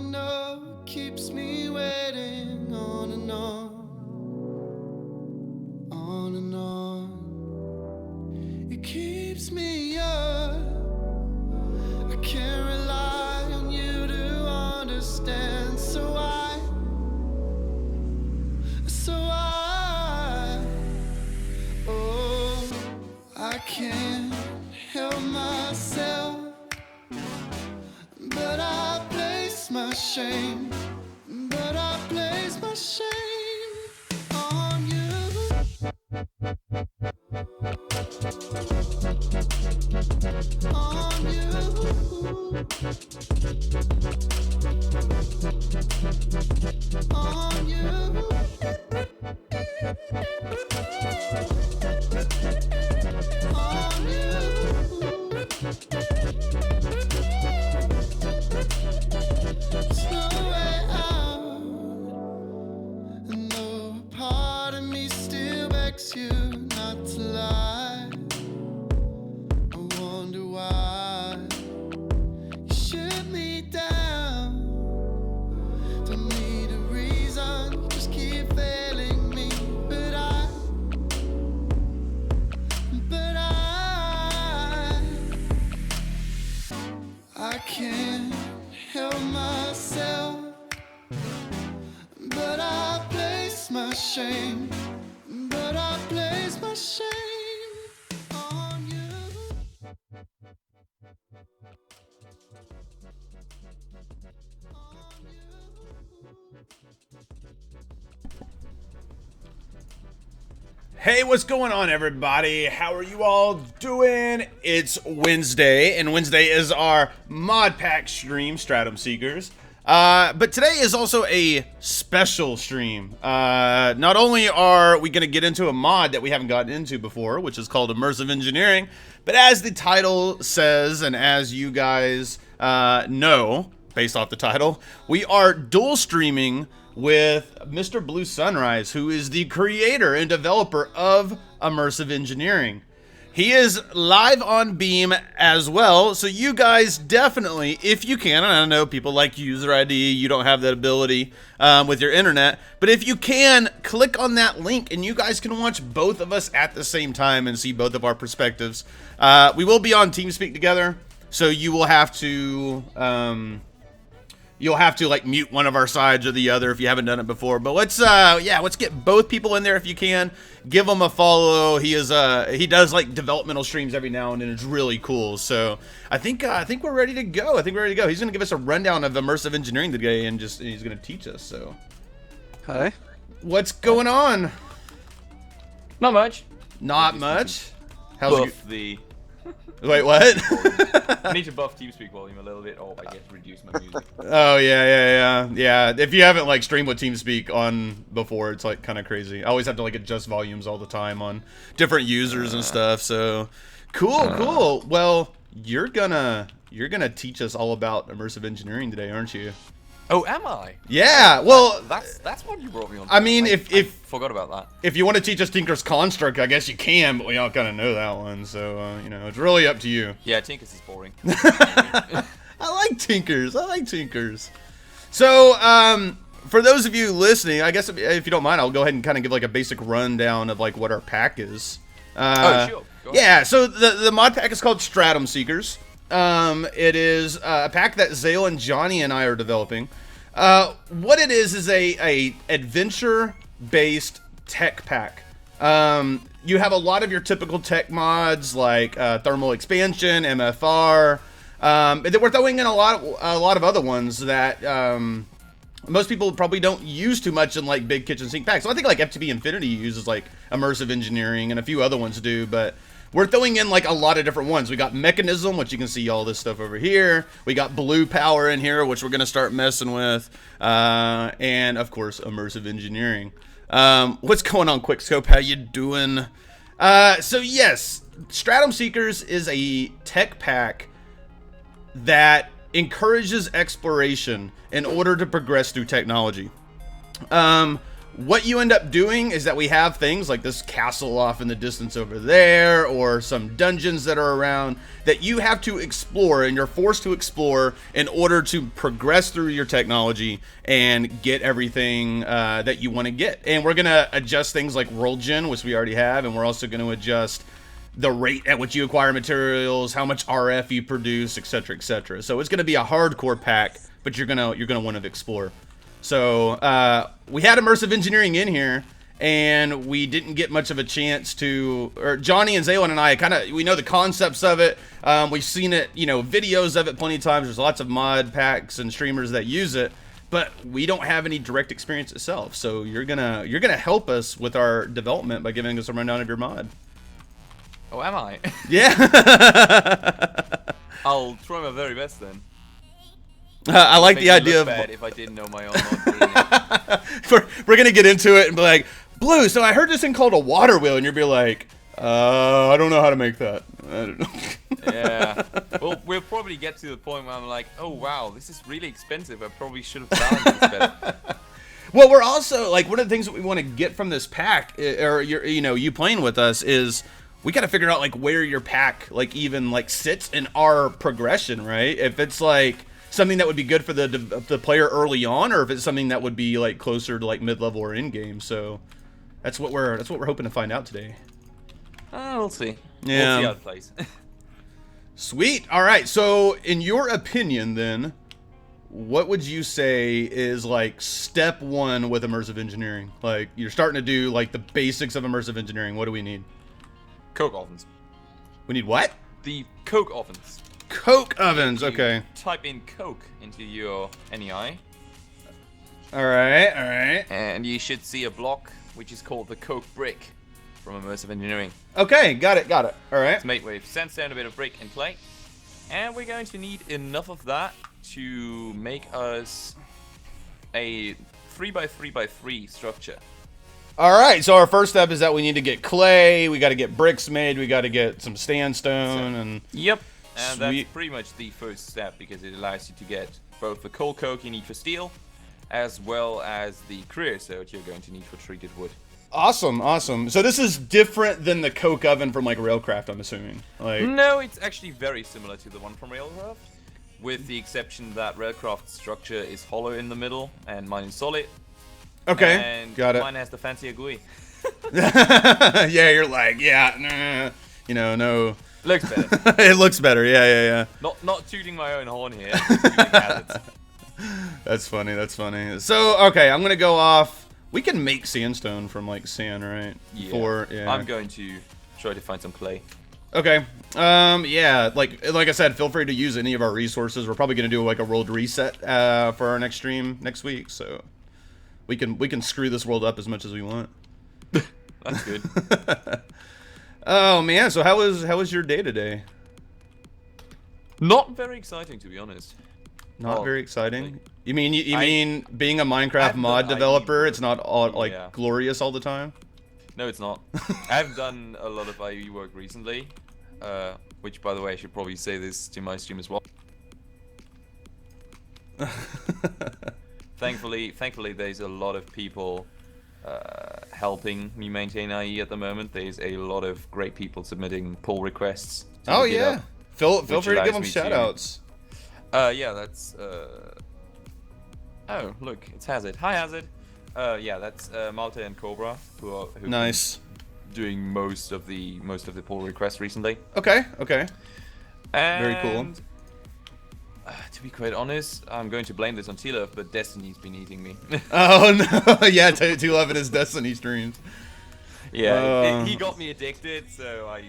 and on, keeps me waiting on and on. It keeps me up. I can't rely on you to understand, so I can't help myself, but I place my shame, on you. On you. On you. On you. There's no way out. And though a part of me still begs you not to lie, I wonder why you shoot me down. Don't need a reason, you just keep failing me. But I can't help myself, but I place my shame, on you. Hey, what's going on, everybody? How are you all doing? It's Wednesday, and Wednesday is our ModPack stream, Stratum Seekers. But today is also a special stream. Not only are we going to get into a mod that we haven't gotten into before, which is called Immersive Engineering, but as the title says, and as you guys know, based off the title, we are dual streaming with Mr. BluSunrize, who is the creator and developer of Immersive Engineering. He is live on Beam as well, so you guys definitely, if you can, and I know people like user ID, you don't have that ability with your internet, but if you can, click on that link and you guys can watch both of us at the same time and see both of our perspectives. We will be on TeamSpeak together, so you will have to... you'll have to like mute one of our sides or the other if you haven't done it before. But let's get both people in there if you can. Give him a follow. He does like developmental streams every now and then. It's really cool. So I think we're ready to go. He's gonna give us a rundown of immersive engineering today, and he's gonna teach us. So Hi. what's going on? Not much. Not much. How's Buff the. Wait, what? I need to buff TeamSpeak volume a little bit, or I guess reduce my music. Oh yeah. If you haven't like streamed with TeamSpeak on before, it's like kind of crazy. I always have to like adjust volumes all the time on different users and stuff. So cool. Well, you're gonna teach us all about immersive engineering today, aren't you? Oh, am I? Yeah. Well, that's what you brought me on. I mean, I if forgot about that. if you want to teach us Tinker's Construct, I guess you can, but we all kind of know that one. So you know, it's really up to you. Yeah, Tinker's is boring. I like Tinkers. So, for those of you listening, I guess if you don't mind, I'll go ahead and kind of give like a basic rundown of like what our pack is. Oh, sure. Go ahead. Yeah, so the mod pack is called Stratum Seekers. It is a pack that Xailen, Johnny, and I are developing. What it is a adventure-based tech pack. You have a lot of your typical tech mods like thermal expansion, MFR. And then we're throwing in a lot of other ones that most people probably don't use too much in like big kitchen sink packs. So I think like FTP Infinity uses like immersive engineering, and a few other ones do, but we're throwing in like a lot of different ones. We got Mechanism, which you can see all this stuff over here. We got Blue Power in here, which we're gonna start messing with, and of course Immersive Engineering. What's going on, Quickscope? How you doing? So yes, Stratum Seekers is a tech pack that encourages exploration in order to progress through technology. what you end up doing is that we have things like this castle off in the distance over there, or some dungeons that are around that you have to explore, and you're forced to explore in order to progress through your technology and get everything that you want to get. And we're going to adjust things like world gen, which we already have, and we're also going to adjust the rate at which you acquire materials, how much RF you produce, etc., etc. So it's going to be a hardcore pack, but you're gonna want to explore. So we had Immersive Engineering in here, and we didn't get much of a chance to, or Johnny and Xailen and I we know the concepts of it. We've seen it, videos of it plenty of times. There's lots of mod packs and streamers that use it, but we don't have any direct experience itself. So you're gonna help us with our development by giving us a rundown of your mod. Oh, am I? Yeah. I'll try my very best then. I like the idea of bad if I didn't know my own mod. we're gonna get into it and be like, Blue, so I heard this thing called a water wheel, and you'll be like, I don't know how to make that. I don't know. Yeah. Well, we'll probably get to the point where I'm like, oh wow, this is really expensive. I probably should have balanced this better. Well, we're also like, one of the things that we want to get from this pack, or you playing with us, is we got to figure out like where your pack even sits in our progression, right? If it's like something that would be good for the player early on, or if it's something that would be like closer to like mid-level or in game. So that's what we're hoping to find out today. We'll see. Yeah. We'll see how it plays. Sweet. All right. So in your opinion, then, what would you say is like step one with immersive engineering? Like, you're starting to do like the basics of immersive engineering. What do we need? Coke ovens. We need what? The coke ovens. Coke ovens. You Okay. Type in coke into your NEI. All right. All right. And you should see a block which is called the coke brick from Immersive Engineering. Okay. Got it. Got it. All right. It's made with sandstone, a bit of brick, and clay. And we're going to need enough of that to make us a 3x3x3 structure. All right, so our first step is that we need to get clay, we got to get bricks made, we got to get some sandstone, and yep. And sweet. That's pretty much the first step, because it allows you to get both the coal coke you need for steel, as well as the creosote you're going to need for treated wood. Awesome, awesome. So this is different than the coke oven from like Railcraft, I'm assuming. Like, no, it's actually very similar to the one from Railcraft, with the exception that Railcraft's structure is hollow in the middle, and mine is solid. okay, And got it. mine has the fancier GUI. Yeah, you're like, yeah, nah, no. Looks better. It looks better, yeah. Not tooting my own horn here. Tooting habits. That's funny, that's funny. So, okay, I'm gonna go off. We can make sandstone from like sand, right? Yeah. I'm going to try to find some clay. Okay. Yeah, like I said, feel free to use any of our resources. We're probably gonna do like a world reset for our next stream next week, so we can screw this world up as much as we want. That's good. Oh man, so how was your day today? Not very exciting, to be honest. Not very exciting. You mean I mean being a Minecraft haven't mod done developer? IE It's not all like Yeah. glorious all the time. No, it's not. I have done a lot of IE work recently, which, by the way, I should probably say this to my stream as well. Thankfully, there's a lot of people helping me maintain IE at the moment. There's a lot of great people submitting pull requests. To Oh the yeah, GitHub, feel which free to give allows them me shout outs. Yeah, that's. Oh, look, it's Hazard. Hi, Hazard. Yeah, that's Malta and Cobra who Nice. doing most of the pull requests recently. Okay. And, Very cool. To be quite honest, I'm going to blame this on T-Love, but Destiny's been eating me. Oh no, yeah, Two Love in his Destiny streams. Yeah, he got me addicted, so I've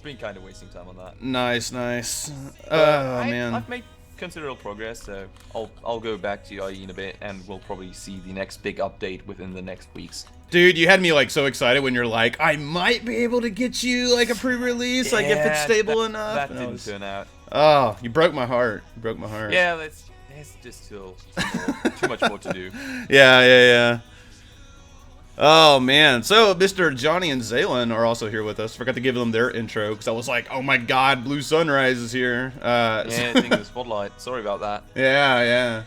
been kind of wasting time on that. Nice. Oh man. I've made considerable progress, so I'll go back to IE in a bit, and we'll probably see the next big update within the next weeks. Dude, you had me like so excited when you're like, I might be able to get you like a pre-release, like if it's stable enough. That And didn't turn out. Oh, you broke my heart. Yeah, there's just still too much more to do. Yeah. Oh man, so Mr. Johnny and Xailen are also here with us. Forgot to give them their intro because I was like, oh my god, BluSunrize is here. Yeah, I think the spotlight. Sorry about that. Yeah.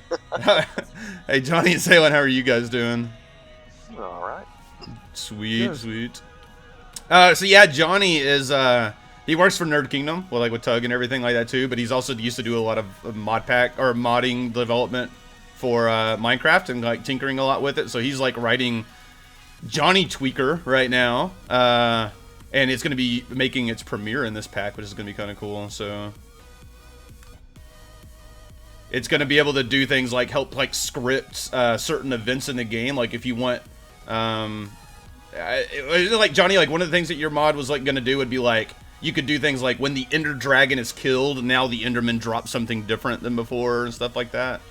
Hey, Johnny and Xailen, how are you guys doing? All right. Sweet, sweet. So yeah, Johnny is he works for Nerd Kingdom, well, with Tug and everything like that too. But he's also used to do a lot of ModPack or modding development for Minecraft and like tinkering a lot with it. So he's like writing Johnny Tweaker right now, and it's going to be making its premiere in this pack, which is going to be kind of cool. So it's going to be able to do things like help like script certain events in the game, like if you want. Like Johnny, like one of the things that your mod was like gonna do would be like you could do things like when the Ender Dragon is killed, now the Enderman drops something different than before and stuff like that.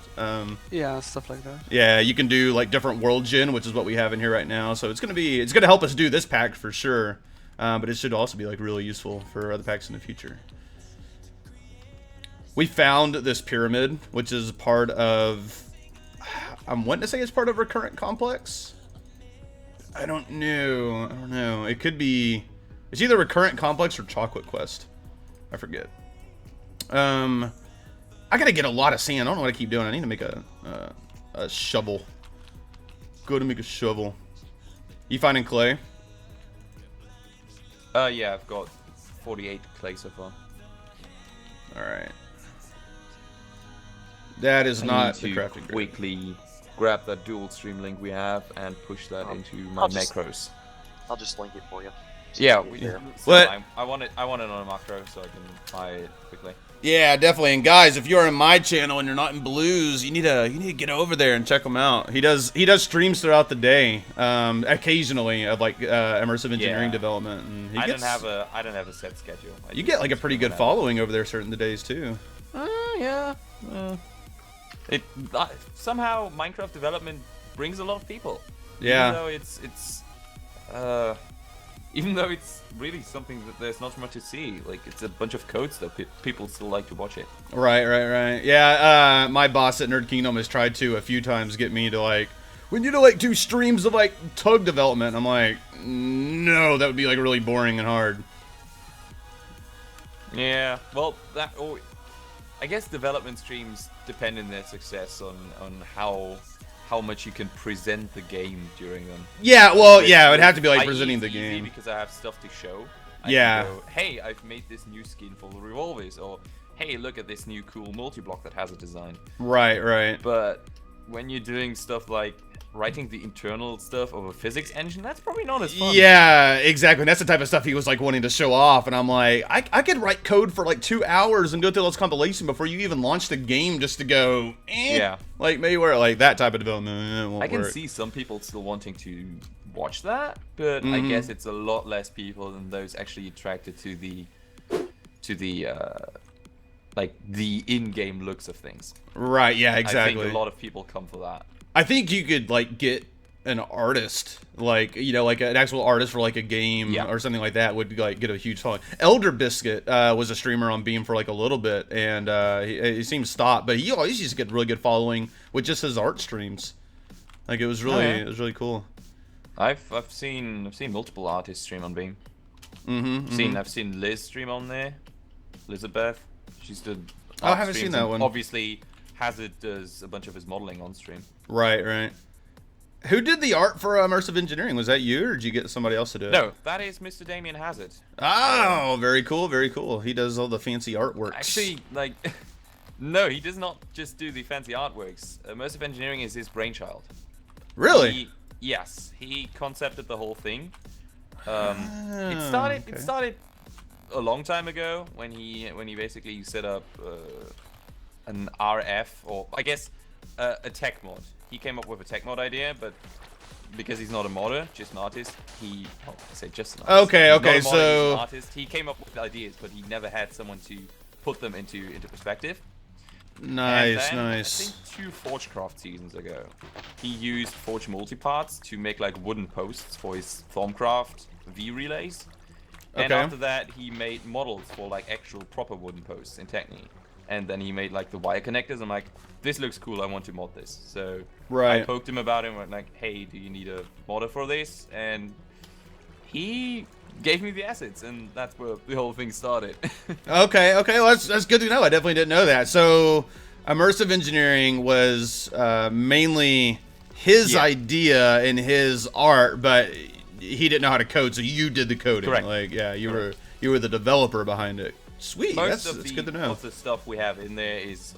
Yeah, stuff like that. Yeah, you can do like different world gen, which is what we have in here right now. So it's gonna help us do this pack for sure. But it should also be like really useful for other packs in the future. We found this pyramid, which is part of. I'm wanting to say it's part of Recurrent Complex. I don't know. It could be. It's either Recurrent Complex or Chocolate Quest. I forget. I gotta get a lot of sand. I don't know what I keep doing. I need to make a shovel. Go to make a shovel. You finding clay? Yeah, I've got 48 clay so far. All right. That is not the to crafting grid. quickly grab that dual stream link we have and push that into my macros. I'll just link it for you. Yeah, so What? I want it on a macro so I can buy it quickly. Yeah, definitely. And guys, if you're in my channel and you're not in Blues, you need to get over there and check him out. He does streams throughout the day, occasionally of like immersive engineering development. And I don't have a set schedule. You get like a pretty good following over there certain days too. Yeah. Somehow Minecraft development brings a lot of people. Yeah. Even though it's really something that there's not much to see. Like it's a bunch of codes that people still like to watch it. Right. Yeah. My boss at Nerd Kingdom has tried to a few times get me to like, we need to like do streams of like Tug development. I'm like, no, that would be like really boring and hard. Yeah. Well, I guess development streams depend in their success on how much you can present the game during them. Yeah, well, yeah, it would have to be like presenting the easy game. Because I have stuff to show. I Yeah. can go, hey, I've made this new skin for the revolvers, or hey, look at this new cool multi-block that has a design. Right. But when you're doing stuff like writing the internal stuff of a physics engine, that's probably not as fun. Yeah, exactly. That's the type of stuff he was like wanting to show off, and I'm like, I could write code for like 2 hours and go through those compilations before you even launch the game just to go, Yeah. Like maybe where like that type of development won't I can work. see some people still wanting to watch that, but I guess it's a lot less people than those actually attracted to the like the in-game looks of things. Right, yeah, exactly. I think a lot of people come for that. I think you could like get an artist, like like an actual artist for like a game or something like that would like get a huge following. Elder Biscuit was a streamer on Beam for like a little bit, and he seems stopped, but he always used to get really good following with just his art streams. Like it was really cool. I've seen multiple artists stream on Beam. I've seen Liz stream on there. Elizabeth, she's the. I haven't seen that one. Obviously, Hazard does a bunch of his modeling on stream. Right. Who did the art for Immersive Engineering? Was that you, or did you get somebody else to do it? No, that is Mr. Damien Hazard. Oh, very cool. He does all the fancy artworks. Actually, like, no, he does not just do the fancy artworks. Immersive Engineering is his brainchild. Really? Yes, he concepted the whole thing. It started a long time ago when he basically set up an RF, or I guess a tech mod. He came up with a tech mod idea, but because he's not a modder, just an artist, Okay, He's not a modder, he's so an artist. He came up with ideas, but he never had someone to put them into perspective. nice. I think 2 Forgecraft seasons ago, he used Forge multiparts to make like wooden posts for his Thaumcraft V relays. And Okay. after that, he made models for like actual proper wooden posts in Technique. And then he made like the wire connectors. I'm like, this looks cool. I want to mod this. So I poked him about it and went like, hey, do you need a modder for this? And he gave me the assets, and that's where the whole thing started. Okay. Well, that's good to know. I definitely didn't know that. So, Immersive Engineering was mainly his idea and his art, but he didn't know how to code, so you did the coding. Correct. Like, yeah, you were the developer behind it. Sweet. Most That's good to know. Most of the stuff we have in there is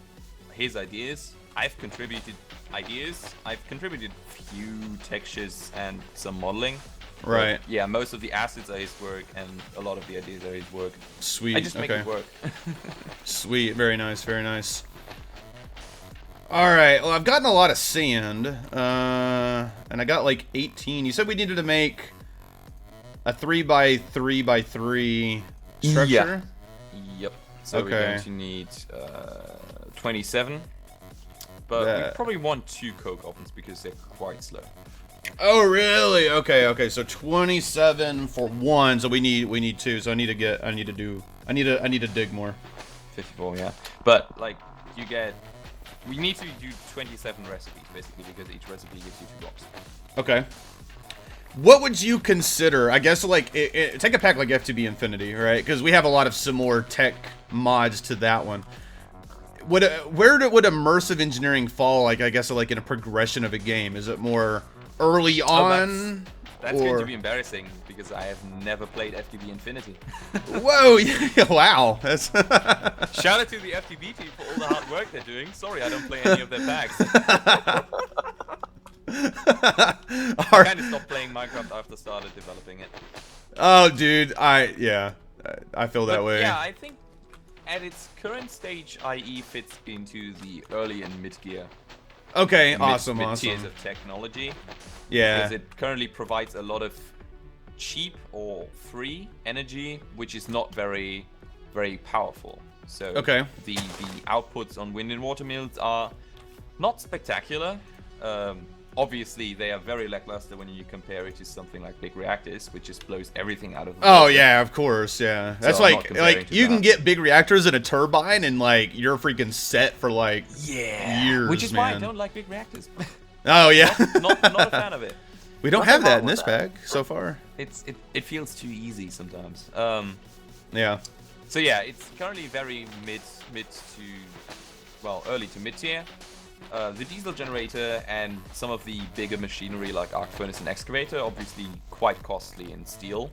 his ideas. I've contributed ideas. I've contributed few textures and some modeling. Right. But yeah, most of the assets are his work, and a lot of the ideas are his work. Sweet. I just make it work. Sweet. Very nice. Very nice. All right. Well, I've gotten a lot of sand, and I got like 18. You said we needed to make a 3x3x3 structure. Yeah. Yep. So Okay. we're going to need 27. But we probably want 2 coke ovens because they're quite slow. Oh really? Okay, okay. So 27 for 1. So we need 2. So I need to dig more. 54, yeah. But like we need to do 27 recipes basically because each recipe gives you 2 blocks. Okay. What would you consider? I guess like take a pack like FTB Infinity, right? Because we have a lot of similar tech mods to that one. Would immersive engineering fall? Like I guess like in a progression of a game. Is it more early on? That's going to be embarrassing because I have never played FTB Infinity. Whoa! Wow. That's Shout out to the FTB team for all the hard work they're doing. Sorry, I don't play any of their packs. I kind of stopped playing Minecraft after started developing it. Oh, dude, I feel that way. Yeah, I think at its current stage, IE fits into the early and mid gear. Okay, mid awesome. tiers of technology. Yeah. Because it currently provides a lot of cheap or free energy, which is not very, very powerful. So okay. The outputs on wind and water mills are not spectacular. Obviously, they are very lackluster when you compare it to something like big reactors, which just blows everything out of the water. Oh yeah, of course, yeah. That's so like you can get big reactors in a turbine, and like you're freaking set for like years. Which is why I don't like big reactors. Oh yeah, not a fan of it. We don't have that in this pack so far. It feels too easy sometimes. Yeah. So yeah, it's currently very early to mid tier. The diesel generator and some of the bigger machinery like arc furnace and excavator obviously quite costly in steel,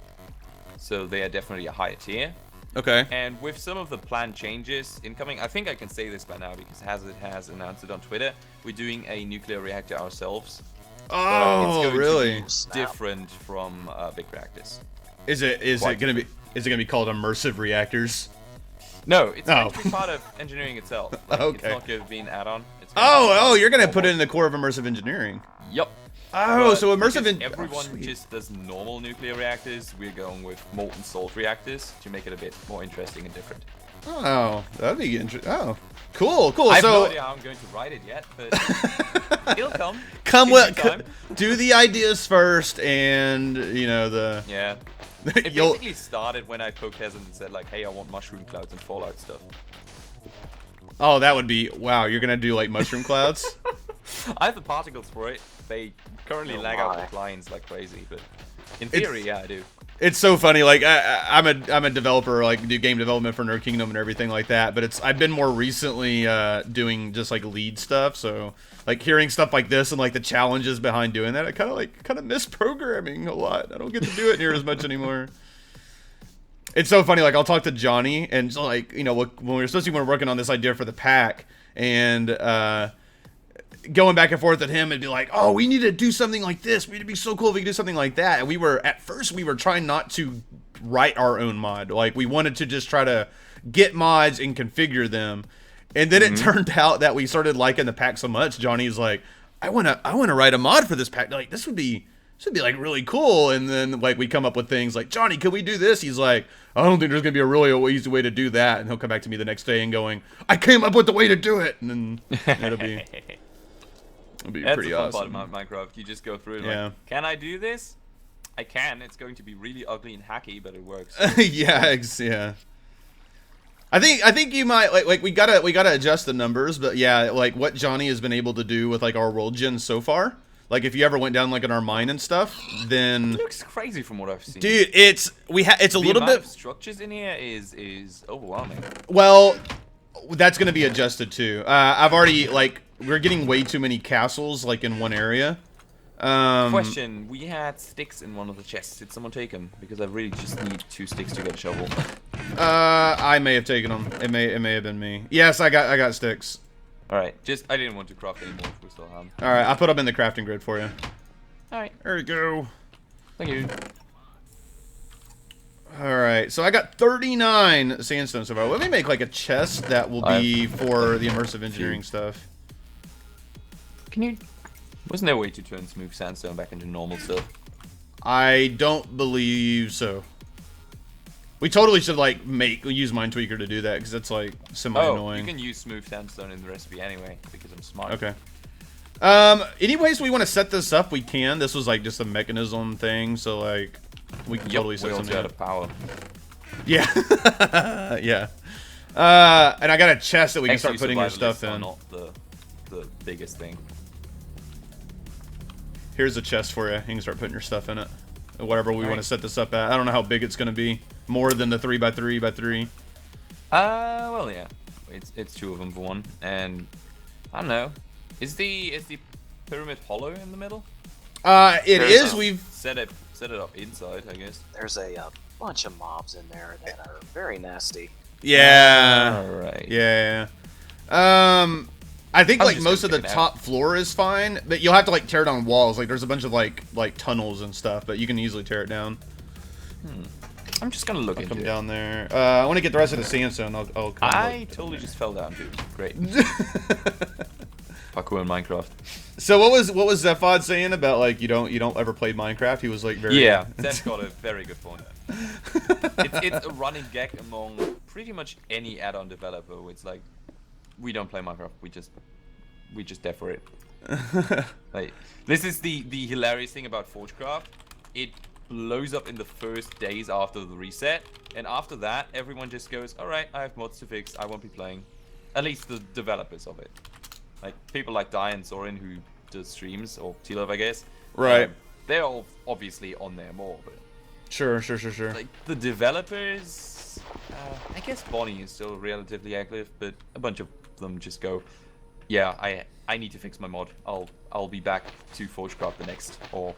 so they are definitely a higher tier. Okay. And with some of the planned changes incoming, I think I can say this by now because Hazard has announced it on Twitter, we're doing a nuclear reactor ourselves. Oh, it's going really? To be different from big reactors. Is it gonna be called immersive reactors? No, it's going to be part of engineering itself. Like, okay. It's not going to be an add-on. You're gonna put it in the core of immersive engineering. Yep. Oh, so immersive everyone just does normal nuclear reactors. We're going with molten salt reactors to make it a bit more interesting and different. Oh, that'd be interesting. Oh, cool. I have no idea how I'm going to write it yet, but it'll come. Do the ideas first, and Yeah. It basically started when I poked Hazard and said like, hey, I want mushroom clouds and Fallout stuff. Oh, that would be wow. You're gonna do like mushroom clouds? I have the particles for it. They currently lag out the clients like crazy, but in theory, yeah, I do. It's so funny. Like I'm a developer, like do game development for Nerd Kingdom and everything like that. But I've been more recently doing just like lead stuff. So like hearing stuff like this and like the challenges behind doing that, I kind of miss programming a lot. I don't get to do it near as much anymore. It's so funny. Like I'll talk to Johnny and like especially when we're working on this idea for the pack and going back and forth at him and be like, oh, we need to do something like this. It'd be so cool if we could do something like that. And at first we were trying not to write our own mod. Like we wanted to just try to get mods and configure them. And then it turned out that we started liking the pack so much. Johnny's like, I wanna write a mod for this pack. Like this would be like really cool. And then like we come up with things like, Johnny, can we do this? He's like, I don't think there's gonna be a really easy way to do that. And he'll come back to me the next day and going, I came up with the way to do it. And then it'll be pretty awesome. awesome. That's the fun part of Minecraft. You just go through it like, can I do this? I can. It's going to be really ugly and hacky, but it works. yeah. I think you might like we gotta adjust the numbers, but yeah, like what Johnny has been able to do with like our world gen so far. Like if you ever went down like in our mine and stuff, then it looks crazy from what I've seen. Dude, it's a little bit of structures in here is overwhelming. Well, that's gonna be adjusted too. I've already like we're getting way too many castles like in one area. Question: we had sticks in one of the chests. Did someone take them? Because I really just need 2 sticks to get a shovel. I may have taken them. It may have been me. Yes, I got sticks. All right, I didn't want to craft anymore. If we still have them. All right, I put them in the crafting grid for you. All right, there you go. Thank you. All right, so I got 39 sandstone so far. Let me make like a chest that will be for the immersive engineering stuff. Can you? Wasn't there a way to turn smooth sandstone back into normal stuff? I don't believe so. We totally should like use Mindtweaker to do that because it's like semi-annoying. You can use smooth sandstone in the recipe anyway because I'm smart. Okay. Anyways, we want to set this up. We can. This was like just a mechanism thing, so like we can totally set something out of power. Yeah. Yeah. And I got a chest that we can start putting your stuff in. Not the biggest thing. Here's a chest for you. You can start putting your stuff in it. Whatever we want to set this up at. I don't know how big it's going to be. More than the 3x3x3. Well, yeah. It's 2 of them for one. And I don't know. Is the pyramid hollow in the middle? It is. We've set it up inside, I guess. There's a bunch of mobs in there that are very nasty. Yeah. All right. Yeah. I think like most of the top floor is fine, but you'll have to like tear down walls. Like there's a bunch of like tunnels and stuff, but you can easily tear it down. I'm just gonna look into it. Come down there. I want to get the rest of the sandstone. I'll come I totally just fell down, dude. Great. Parkour in Minecraft. So what was Zephod saying about like you don't ever play Minecraft? He was like very Zeph got a very good point. It's a running gag among pretty much any add-on developer. Where it's like we don't play Minecraft. We just dev for it. Like this is the hilarious thing about Forgecraft. It blows up in the first days after the reset, and after that, everyone just goes, "All right, I have mods to fix. I won't be playing." At least the developers of it, like people like Diane Sorin who does streams, or T-Love, I guess. Right. They're all obviously on there more, but sure. Like the developers, I guess Bonnie is still relatively active, but a bunch of them just go, "Yeah, I need to fix my mod. I'll be back to Forgecraft the next or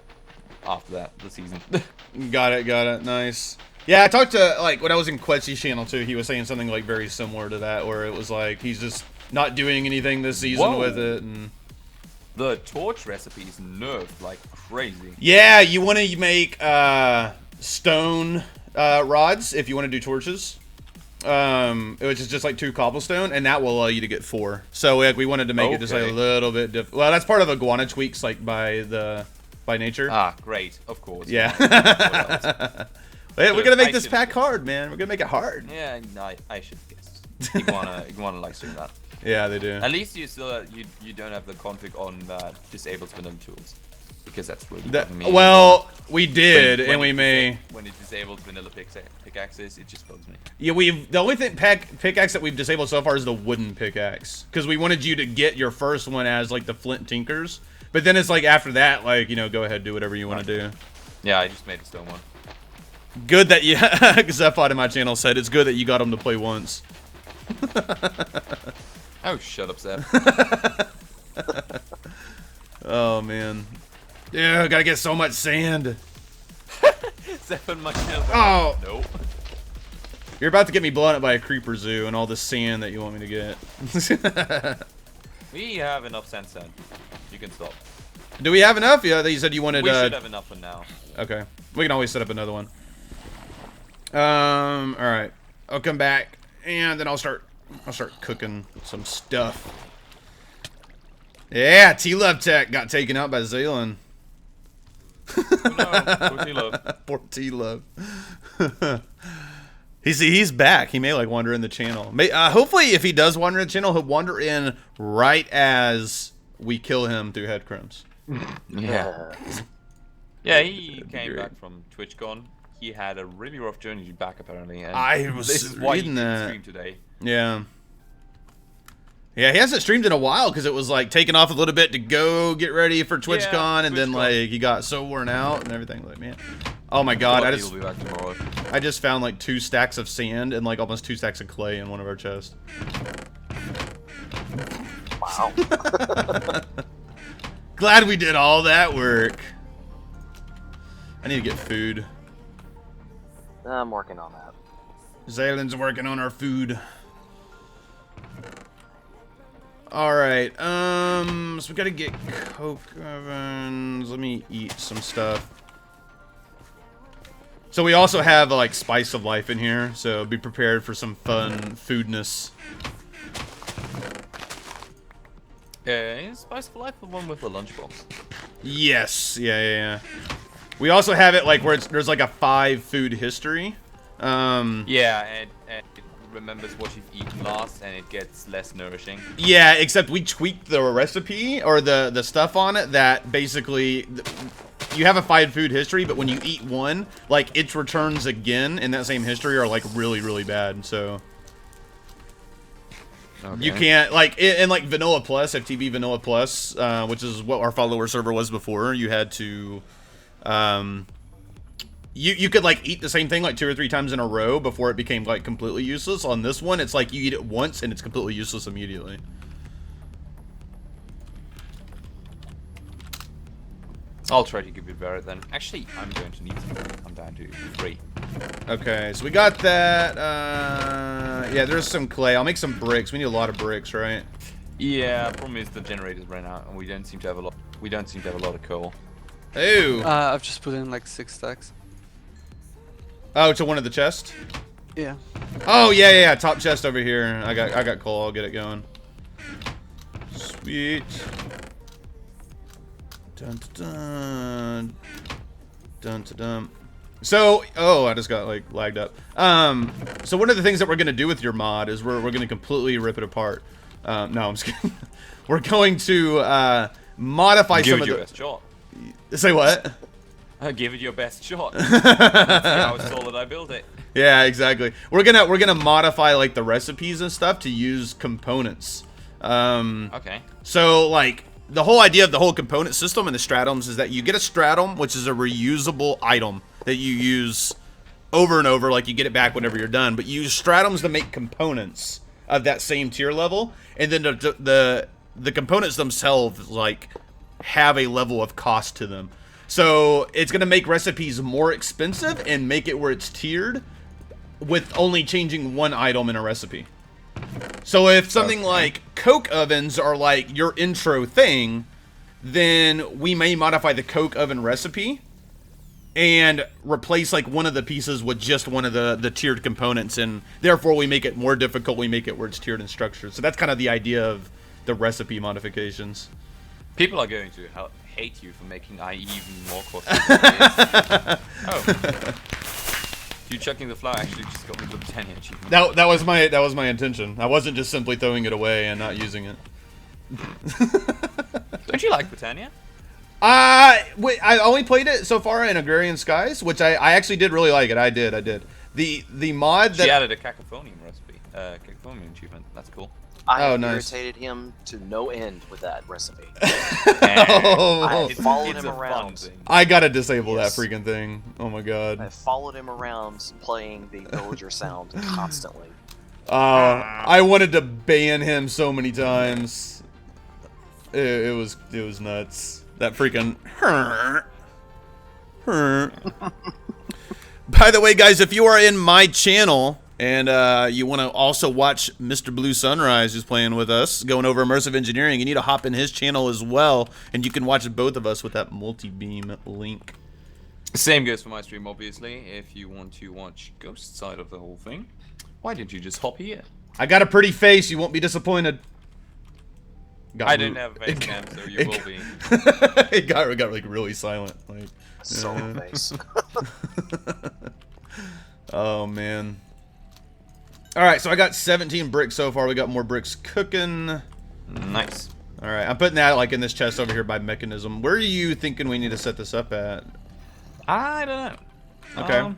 after that the season." Got it. Nice. Yeah, I talked to like when I was in Quetsy's channel too. He was saying something like very similar to that, where it was like he's just not doing anything this season with it, and the torch recipe is nerfed like crazy. Yeah, you want to make stone rods if you want to do torches. Which is just like 2 cobblestone, and that will allow you to get 4. So like we wanted to make it just like a little bit different. Well, that's part of iguana tweaks, like by nature. Ah, great, of course. Yeah. Wait, we're gonna make this pack hard, man. We're gonna make it hard. Yeah, I should guess. Iguana likes doing that. Yeah, they do. At least you still you don't have the config on disabled vanilla tools. Because that's really well, we did, and we may when it disables vanilla pickaxes, it just bugs me. Yeah, the only thing pickaxe that we've disabled so far is the wooden pickaxe, because we wanted you to get your first one as like the flint tinkers, but then it's like after that, like go ahead, do whatever you want to do. Yeah, I just made a stone one. Good that Zephod in my channel said it's good that you got him to play once. Oh, shut up, Zeph. Oh man. Yeah, gotta get so much sand. Zeph and my channel. Oh! Nope. You're about to get me blown up by a creeper zoo and all the sand that you want me to get. We have enough sandstone. You can stop. Do we have enough? Yeah, you said you wanted... We should have enough for now. Okay. We can always set up another one. Alright. I'll come back, and then I'll start cooking some stuff. Yeah, T-Love Tech got taken out by Xailen. Oh, no. Poor T-Love. Poor T-Love. He's back. He may like wander in the channel. Hopefully, if he does wander in the channel, he'll wander in right as we kill him through headcrumbs. Yeah. Yeah, he came back from TwitchCon. He had a really rough journey back apparently. And I was this is why he reading didn't that. stream today. Yeah. Yeah, he hasn't streamed in a while because it was like taking off a little bit to go get ready for TwitchCon, and then like he got so worn out and everything. Like, man, oh my god, He'll be back tomorrow. I just found like 2 stacks of sand and like almost 2 stacks of clay in one of our chests. Wow. Wow. Glad we did all that work. I need to get food. I'm working on that. Xailen's working on our food. Alright, so we gotta get coke ovens. Let me eat some stuff. So we also have, like, spice of life in here, so be prepared for some fun foodness. Is Spice of Life the one with the lunchbox? Yes, yeah. We also have it, like, where there's, like, a 5 food history. Yeah, and it remembers what you've eaten last, and it gets less nourishing. Yeah, except we tweaked the recipe, or the stuff on it, that basically... You have a 5 food history, but when you eat one, like, its returns again in that same history are, like, really, really bad, so... Okay. You can't, like, in like, Vanilla Plus, FTV Vanilla Plus, which is what our follower server was before, you had to, you could, like, eat the same thing, like, 2 or 3 times in a row before it became, like, completely useless. On this one, it's like you eat it once, and it's completely useless immediately. I'll try to give it better then. Actually, I'm going to need some. I'm down to 3. Okay, so we got that. Yeah, there's some clay. I'll make some bricks. We need a lot of bricks, right? Yeah, problem is the generators ran out, and we don't seem to have a lot. We don't seem to have a lot of coal. Ooh. I've just put in like 6 stacks. Oh, to one of the chests? Yeah. Oh yeah. Top chest over here. I got coal. I'll get it going. Sweet. Dun. So, I just got, like, lagged up. So one of the things that we're going to do with your mod is we're going to completely rip it apart. No, I'm just kidding. We're going to, modify some of the... Give it your best shot. Say what? Give it your best shot. See how solid I build it. Yeah, exactly. We're gonna modify, like, the recipes and stuff to use components. Okay. So, like... The whole idea of the whole component system and the stratums is that you get a stratum, which is a reusable item that you use over and over, like you get it back whenever you're done, but you use stratums to make components of that same tier level, and then the components themselves, like, have a level of cost to them. So it's going to make recipes more expensive and make it where it's tiered with only changing one item in a recipe. So if something like coke ovens are like your intro thing, then we may modify the coke oven recipe and replace like one of the pieces with just one of the tiered components, and therefore we make it more difficult, we make it where it's tiered and structured. So that's kind of the idea of the recipe modifications. People are going to hate you for making IE even more costly. Oh. You chucking the flower actually just got me the Britannia achievement. That was my intention. I wasn't just simply throwing it away and not using it. Don't you like Britannia? Wait, I only played it so far in Agrarian Skies, which I actually did really like it. I did. The mod that... She added a cacophonium recipe. Cacophonium achievement. That's cool. I nice. irritated him to no end with that recipe. I followed him around. I gotta disable that freaking thing. Oh my god. I followed him around playing the villager sound constantly. I wanted to ban him so many times. It was nuts. That freaking... By the way, guys, if you are in my channel... And you want to also watch Mr. BluSunrize, who's playing with us, going over Immersive Engineering. You need to hop in his channel as well, and you can watch both of us with that multi-beam link. Same goes for my stream, obviously. If you want to watch Ghost side of the whole thing, why didn't you just hop here? I got a pretty face. You won't be disappointed. I didn't have a face cam, so you will be. It got like really silent. Like, face. Oh man. Alright, so I got 17 bricks so far. We got more bricks cooking. Nice. Alright, I'm putting that like in this chest over here by mechanism. Where are you thinking we need to set this up at? I don't know. Okay.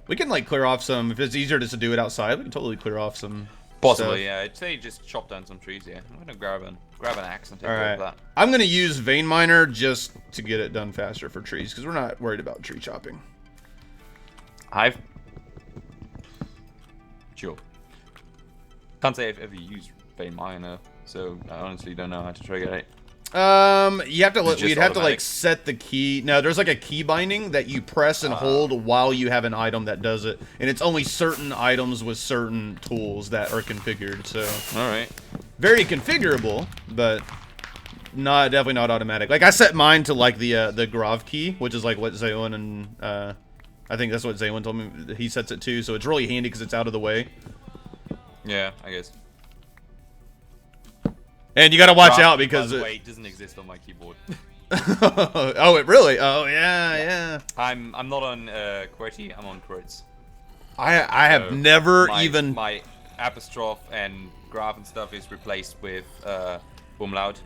We can like clear off some, if it's easier just to do it outside, we can totally clear off some Possibly, stuff. yeah. I'd say just chop down some trees here. I'm gonna grab an axe and take All care right. of that. I'm gonna use vein miner just to get it done faster for trees, because we're not worried about tree chopping. Sure. Can't say I've ever used vein miner so I honestly don't know how to trigger it. You have to Is it just we'd have to like automatic? set the key. No, there's like a key binding that you press and hold while you have an item that does it, and it's only certain items with certain tools that are configured. So All right. very configurable, but definitely not automatic. Like I set mine to like the Grav key, which is like what Xailen and I think that's what Xailen told me he sets it to. So it's really handy because it's out of the way. Yeah, I guess. And you gotta watch Graph, out because by the way, it doesn't exist on my keyboard. oh, it really? Oh yeah, yeah. I'm not on QWERTY, I'm on QWERTZ. I have never even my apostrophe and graph and stuff is replaced with umlaut,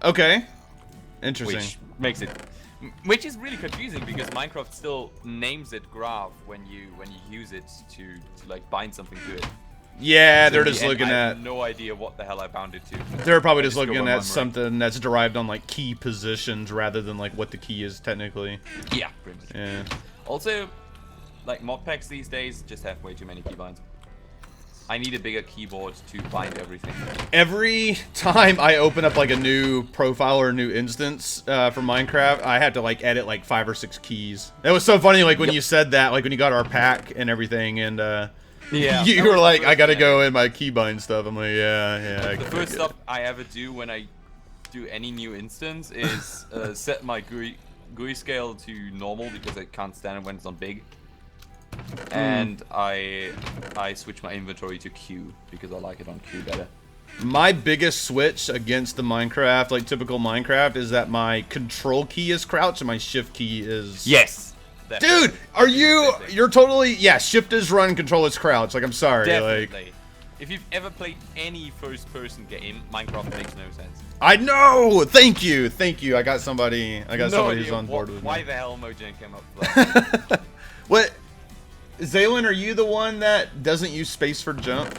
okay. Interesting. which is really confusing because Minecraft still names it graph when you use it to like bind something to it. Yeah, So they're in the just end, looking I at. have no idea what the hell I bound it to. They're probably I just go looking by at memory. something that's derived on like key positions rather than like what the key is technically. Yeah, pretty much. Yeah. Also, like ModPacks these days just have way too many keybinds. I need a bigger keyboard to bind everything. Every time I open up like a new profile or a new instance for Minecraft, I had to like edit like 5 or 6 keys. That was so funny, like when you said that, like when you got our pack and everything, and Yeah, you that were was like, the I first gotta thing go did. in my keybind stuff. I'm like, yeah. The first stuff I ever do when I do any new instance is set my GUI scale to normal because I can't stand it when it's on big. And I switch my inventory to Q because I like it on Q better. My biggest switch against the Minecraft, like typical Minecraft, is that my control key is crouch and my shift key is. Yes. Dude, are you? You're totally. Yeah, shift is run, control is crouch. Like, I'm sorry. Definitely. Like, If you've ever played any first-person game, Minecraft makes no sense. I know. Thank you. I got somebody. No somebody who's idea on board with why me. the hell Mojang came up with that. What? Xailen, are you the one that doesn't use space for jump?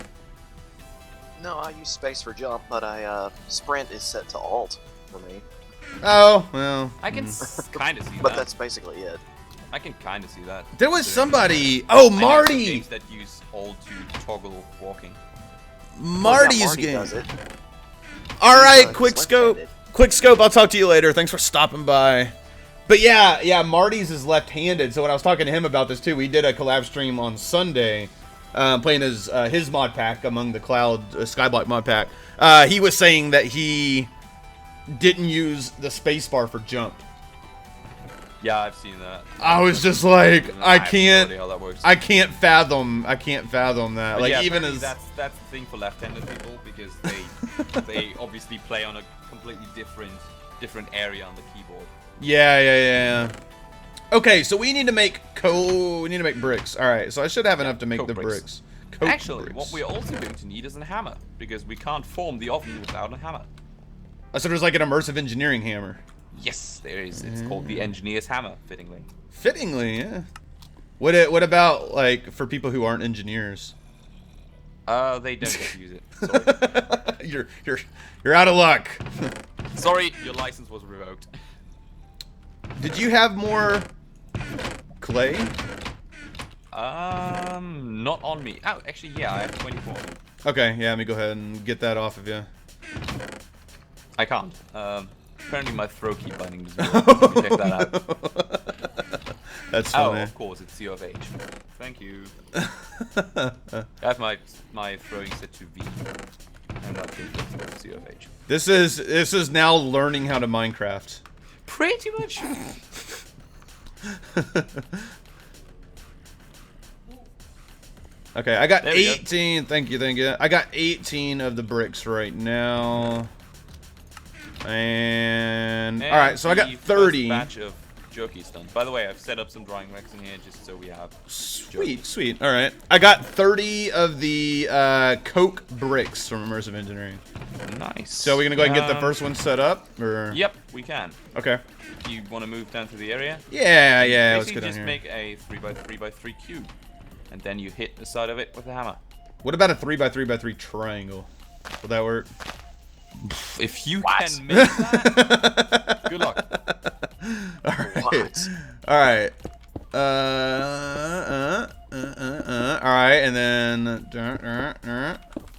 No, I use space for jump, but sprint is set to alt for me. Oh, well. I can kind of see But that. that's basically it. I can kind of see that. There was Considering somebody. Oh, I know some Marty. games that use alt to toggle walking. Marty's Marty game. does it. All right, He's quick scope. left-handed. Quick scope. I'll talk to you later. Thanks for stopping by. But yeah, Marty's is left-handed. So when I was talking to him about this too, we did a collab stream on Sunday, playing his mod pack among the cloud Skyblock mod pack. He was saying that he didn't use the spacebar for jump. Yeah, I've seen that. I was just like, I have no idea can't. how that works. I can't fathom that. But Like yeah, even apparently as that's the thing for left-handed people because they obviously play on a completely different area on the keyboard. yeah. Okay, so we need to make bricks. All right, so I should have enough to make coke the bricks. bricks. Coke Actually, bricks. what we're also going to need is a hammer because we can't form the oven without a hammer. So there's like an immersive engineering hammer. Yes, there is. It's called the engineer's hammer, fittingly. Fittingly, yeah. What about like for people who aren't engineers? They don't get to use it. Sorry. you're out of luck. Sorry, your license was revoked. Did you have more clay? Not on me. Oh, actually, yeah, I have 24. Okay, yeah, let me go ahead and get that off of you. I can't. Apparently my throw keep binding doesn't work. Check that out. That's Oh, funny. of course, it's C of H. Thank you. I have my throwing set to V. And that thing is C of H. This is now learning how to Minecraft. Pretty much. Okay, I got There we go. 18. Thank you. I got 18 of the bricks right now. And all right, so I got the 30. first batch of jerky's done. By the way, I've set up some drying racks in here just so we have. Sweet. All right, I got 30 of the coke bricks from Immersive Engineering. Nice. So we're gonna go ahead and get the first one set up, or? Yep, we can. Okay. You want to move down to the area? Yeah. Let's Basically, get down just here. make a 3x3x3 cube, and then you hit the side of it with a hammer. What about a 3x3x3 triangle? Will that work? If you can make that, good luck. What? All right. All right, and then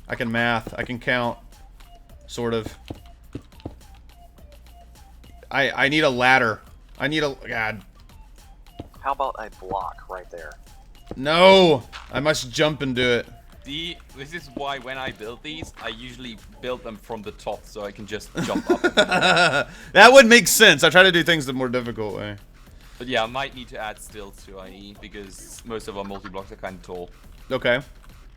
I can math. I can count. Sort of. I need a ladder. I need a... God. How about a block right there? No! I must jump and do it. This is why when I build these, I usually build them from the top so I can just jump up. That would make sense. I try to do things the more difficult way. But yeah, I might need to add stilts to IE because most of our multi-blocks are kind of tall. Okay.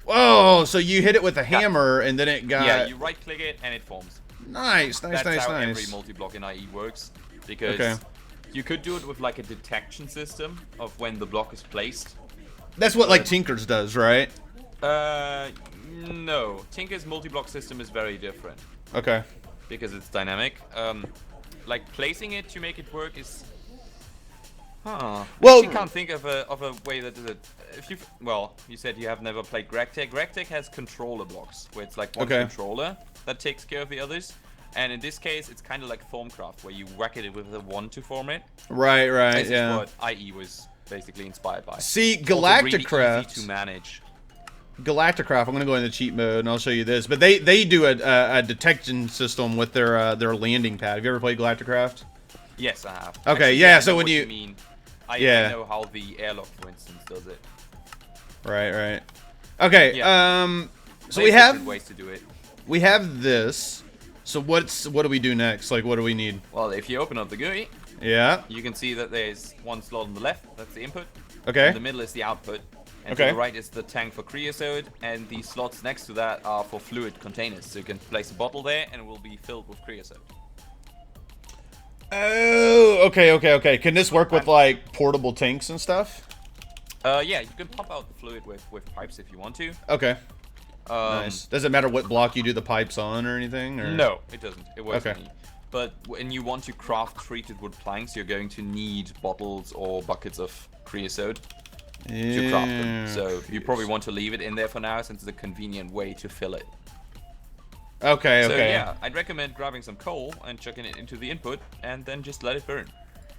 Whoa, so you hit it with a hammer and then it got... Yeah, you right-click it and it forms. Nice. That's how every multi-block in IE works. Because you could do it with like a detection system of when the block is placed. That's what like Tinker's does, right? No. Tinker's multi-block system is very different. Okay. Because it's dynamic. Like placing it to make it work is... Huh. Well, I can't think of a way that does it. If you said you have never played GregTech. GregTech has controller blocks, where it's like one controller that takes care of the others. And in this case, it's kind of like Thaumcraft, where you whack it with a 1 to form it. Right, this is what IE was basically inspired by. See, Galacticraft. Really easy to manage. Galacticraft. I'm gonna go into cheat mode and I'll show you this. But they do a detection system with their landing pad. Have you ever played Galacticraft? Yes, I have. Okay, actually, yeah. I So know when what you mean. I know how the airlock, for instance, does it. Right. Okay. Yeah. So we have ways to do it. We have this. So what do we do next? Like, what do we need? Well, if you open up the GUI, you can see that there's one slot on the left. That's the input. Okay. In the middle is the output. And to the right is the tank for creosote, and the slots next to that are for fluid containers. So you can place a bottle there, and it will be filled with creosote. Oh, okay. Can this work with like portable tanks and stuff? Yeah, you can pump out the fluid with pipes if you want to. Okay. Nice. Does it matter what block you do the pipes on or anything? Or? No, it doesn't. It works for me. But when you want to craft treated wood planks, you're going to need bottles or buckets of creosote to craft them. So you probably want to leave it in there for now, since it's a convenient way to fill it. Okay. So yeah, I'd recommend grabbing some coal and chucking it into the input, and then just let it burn.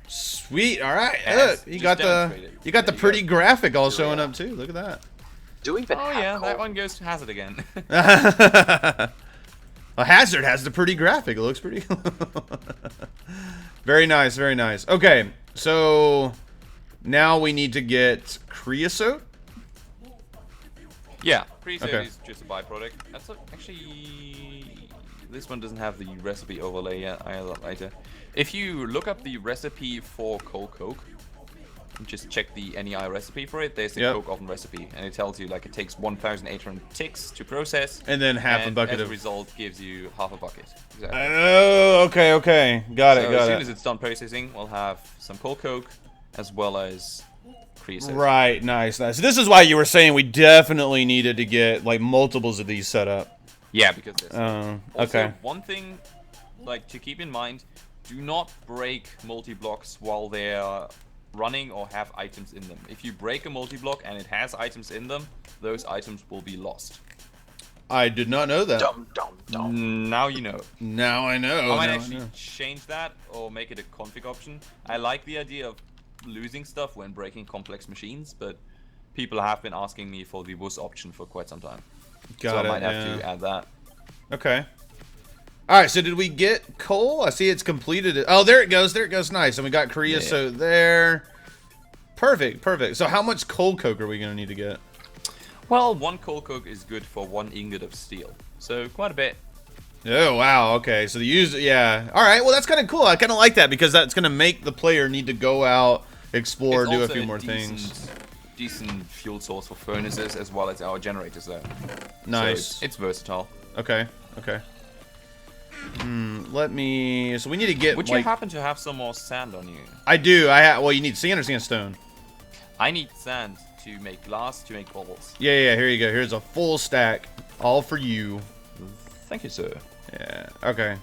Sweet. All right. Look, you got the pretty graphic all showing up too. Look at that. Do we even have coal? That one goes to Hazard again. A Hazard has the pretty graphic. It looks pretty. Very nice. Okay, so now we need to get creosote. Yeah, creosote is just a byproduct. That's actually, this one doesn't have the recipe overlay yet. I'll add that later. If you look up the recipe for coal coke, just check the NEI recipe for it. There's the coke oven recipe, and it tells you like it takes 1,800 ticks to process, and then half a bucket as a result gives you half a bucket. Exactly. Oh, okay. Got it. As soon as it's done processing, we'll have some coal coke as well as creosote. Right, nice. This is why you were saying we definitely needed to get like multiples of these set up. Yeah, because there's also, one thing like to keep in mind: do not break multi-blocks while they're running or have items in them. If you break a multi-block and it has items in them, those items will be lost. I did not know that. Dum. Now you know. Now I know. I might actually change that or make it a config option. I like the idea of losing stuff when breaking complex machines, but people have been asking me for the WUS option for quite some time. So I might have to add that. Okay. Alright, so did we get coal? I see it's completed. Oh, there it goes. Nice. And we got creosote there. Perfect. So how much coal coke are we going to need to get? Well, 1 coal coke is good for 1 ingot of steel. So quite a bit. Oh, wow. Okay. So the user, Alright, well, that's kind of cool. I kind of like that because that's going to make the player need to go out, explore, do a few more things. Decent fuel source for furnaces as well as our generators there. Nice. So it's versatile. Okay. So we need to get. Would you happen to have some more sand on you? I do. Well, you need sand or sandstone? I need sand to make glass, to make bubbles. Yeah. Here you go. Here's a full stack, all for you. Thank you, sir. Yeah. Okay.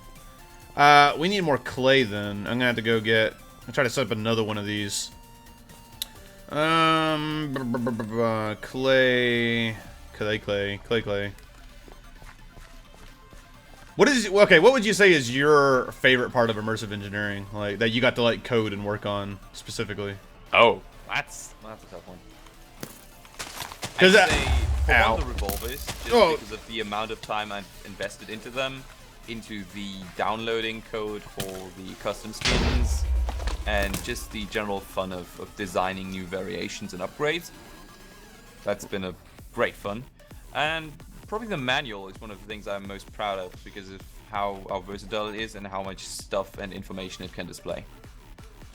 We need more clay then. I'm gonna have to go get. I'll try to set up another one of these. Clay. What would you say is your favorite part of immersive engineering? Like that you got to like code and work on specifically? Oh, that's a tough one. I'd say for one of the revolvers, just because of the amount of time I've invested into them, into the downloading code for the custom skins and just the general fun of designing new variations and upgrades. That's been a great fun. And probably the manual is one of the things I'm most proud of because of how versatile it is and how much stuff and information it can display.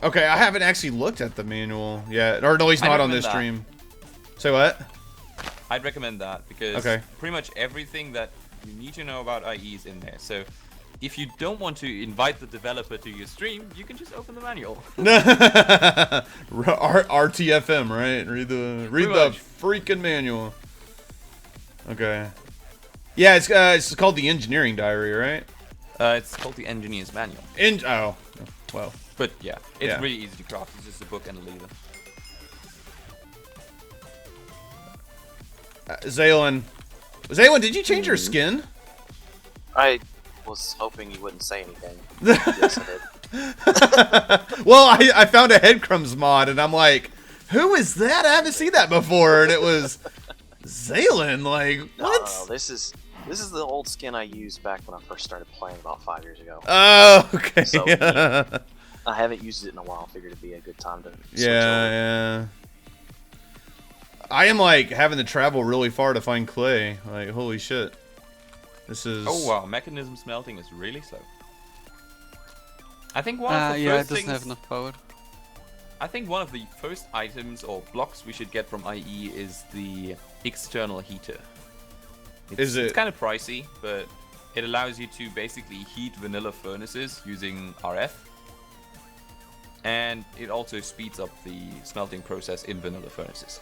Okay, I haven't actually looked at the manual yet, or at least not on this stream. Say what? I'd recommend that because pretty much everything that you need to know about IE is in there. So if you don't want to invite the developer to your stream, you can just open the manual. RTFM, right? Read the freaking manual. Okay. Yeah, it's called the Engineering Diary, right? It's called the Engineer's Manual. Oh, well. But yeah, it's really easy to craft. It's just a book and a lever. Xailen, did you change your skin? I was hoping you wouldn't say anything. Yes, I did. Well, I found a Headcrumbs mod, and I'm like, who is that? I haven't seen that before. And it was Xailen. Like, what? No, this is the old skin I used back when I first started playing about 5 years ago. Oh, okay. So, I haven't used it in a while. Figured it'd be a good time to switch over. Yeah. I am like having to travel really far to find clay. Like, holy shit. This is. Oh wow, mechanism smelting is really slow. I think one of the it first doesn't things. have enough power. I think one of the first items or blocks we should get from IE is the external heater. It's kind of pricey, but it allows you to basically heat vanilla furnaces using RF. And it also speeds up the smelting process in vanilla furnaces.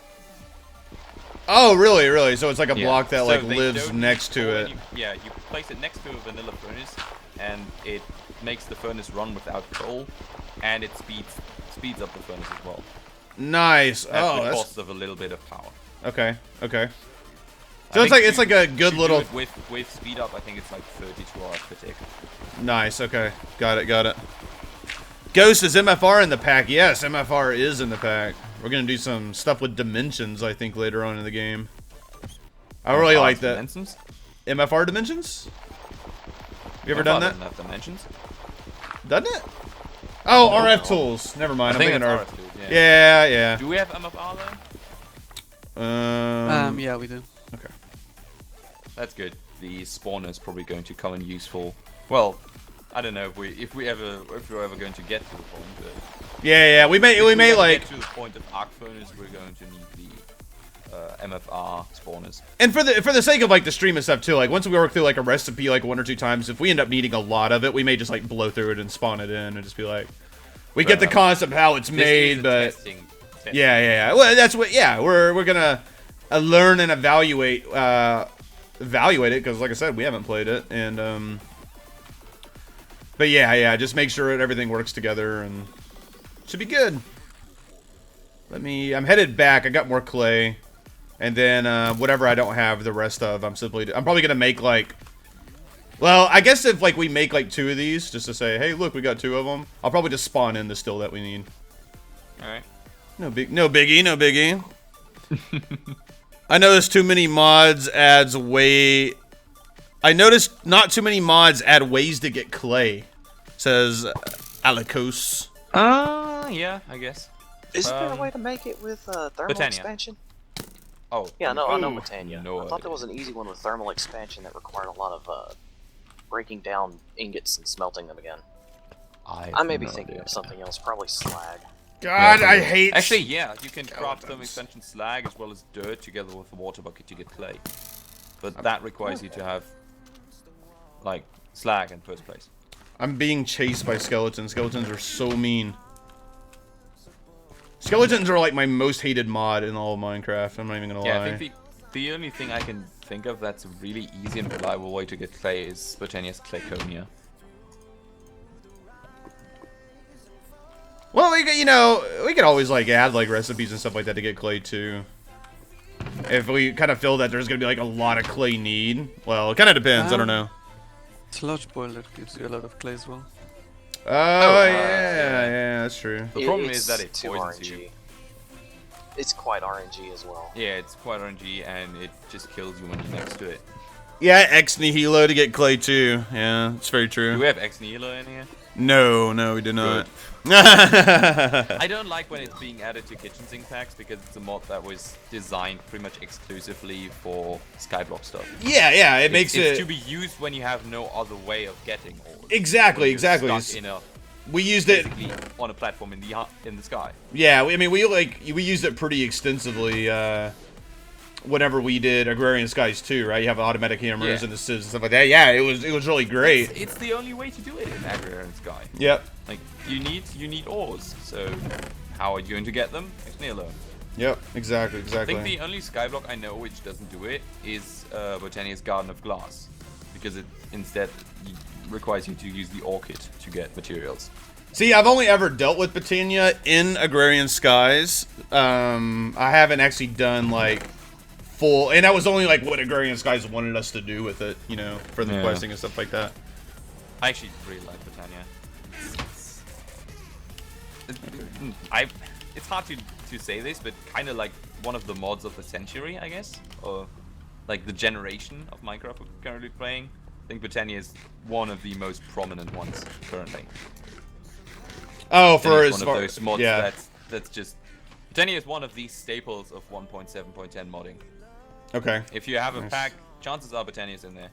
Oh, really, really? So it's like a block that like lives next to it. You place it next to a vanilla furnace, and it makes the furnace run without coal, and it speeds up the furnace as well. Nice. At the cost of a little bit of power. Okay. So it's like a good little. With speed up, I think it's like 32 hours per tick. Nice. Okay. Got it. Ghost, is MFR in the pack? Yes, MFR is in the pack. We're gonna do some stuff with dimensions, I think, later on in the game. I really like that. Dimensions? MFR dimensions? You ever done that? Doesn't have dimensions. Doesn't it? Oh, RF tools. Never mind. I'm thinking RF. Tools, Yeah. Do we have MFR though? Yeah, we do. Okay. That's good. The spawner is probably going to come in useful. Well, I don't know if we're ever going to get to the point. But Yeah. We may like get to the point of arc furnace. We're going to need the MFR spawners. And for the sake of like the stream and stuff too, like once we work through like a recipe like 1 or 2 times, if we end up needing a lot of it, we may just like blow through it and spawn it in and just be like, we get the concept of how it's made, but testing. Yeah. Well, that's what. Yeah, we're gonna learn and evaluate it because, like I said, we haven't played it, and but yeah, just make sure that everything works together and should be good. I'm headed back. I got more clay, and then whatever I don't have the rest of, I'm probably gonna make like. Well, I guess if like we make like 2 of these, just to say, hey, look, we got 2 of them. I'll probably just spawn in the still that we need. All right. No biggie. I noticed too many mods adds way. I noticed not too many mods add ways to get clay. Says Alicos. Yeah, I guess. Isn't there a way to make it with thermal expansion? Oh. Yeah, no, I know Britannia. No I thought there was an easy one with thermal expansion that required a lot of breaking down ingots and smelting them again. I may be thinking of something else, probably slag. God, I hate. Actually, yeah, you can craft thermal expansion slag as well as dirt together with a water bucket to get clay. But that requires you to have like slag in first place. I'm being chased by skeletons. Skeletons are so mean. Skeletons are like my most hated mod in all of Minecraft. I'm not even gonna lie. Yeah, I think the only thing I can think of that's a really easy and reliable way to get clay is Britannia's Clayconia. Well, we could always like add like recipes and stuff like that to get clay too. If we kind of feel that there's gonna be like a lot of clay need. Well, it kind of depends. I don't know. Sludge boiler gives you a lot of clay as well. Oh yeah, that's true. The problem is that it poisons RNG. you. It's quite RNG as well. Yeah, it's quite RNG and it just kills you when you're next to it. Yeah, ex nihilo to get clay too. Yeah, it's very true. Do we have ex nihilo in here? No, we do not. I don't like when it's being added to kitchen sink packs because it's a mod that was designed pretty much exclusively for skyblock stuff. Yeah, it makes it's to be used when you have no other way of getting ores. Exactly. Stuck in a, we used it on a platform in the sky. Yeah, we used it pretty extensively whenever we did Agrarian Skies 2, right? You have automatic hammers and the scissors and stuff like that. Yeah, it was really great. It's the only way to do it in Agrarian Sky. Yep. Like you need ores, so how are you going to get them? Ex nihilo. Yep, exactly. I think the only skyblock I know which doesn't do it is Botania's Garden of Glass, because it instead requires you to use the ore kit to get materials. See, I've only ever dealt with Botania in Agrarian Skies. I haven't actually done like full, and that was only like what Agrarian Skies wanted us to do with it, you know, for the questing and stuff like that. I actually really like Botania. It's hard to say this, but kind of like one of the mods of the century, I guess, or like the generation of Minecraft we're currently playing. I think Botania is one of the most prominent ones currently. Oh, for one of those mods that's just Botania is one of the staples of 1.7.10 modding. Okay. If you have a pack, chances are Botania's in there.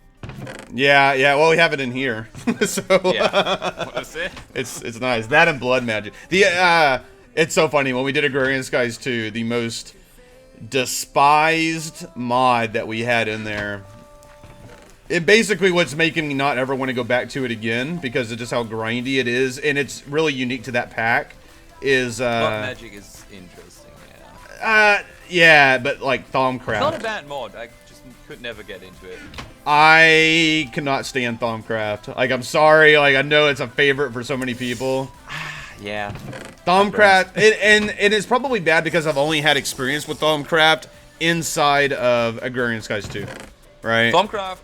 Yeah. Well, we have it in here, so yeah. That's it. It's nice. That and Blood Magic. It's so funny when we did Agrarian Skies 2, the most despised mod that we had in there. It basically what's making me not ever want to go back to it again because of just how grindy it is, and it's really unique to that pack. Blood Magic is interesting. Yeah, but like Thaumcraft. Not a bad mod. I just could never get into it. I cannot stand Thaumcraft. Like, I'm sorry. Like, I know it's a favorite for so many people. Yeah. Thaumcraft, and it's probably bad because I've only had experience with Thaumcraft inside of Agrarian Skies 2, right? Thaumcraft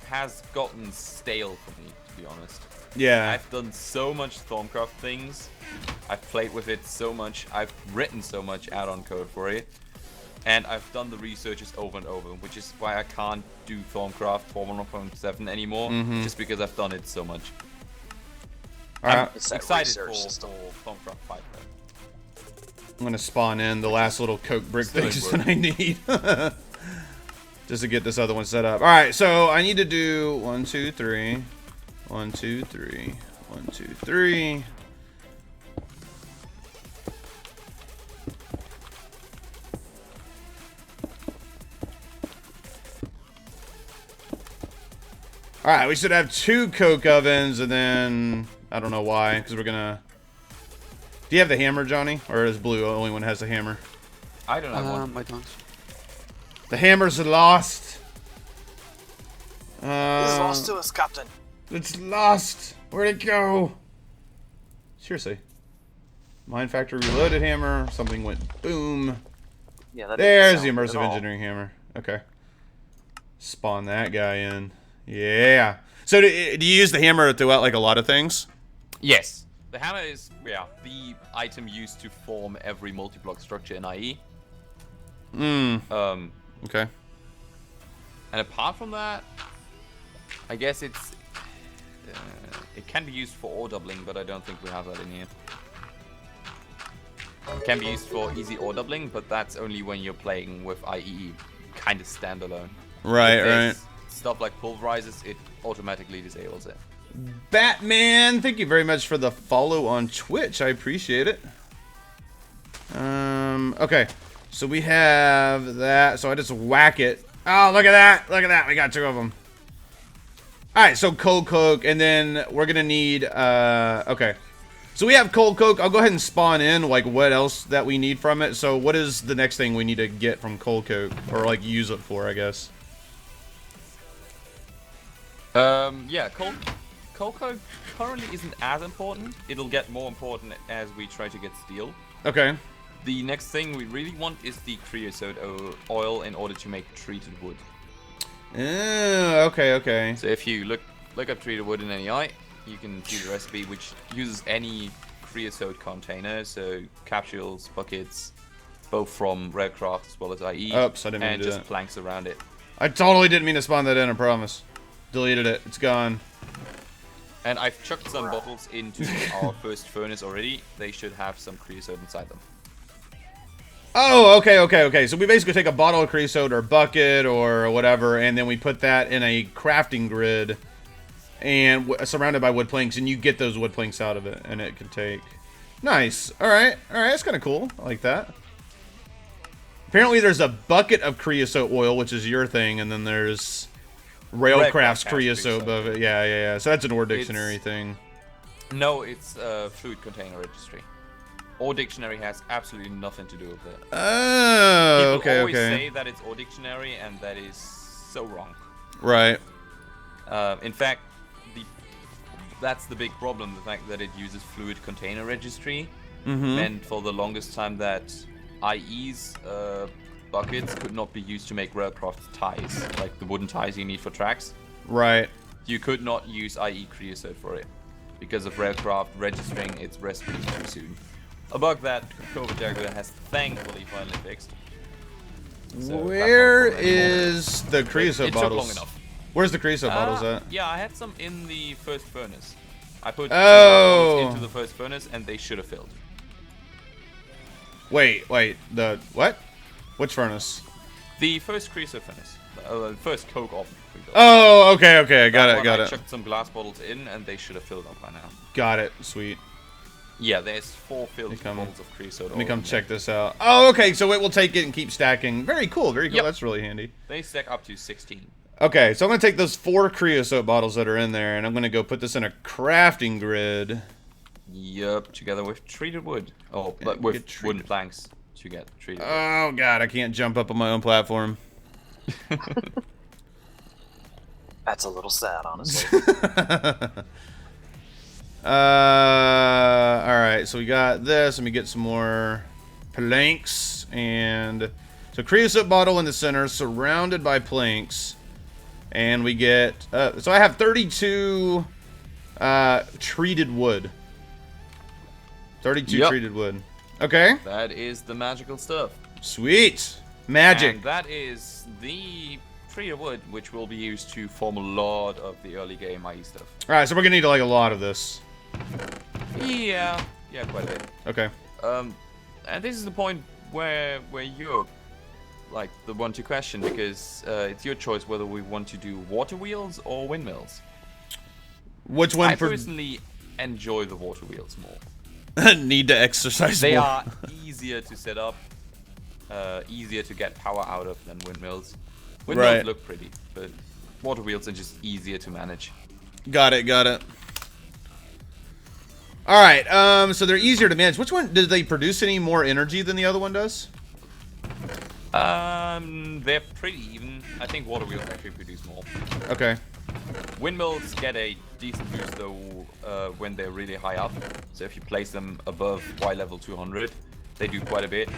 has gotten stale for me, to be honest. Yeah. I've done so much Thaumcraft things. I've played with it so much. I've written so much add-on code for it. And I've done the researches over and over, which is why I can't do Thaumcraft 4.1.7 anymore, just because I've done it so much. I'm excited for Thaumcraft 5. I'm going to spawn in the last little coke brick things that I need. Just to get this other one set up. Alright, so I need to do 1, 2, 3. 1, 2, 3. 1, 2, 3. Alright, we should have 2 coke ovens, and then I don't know why, because we're gonna... Do you have the hammer, Johnny? Or is Blue the only one that has the hammer? I don't have one. I don't. The hammers are lost. It's lost to us, Captain. It's lost. Where'd it go? Seriously. Mine Factory Reloaded hammer. Something went boom. Yeah, there's the Immersive Engineering hammer. Okay. Spawn that guy in. Yeah. So do you use the hammer throughout like a lot of things? Yes. The hammer is, the item used to form every multi-block structure in IE. Okay. And apart from that, I guess it can be used for ore doubling, but I don't think we have that in here. It can be used for easy ore doubling, but that's only when you're playing with IE, kind of standalone. Right. Stuff like pulverizes, it automatically disables it. Batman, thank you very much for the follow on Twitch. I appreciate it. Okay. So we have that. So I just whack it. Oh, look at that. Look at that. We got 2 of them. Alright, so cold coke, and then we're gonna need, okay. So we have cold coke. I'll go ahead and spawn in, like, what else that we need from it. So what is the next thing we need to get from cold coke? Or, like, use it for, I guess. Yeah, cold coke currently isn't as important. It'll get more important as we try to get steel. Okay. The next thing we really want is the creosote oil in order to make treated wood. Okay. So if you look up treated wood in NEI, you can see the recipe, which uses any creosote container, so capsules, buckets, both from Redcraft as well as IE, Oops, I didn't mean and to do just that. planks around it. I totally didn't mean to spawn that in, I promise. Deleted it. It's gone. And I've chucked some bottles into our first furnace already. They should have some creosote inside them. Oh, okay. So we basically take a bottle of creosote or bucket or whatever, and then we put that in a crafting grid and surrounded by wood planks, and you get those wood planks out of it, and it can take... Nice. Alright, that's kind of cool. I like that. Apparently there's a bucket of creosote oil, which is your thing, and then there's Railcraft's creosote above it. Yeah. So that's an Ore Dictionary thing. No, it's a fluid container registry. Ore Dictionary has absolutely nothing to do with it. Oh, People always say that it's Ore Dictionary, and that is so wrong. Right. In fact, that's the big problem, the fact that it uses fluid container registry. And for the longest time that IE's buckets could not be used to make Railcraft ties, like the wooden ties you need for tracks. Right. You could not use IE creosote for it because of Railcraft registering its recipes too soon. A bug that Jaguar has thankfully finally fixed. So where is the creosote bottles? It took long enough. Where's the creosote bottles at? Yeah, I had some in the first furnace. I put some into the first furnace and they should have filled. Wait, the what? Which furnace? The first creosote furnace. The first coke oven. Oh, okay, I got it. I chucked some glass bottles in and they should have filled up by now. Got it, sweet. Yeah, there's 4 filled bottles of creosote. Let me come check this out. Oh, okay, so it will take it and keep stacking. Very cool, Yep. That's really handy. They stack up to 16. Okay, so I'm going to take those 4 creosote bottles that are in there, and I'm going to go put this in a crafting grid. Yup, together with treated wood. Oh, but with wooden planks to get treated wood. Oh, God, I can't jump up on my own platform. That's a little sad, honestly. Alright, so we got this. Let me get some more planks. And so creosote bottle in the center, surrounded by planks. And we get, so I have 32 treated wood. 32 treated wood. Okay. That is the magical stuff. Sweet. Magic. And that is the treated wood, which will be used to form a lot of the early game IE stuff. Alright, so we're gonna need like a lot of this. Yeah, quite a bit. Okay. And this is the point where you're like the one to question, because it's your choice whether we want to do water wheels or windmills. Which one? I personally enjoy the water wheels more. Need to exercise They more. are easier to set up, easier to get power out of than windmills. Windmills look pretty, but water wheels are just easier to manage. Got it. Alright, so they're easier to manage. Which one, did they produce any more energy than the other one does? They're pretty even. I think water wheels actually produce more. Okay. Windmills get a decent boost though when they're really high up. So if you place them above Y level 200, they do quite a bit.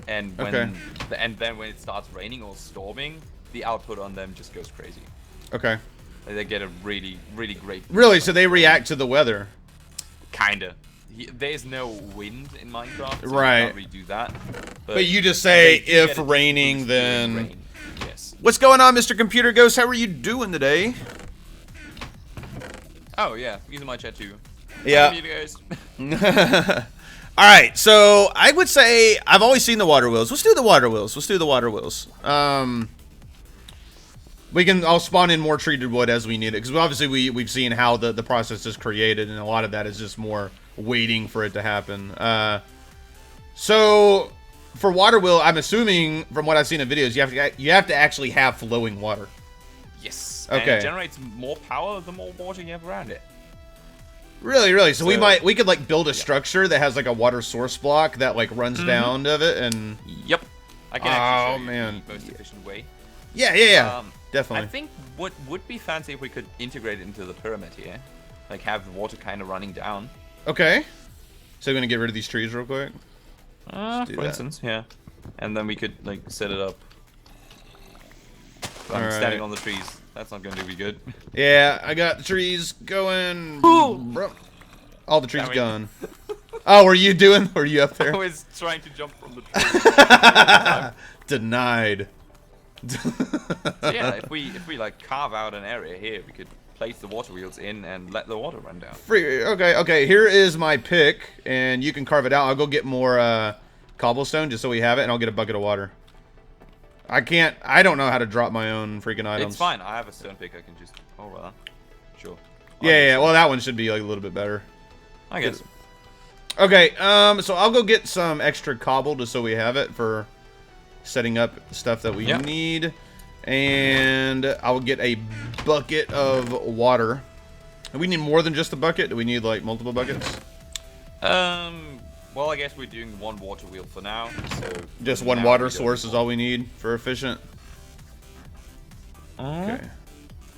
And when then when it starts raining or storming, the output on them just goes crazy. Okay. They get a really great boost. Really? So they react to the weather? Kinda. There's no wind in Minecraft, so right. you can't really do that. But you just say if raining, then. Rain. Yes. What's going on, Mr. Computer Ghost? How are you doing today? Oh yeah, using my chat too. Yeah. All right, so I would say I've always seen the water wheels. Let's do the water wheels. I'll spawn in more treated wood as we need it, because obviously we've seen how the process is created, and a lot of that is just more waiting for it to happen. So for water wheel, I'm assuming from what I've seen in videos, you have to actually have flowing water. Yes. Okay. And it generates more power the more water you have around it. Really. So we could like build a structure that has like a water source block that like runs down of it, and. Yep. I can actually show you the most efficient way. Yeah. Definitely. I think what would be fancy if we could integrate it into the pyramid here. Like have the water kind of running down. Okay. So we're gonna get rid of these trees real quick? For instance, yeah. And then we could like set it up. I'm standing on the trees. That's not going to be good. Yeah, I got the trees going. Bro. All the trees gone. Oh, were you up there? I was trying to jump from the tree. Denied. So yeah, if we like carve out an area here, we could place the water wheels in and let the water run down. Okay. Here is my pick, and you can carve it out. I'll go get more cobblestone just so we have it, and I'll get a bucket of water. I don't know how to drop my own freaking items. It's fine. I have a stone pick. I can just. Oh well. Sure. Yeah. Well, that one should be like a little bit better. I guess. Okay. So I'll go get some extra cobble just so we have it for setting up stuff that we need, and I'll get a bucket of water. Do we need more than just a bucket? Do we need like multiple buckets? Well, I guess we're doing one water wheel for now. So just one water source is all we need for efficient. Okay.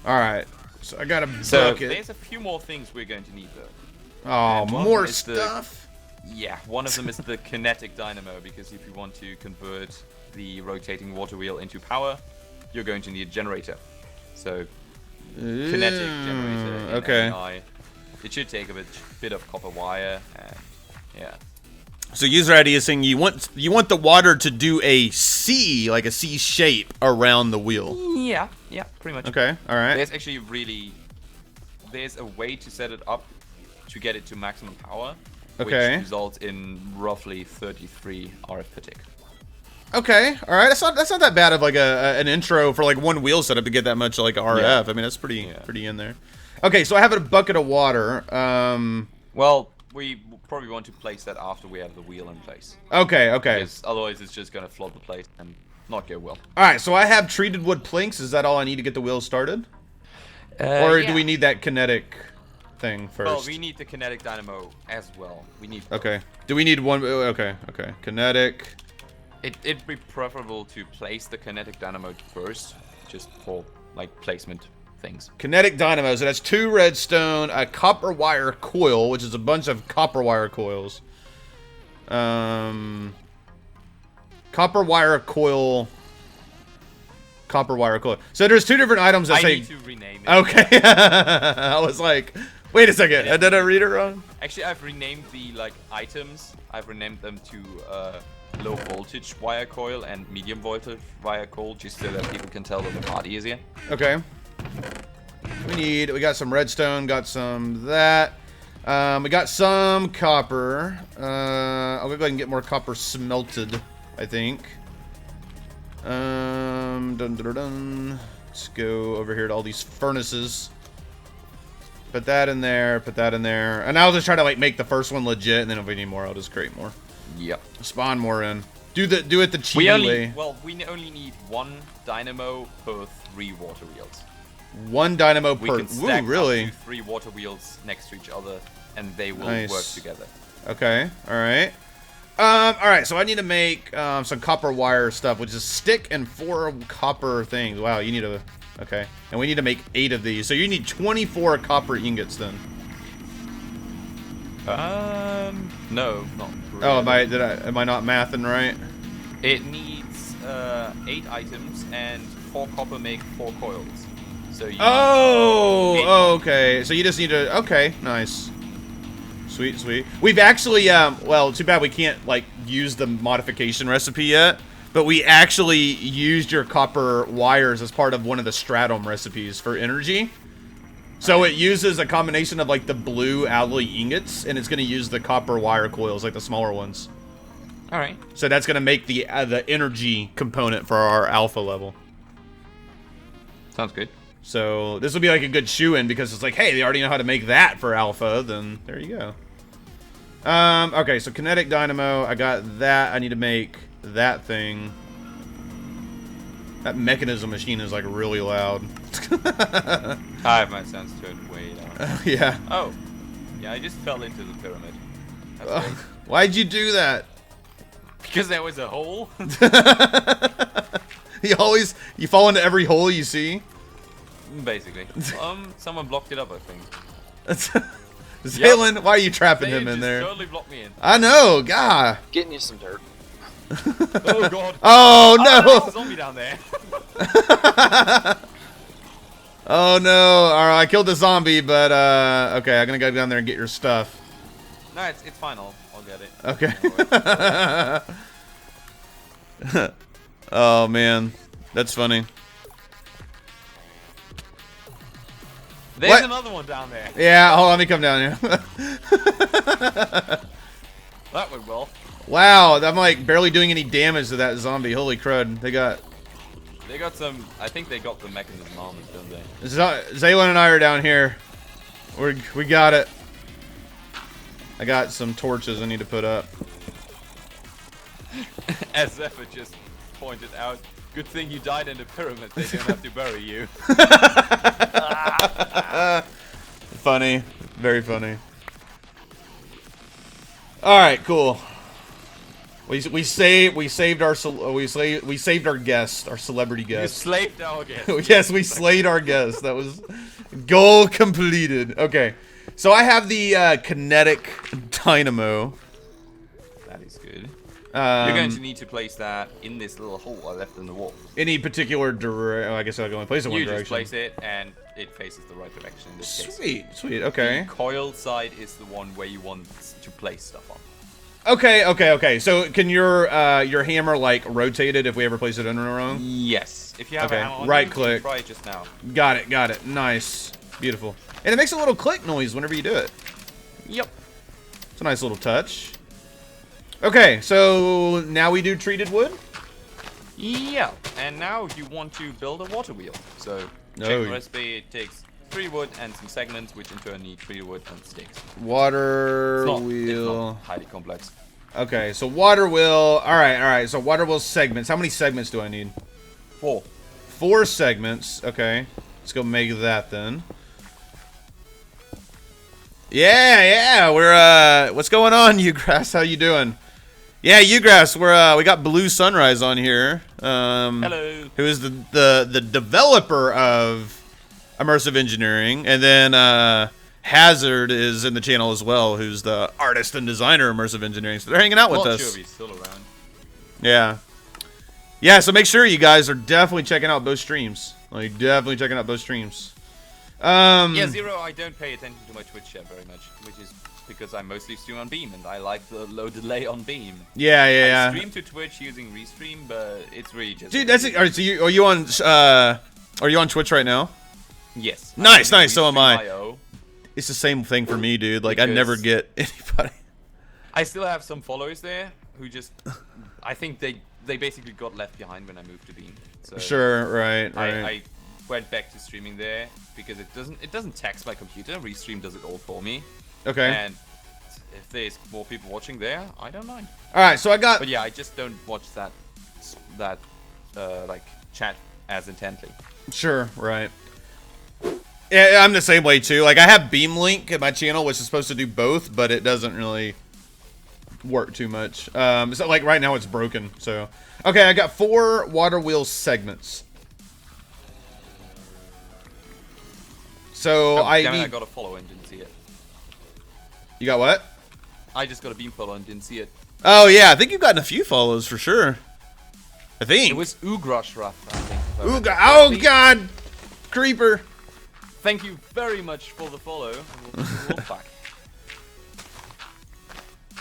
All right. So I got a bucket. So there's a few more things we're going to need though. Oh, more stuff. Yeah, one of them is the kinetic dynamo, because if you want to convert the rotating water wheel into power, you're going to need a generator. So, kinetic generator. Okay. AI. It should take a bit of copper wire, and yeah. So user ID is saying you want the water to do a C, like a C shape around the wheel. Yeah, pretty much. Okay, all right. There's actually there's a way to set it up to get it to maximum power. Okay. Which results in roughly 33 RF per tick. Okay, all right. That's not that bad of like an intro for like one wheel setup to get that much like RF. Yeah. I mean, that's pretty in there. Okay, so I have a bucket of water. Well, we probably want to place that after we have the wheel in place. Okay. Because otherwise, it's just gonna flood the place and not go well. All right, so I have treated wood planks. Is that all I need to get the wheel started? Or do we need that kinetic thing first? Well, we need the kinetic dynamo as well. We need. Okay. Do we need one? Okay. Kinetic. It'd be preferable to place the kinetic dynamo first, just for like placement things. Kinetic dynamo. So that's 2 redstone, a copper wire coil, which is a bunch of copper wire coils. Copper wire coil. So there's 2 different items that say. I need to rename it. Okay. I was like, wait a second. Did I read it wrong? Actually, I've renamed the like items. I've renamed them to low voltage wire coil and medium voltage wire coil, just so that people can tell that the party is here. Okay. We got some redstone, got some that. We got some copper. I'll go ahead and get more copper smelted, I think. Let's go over here to all these furnaces. Put that in there, and I'll just try to like make the first one legit, and then if we need more, I'll just create more. Yep. Spawn more in. Do it the cheaty way. Well, we only need 1 dynamo per 3 water wheels. 1 dynamo per. We can stack really? up to 3 water wheels next to each other, and they will work together. Okay. All right. All right. So I need to make some copper wire stuff, which is stick and 4 copper things. Wow. You need a. Okay. And we need to make 8 of these. So you need 24 copper ingots then. No, not really. Oh, am I not mathing right? It needs 8 items, and 4 copper make 4 coils. So you okay. So you just need to. Okay, nice. Sweet. We've actually well, too bad we can't like use the modification recipe yet. But we actually used your copper wires as part of one of the stratum recipes for energy. So it uses a combination of like the blue alloy ingots, and it's going to use the copper wire coils, like the smaller ones. All right. So that's going to make the energy component for our alpha level. Sounds good. So this will be like a good shoe-in, because it's like, hey, they already know how to make that for alpha. Then there you go. Okay, so kinetic dynamo, I got that. I need to make that thing. That mechanism machine is like really loud. I have my sense turned way down. Yeah. Oh, yeah, I just fell into the pyramid. That's great. Why'd you do that? Because there was a hole. You fall into every hole you see. Basically. Someone blocked it up, I think. Xailen, why are you trapping him in there? Totally blocked me in. I know, God. Getting you some dirt. Oh God. Oh no. There's a zombie down there. Oh no. Alright, I killed the zombie, but okay, I'm gonna go down there and get your stuff. No, it's fine, I'll get it. Okay. Oh man. That's funny. There's another one down there. Yeah, hold on, let me come down here. That went well. Wow, I'm like barely doing any damage to that zombie. Holy crud. They got some, I think they got the mechanism on it, don't they? Xailen and I are down here. We got it. I got some torches I need to put up. As Zephyr just pointed out, good thing you died in the pyramid, they don't have to bury you. Funny. Very funny. Alright, cool. We saved our guest, our celebrity guest. You slaved our guest. Yes, we slayed our guest. That was goal completed. Okay. So I have the kinetic dynamo. That is good. You're going to need to place that in this little hole I left in the wall. Any particular direction? Oh, I guess I can only place it one direction. You just place it, and it faces the right direction in this case. Sweet, okay. The coil side is the one where you want to place stuff on. Okay. So can your hammer like rotate it if we ever place it in wrong? Yes. If you have a hammer on right you, click. Try it just now. Got it. Nice. Beautiful. And it makes a little click noise whenever you do it. Yep. It's a nice little touch. Okay, so now we do treated wood? Yeah. And now you want to build a water wheel. So check the recipe. It takes 3 wood and some segments, which in turn need 3 wood and sticks. Water wheel. It's not highly complex. Okay, so water wheel. All right. So water wheel segments. How many segments do I need? 4. 4 segments. Okay, let's go make that then. Yeah. We're what's going on, Ugrass? How you doing? Yeah, Ugrass. We got BluSunrize on here. Hello. Who is the developer of Immersive Engineering, and then Hazard is in the channel as well, who's the artist and designer of Immersive Engineering. So they're hanging out with us. Not sure if he's still around. Yeah. So make sure you guys are definitely checking out both streams. Yeah, Zero, I don't pay attention to my Twitch chat very much, which is because I mostly stream on Beam, and I like the low delay on Beam. Yeah. I stream to Twitch using Restream, but it's really just... Dude, that's it. Are you on Twitch right now? Yes. Nice. So am I. IO. It's the same thing for me, dude. Like, I never get anybody. I still have some followers there who just... I think they basically got left behind when I moved to Beam. So Sure, right. I went back to streaming there because it doesn't tax my computer. Restream does it all for me. Okay. And if there's more people watching there, I don't mind. All right, so I got... But yeah, I just don't watch that like chat as intently. Sure, right. Yeah, I'm the same way too. Like, I have Beam Link at my channel, which is supposed to do both, but it doesn't really work too much. So like right now it's broken. So okay, I got 4 water wheel segments. So I got a follow and didn't see it. You got what? I just got a beam follow and didn't see it. Oh yeah, I think you've gotten a few follows for sure. I think it was Ugrashrath, I think. Oh god, creeper! Thank you very much for the follow. ModPack.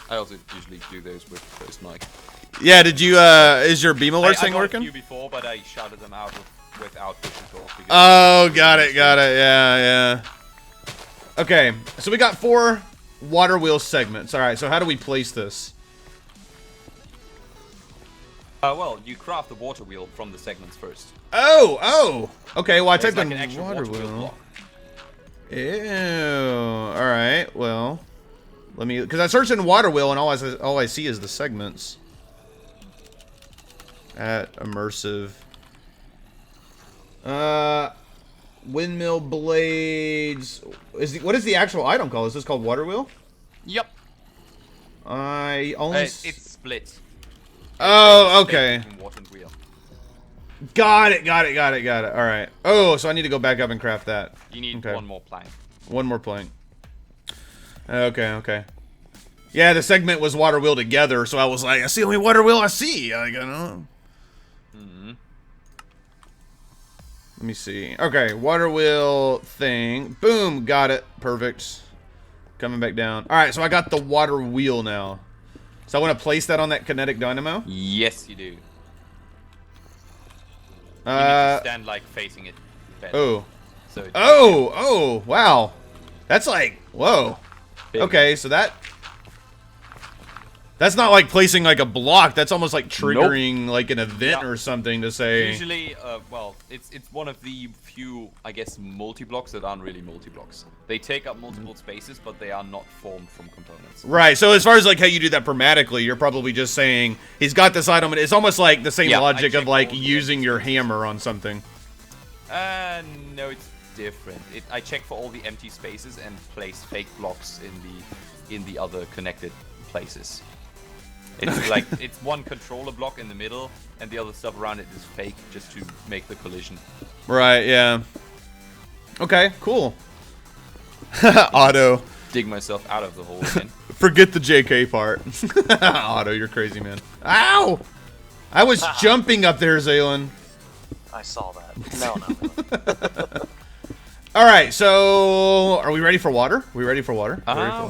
I also usually do those with Ghost Mike. Yeah, did you? Is your beam alert thing working? I got a few before, but I shouted them out without pushing talk. Oh, got it. Yeah. Okay, so we got 4 water wheel segments. All right, so how do we place this? Well, you craft the water wheel from the segments first. Oh. Okay, well I typed like in an actual water wheel wheel. block. Ew. All right. Well, let me, because I searched in water wheel and all I see is the segments. At immersive. Windmill blades. What is the actual item called? Is this called water wheel? Yep. I only. It's split. Oh, okay. Water and wheel. Got it. All right. Oh, so I need to go back up and craft that. You need one more plank. One more plank. Okay. Yeah, the segment was water wheel together, so I was like, that's the only water wheel I see. I don't know. Let me see. Okay, water wheel thing. Boom, got it. Perfect. Coming back down. All right, so I got the water wheel now. So I want to place that on that kinetic dynamo? Yes, you do. You need to stand like facing it better. Oh. So Oh, wow. That's like, whoa. big. Okay, so that's not like placing like a block. That's almost like triggering like an event or something to say. Usually, well, it's one of the few, I guess, multi-blocks that aren't really multi-blocks. They take up multiple spaces, but they are not formed from components. Right. So as far as like how you do that pragmatically, you're probably just saying he's got this item, and it's almost like the same logic of like using your hammer on something. No, it's different. I check for all the empty spaces and place fake blocks in the other connected places. It's like it's one controller block in the middle, and the other stuff around it is fake, just to make the collision. Right. Yeah. Okay. Cool. Otto. Dig myself out of the hole again. Forget the JK part. Otto, you're crazy, man. Ow! I was jumping up there, Xailen. I saw that. No. All right, so are we ready for water? We ready for water?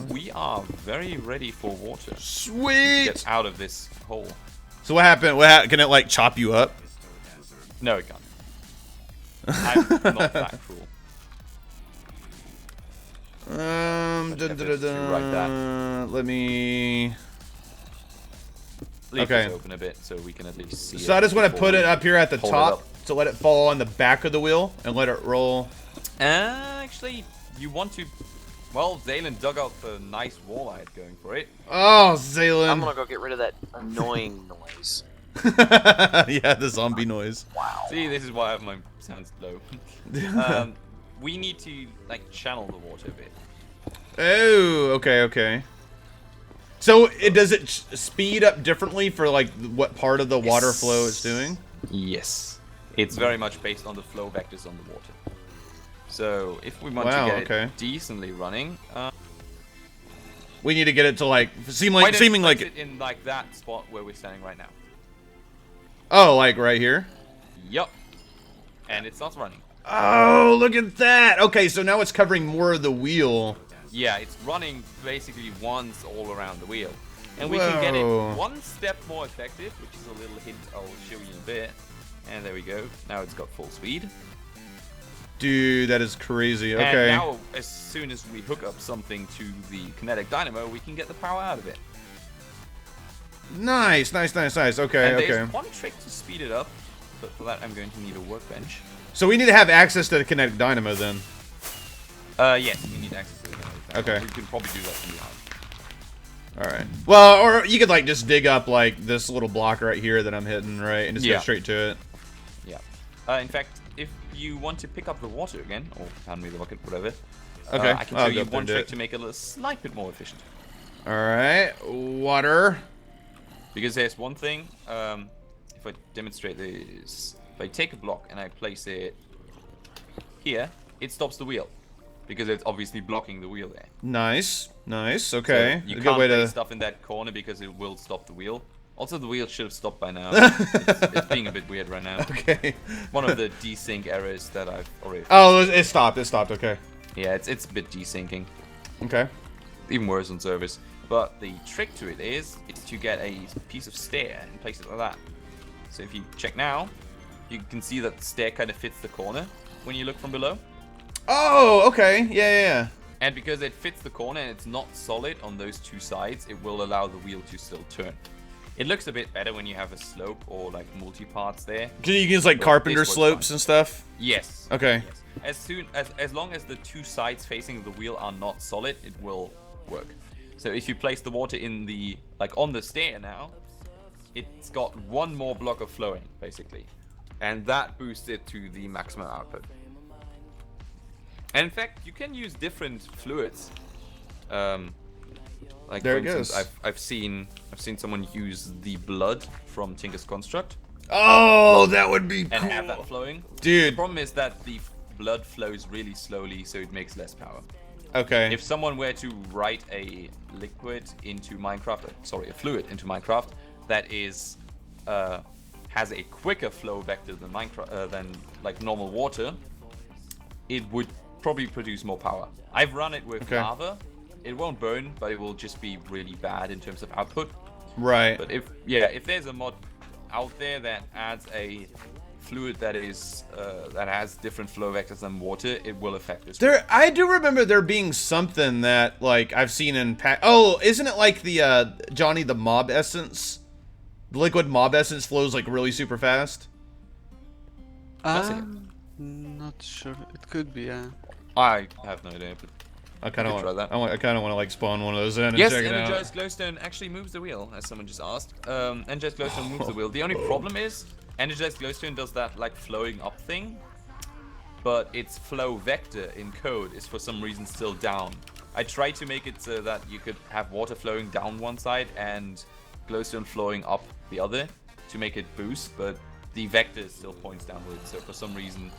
We are very ready for water. Sweet. Get out of this hole. So what happened? Can it like chop you up? No, it can't. I'm not that cruel. Let me. Leave this open a bit so we can at least see. So I just want to put it up here at the top it to let it fall on the back of the wheel and let it roll. Actually, you want to. Well, Xailen dug out the nice walleye going for it. Oh, Xailen. I'm gonna go get rid of that annoying noise. Yeah, the zombie noise. Wow. See, this is why I have my sounds low. We need to like channel the water a bit. Oh, okay. So does it speed up differently for like what part of the water flow it's doing? Yes. It's very much based on the flow vectors on the water. So if we want to get it decently running, we need to get it to like seeming like it in like that spot where we're standing right now. Oh, like right here? Yup. And it starts running. Oh, look at that. Okay, so now it's covering more of the wheel. Yeah, it's running basically once all around the wheel. And we can get it one step more effective, which is a little hint I'll show you in a bit. And there we go. Now it's got full speed. Dude, that is crazy. Okay. And now, as soon as we hook up something to the kinetic dynamo, we can get the power out of it. Nice. Okay, and there's one trick to speed it up, but for that I'm going to need a workbench. So we need to have access to the kinetic dynamo then. Yes, we need access to the kinetic dynamo. Okay. We can probably do that from behind. Alright. Well, or you could like just dig up like this little block right here that I'm hitting, right? And just go straight to it. Yeah. In fact, if you want to pick up the water again, or hand me the bucket, whatever, okay. I can show you one trick to make it a slight bit more efficient. Alright. Water. Because there's one thing, if I demonstrate this, if I take a block and I place it here, it stops the wheel. Because it's obviously blocking the wheel there. Nice. Okay. So you good can't way place to stuff in that corner because it will stop the wheel. Also, the wheel should have stopped by now. it's being a bit weird right now. Okay. One of the desync errors that I've already... Oh, it stopped. Okay. Yeah, it's a bit desyncing. Okay. Even worse on servers. But the trick to it is to get a piece of stair and place it like that. So if you check now, you can see that the stair kind of fits the corner when you look from below. Oh, okay. Yeah. And because it fits the corner and it's not solid on those two sides, it will allow the wheel to still turn. It looks a bit better when you have a slope or like multi-parts there. Can you use like carpenter slopes and stuff? Yes. Okay. Yes. As long as the two sides facing the wheel are not solid, it will work. So if you place the water in the on the stair now, it's got one more block of flowing basically, and that boosts it to the maximum output. And in fact, you can use different fluids. Like there for instance, I've seen someone use the blood from Tinker's Construct. Oh, that would be cool. And have that flowing. Dude. The problem is that the blood flows really slowly, so it makes less power. Okay. If someone were to write a liquid into Minecraft, a fluid into Minecraft that is has a quicker flow vector than than like normal water, it would probably produce more power. I've run it with lava. It won't burn, but it will just be really bad in terms of output. Right. But if there's a mod out there that adds a fluid that is that has different flow vectors than water, it will affect this. I do remember there being something that like I've seen in oh, isn't it like the Johnny, the mob essence? The liquid mob essence flows like really super fast. Not sure. It could be, yeah. I have no idea. But I kind of want that. I kind of want to like spawn one of those in and yes, check it out. energized glowstone actually moves the wheel, as someone just asked. Energized glowstone moves the wheel. The only problem is energized glowstone does that like flowing up thing, but its flow vector in code is for some reason still down. I tried to make it so that you could have water flowing down one side and glowstone flowing up the other to make it boost, but the vector still points downwards. So for some reason,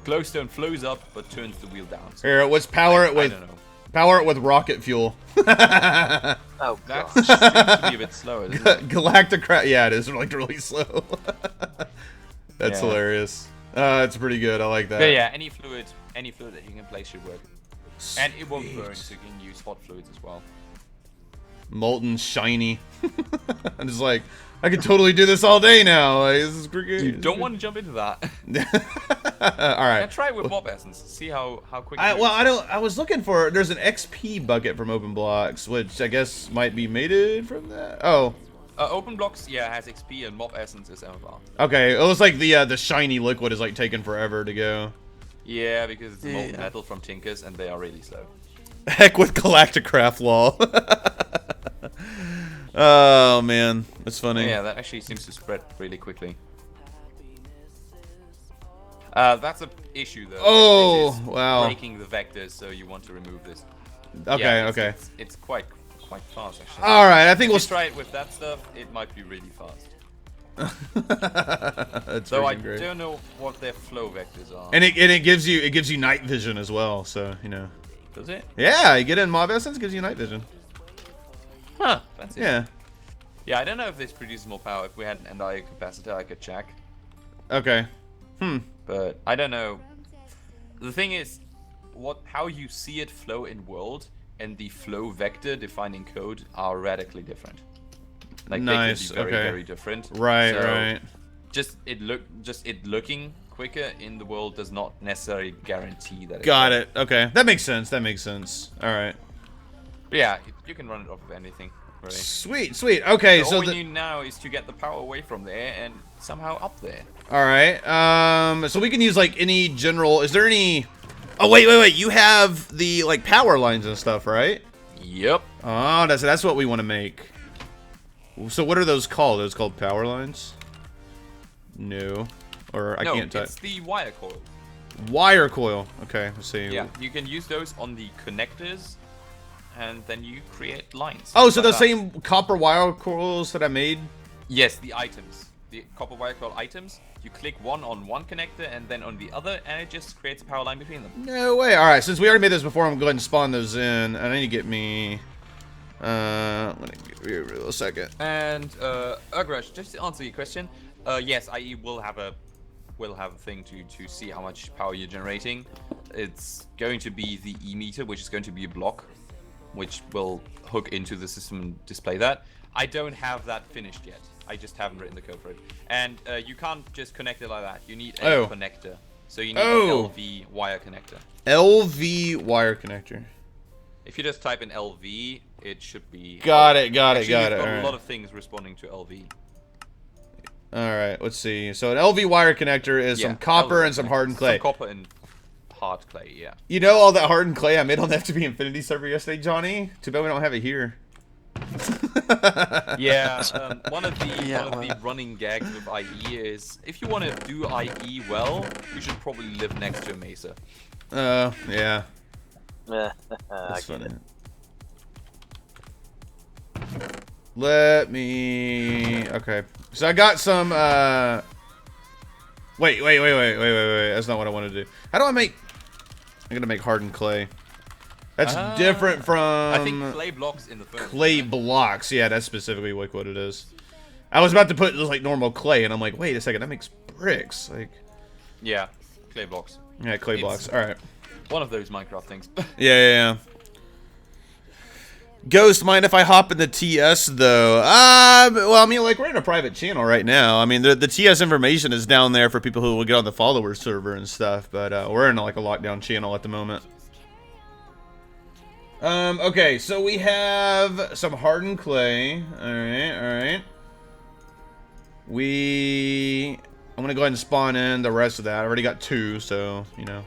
glowstone flows up but turns the wheel down. So here, let's power it with rocket fuel. Oh god. That seems to be a bit slower, isn't it? Galactic yeah, it is like really slow. That's hilarious. It's pretty good. I like that. Yeah, any fluid that you can place should work. And it won't burn, so you can use hot fluids as well. Molten shiny. I'm just like, I could totally do this all day now. Like, this is great. You don't want to jump into that. All right. Yeah, try it with mob essence. See how quick. I was looking for. There's an XP bucket from Open Blocks, which I guess might be mated from that. Oh. Open Blocks, yeah, has XP and mob essence is MFR. Okay, it was like the shiny liquid is like taking forever to go. Yeah, because it's molten metal from Tinkers and they are really slow. Heck with Galacticraft law. Oh man, that's funny. Yeah, that actually seems to spread really quickly. That's an issue though. Oh, wow. Breaking the vectors, so you want to remove this. Okay, yeah, okay. It's quite fast actually. All right, I think we'll try it with that stuff. It might be really fast. That's so I great. don't know what their flow vectors are. And it gives you night vision as well, so you know. Does it? Yeah, you get in mob essence, gives you night vision. Huh, that's it. Yeah. Yeah, I don't know if this produces more power. If we had an NDI capacitor, I could check. Okay. But I don't know. The thing is, how you see it flow in world and the flow vector defined in code are radically different. Like nice. They can be very, very different. Right, so right. Just it looking quicker in the world does not necessarily guarantee that. Got it. Okay, that makes sense. That makes sense. All right. But yeah, you can run it off of anything. Really. Sweet, sweet. Okay, so all we need now is to get the power away from there and somehow up there. All right. So we can use like any general. Is there any? Oh wait. You have the like power lines and stuff, right? Yep. Oh, that's what we want to make. So what are those called? Are those called power lines? No. Or I can't type. It's the wire coil. Wire coil. Okay, let's see. Yeah, you can use those on the connectors, and then you create lines. Oh, so the same copper wire coils that I made? Yes, the items. The copper wire coil items. You click one on one connector and then on the other, and it just creates a power line between them. No way. All right, since we already made this before, I'm going to go ahead and spawn those in. I need to get me... let me give you a second. And, Urgrash, just to answer your question, yes, IE will have a thing to see how much power you're generating. It's going to be the E-meter, which is going to be a block, which will hook into the system and display that. I don't have that finished yet. I just haven't written the code for it. And you can't just connect it like that. You need a connector. So you need an LV wire connector. LV wire connector. If you just type in LV, it should be... Got it. We've got a lot of things responding to LV. Alright, let's see. So an LV wire connector is some copper and some hardened clay. Some copper and hard clay, yeah. You know all that hardened clay I made on the FTP Infinity server yesterday, Johnny? Too bad we don't have it here. Yeah, one of the running gags with IE is, if you want to do IE well, you should probably live next to a mesa. Yeah. That's funny. Let me... Okay. So I got some, Wait. That's not what I want to do. How do I make... I'm going to make hardened clay. That's different from... I think clay blocks in the first. Clay blocks. Yeah, that's specifically like what it is. I was about to put like normal clay, and I'm like, wait a second, that makes bricks. Like... Yeah, clay blocks. Yeah, clay blocks. All right. One of those Minecraft things. Yeah. Ghost, mind if I hop in the TS though? Well, I mean, like we're in a private channel right now. I mean, the TS information is down there for people who will get on the follower server and stuff. But we're in like a lockdown channel at the moment. Okay, so we have some hardened clay. All right. I'm gonna go ahead and spawn in the rest of that. I already got 2, so you know.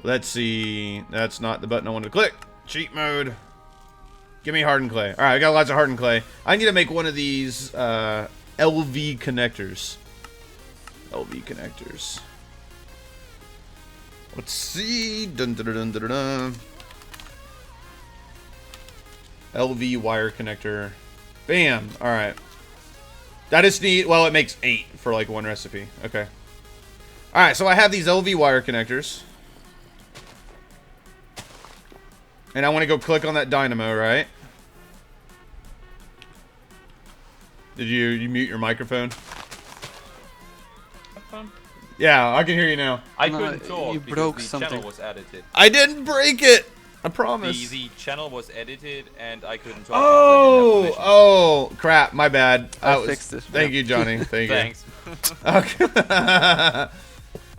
Let's see. That's not the button I wanted to click. Cheat mode. Give me hardened clay. All right, I got lots of hardened clay. I need to make one of these LV connectors. LV connectors. Let's see. Dun, dun, dun, dun, dun, dun. LV wire connector. Bam. All right. That is neat. Well, it makes 8 for like 1 recipe. Okay. All right, so I have these LV wire connectors. And I want to go click on that dynamo, right? Did you mute your microphone? Yeah, I can hear you now. I couldn't talk you because broke the something. channel was edited. I didn't break it. I promise. The channel was edited and I couldn't talk. because I didn't have permission. Oh, crap. My bad. I fixed it. Thank you, Johnny. Thank you. Thanks. Okay.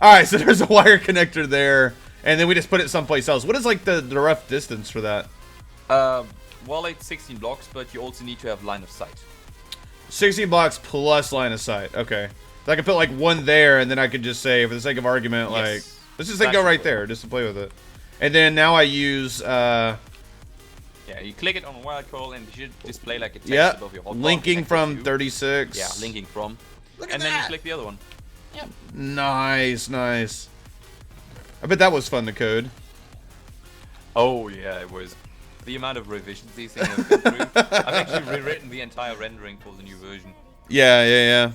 All right, so there's a wire connector there, and then we just put it someplace else. What is like the rough distance for that? Well, it's 16 blocks, but you also need to have line of sight. 16 blocks plus line of sight. Okay. So I can put like 1 there, and then I could just say, for the sake of argument, like, Yes. let's just say go right there, just to play with it. And then now I use, Yeah, you click it on wild call, and it should display like a text yeah, above your hotbar. linking from to. 36. Yeah, linking from. Look at And then that. you click the other one. Yeah. Nice, nice. I bet that was fun to code. Oh yeah, it was. The amount of revisions these things have been through. I've actually rewritten the entire rendering for the new version. Yeah.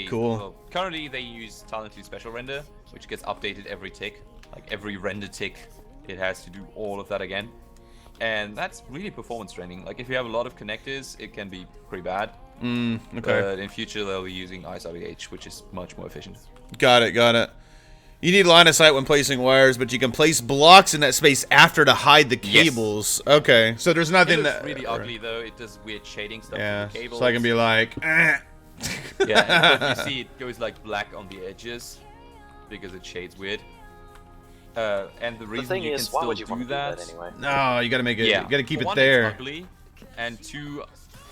Cool. Well, currently they use Talently Special Render, which gets updated every tick. Like every render tick, it has to do all of that again. And that's really performance draining. Like if you have a lot of connectors, it can be pretty bad. Okay. But in future they'll be using ISRBH, which is much more efficient. Got it. You need line of sight when placing wires, but you can place blocks in that space after to hide the cables. Yes. Okay, so there's nothing it looks that really ugly though. It does weird shading stuff yeah, with the cables. so I can be like, yeah, but you see it goes like black on the edges because it shades weird. And the reason you can why still would you do want to do that, that anyway? no, you gotta make it. yeah, You gotta keep for it one, there. It's ugly, and 2,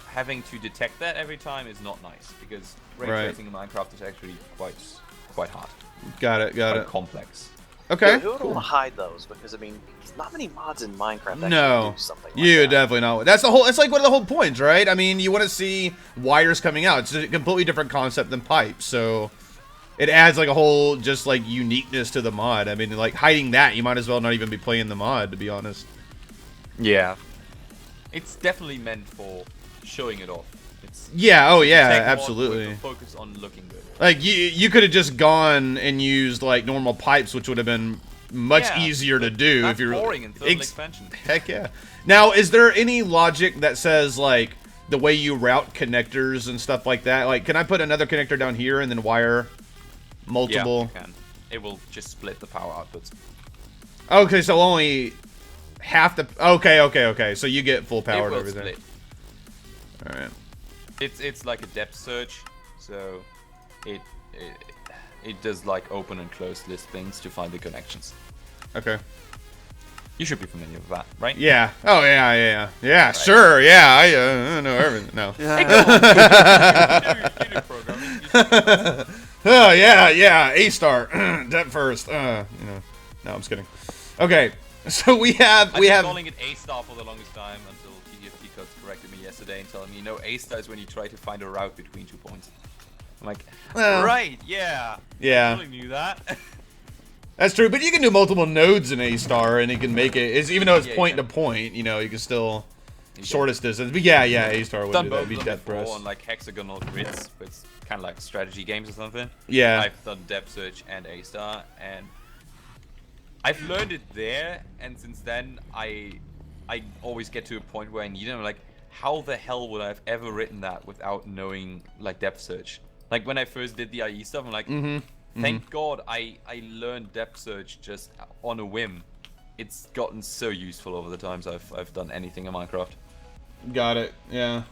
having to detect that every time is not nice because ray Right. tracing in Minecraft is actually quite hard. Got it. Quite complex. Okay. Who would want to hide those? Because I mean, not many mods in Minecraft actually No, do something like you that. definitely not. That's the whole. It's like one of the whole points, right? I mean, you want to see wires coming out. It's a completely different concept than pipes, so it adds like a whole just like uniqueness to the mod. I mean, like hiding that, you might as well not even be playing the mod, to be honest. Yeah. It's definitely meant for showing it off. It's Yeah. Oh yeah. take mod Absolutely. with the focus on looking good. Like you could have just gone and used like normal pipes, which would have been much Yeah, easier to do That's if you're boring in thermal expansion. Heck yeah. Now, is there any logic that says like the way you route connectors and stuff like that? Like, can I put another connector down here and then wire multiple? Yeah, you can. It will just split the power outputs. Okay, so only half the. Okay. So you get full power It and will everything. split. All right. It's like a depth search, so it does like open and close list things to find the connections. Okay. You should be familiar with that, right? Yeah. Oh yeah. Right. Sure. Yeah. I know everything. No. Yeah. You do programming. You do Oh yeah. A star. That first. No, I'm just kidding. Okay. So we have. I've been calling it A star for the longest time until TDFT Codes corrected me yesterday and telling me no, A star is when you try to find a route between 2 points. I'm like, Well, right, yeah. yeah. I really knew that. That's true, but you can do multiple nodes in A star, and you can make it. Even though it's Yeah, point you to point, you can still You shortest distance. But yeah, A star would done do that. both Be of them death before press. on like hexagonal grids, but it's kind of like strategy games or something. Yeah. I've done depth search and A star, and I've learned it there. And since then, I always get to a point where I need it. I'm like, how the hell would I have ever written that without knowing like depth search? Like when I first did the IE stuff, I'm like, thank God I learned depth search just on a whim. it's gotten so useful over the times I've done anything in Minecraft. Got it. Yeah.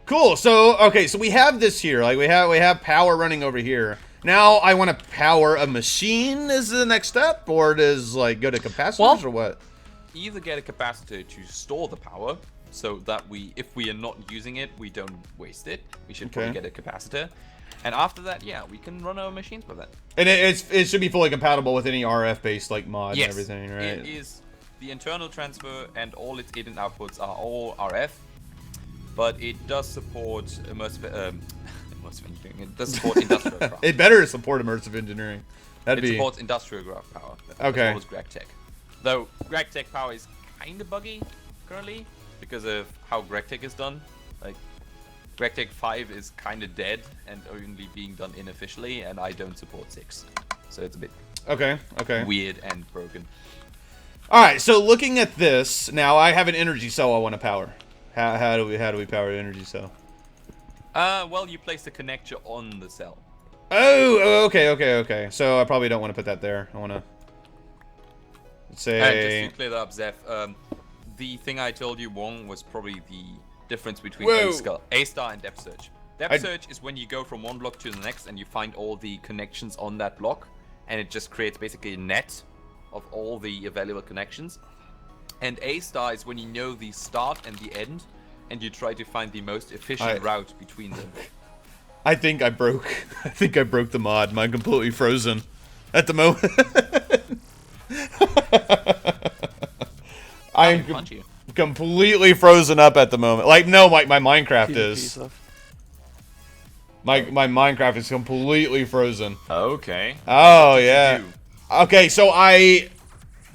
Cool. So okay, so we have this here. Like we have power running over here. Now I want to power a machine. Is the next step, or does like go to capacitors or what? Either get a capacitor to store the power, so that if we are not using it, we don't waste it. We should probably get a capacitor, and after that, yeah, we can run our machines with it. And it should be fully compatible with any RF based like mod and everything, right? It is. The internal transfer and all its in and outputs are all RF, but it does support immersive engineering. It does support industrial craft. It better support immersive engineering. It supports industrial craft power. Okay. As well as GregTech. Though GregTech power is kind of buggy currently because of how GregTech is done. Like GregTech 5 is kind of dead and only being done unofficially, and I don't support 6, so it's a bit weird and broken. All right, so looking at this now, I have an energy cell I want to power. How do we power an energy cell? Well, you place the connector on the cell. Oh, okay. So I probably don't want to put that there. I want to say. Just to clear that up, Zeph, the thing I told you wrong was probably the difference between A-star and depth search. Depth search is when you go from one block to the next and you find all the connections on that block, and it just creates basically a net of all the available connections. And A-star is when you know the start and the end, and you try to find the most efficient route between them. I think I broke the mod. Mine completely frozen at the moment. I'm completely frozen up at the moment. Like, no, my Minecraft is. My Minecraft is completely frozen. Okay. Oh, yeah. Okay, so I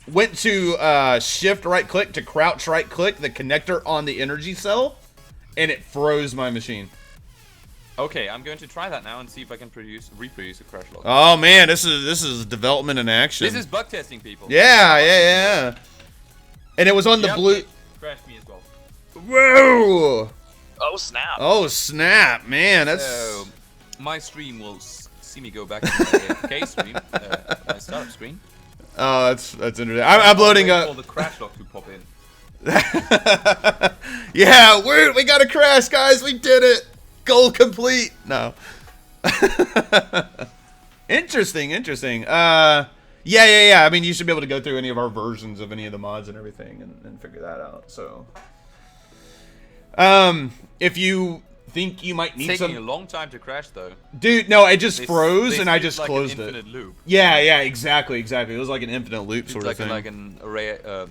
went to shift right click to crouch right click the connector on the energy cell, and it froze my machine. Okay, I'm going to try that now and see if I can reproduce a crash log. Oh man, this is development in action. This is bug testing, people. Yeah. And it was on the blue. Crashed me as well. Whoa! Oh snap! Oh snap, man! That's. So, my stream will see me go back to my AFK stream, my startup screen. Oh, that's interesting. I'm loading up. For the crash log to pop in. Yeah, we got a crash, guys. We did it. Goal complete. No. Interesting. Yeah. I mean, you should be able to go through any of our versions of any of the mods and everything and figure that out. So, if you think you might need it's taking a long time to crash, though. Dude, no, it just froze and I just closed it. Loop. Yeah, exactly. It was like an infinite loop sort of thing. Like an array, God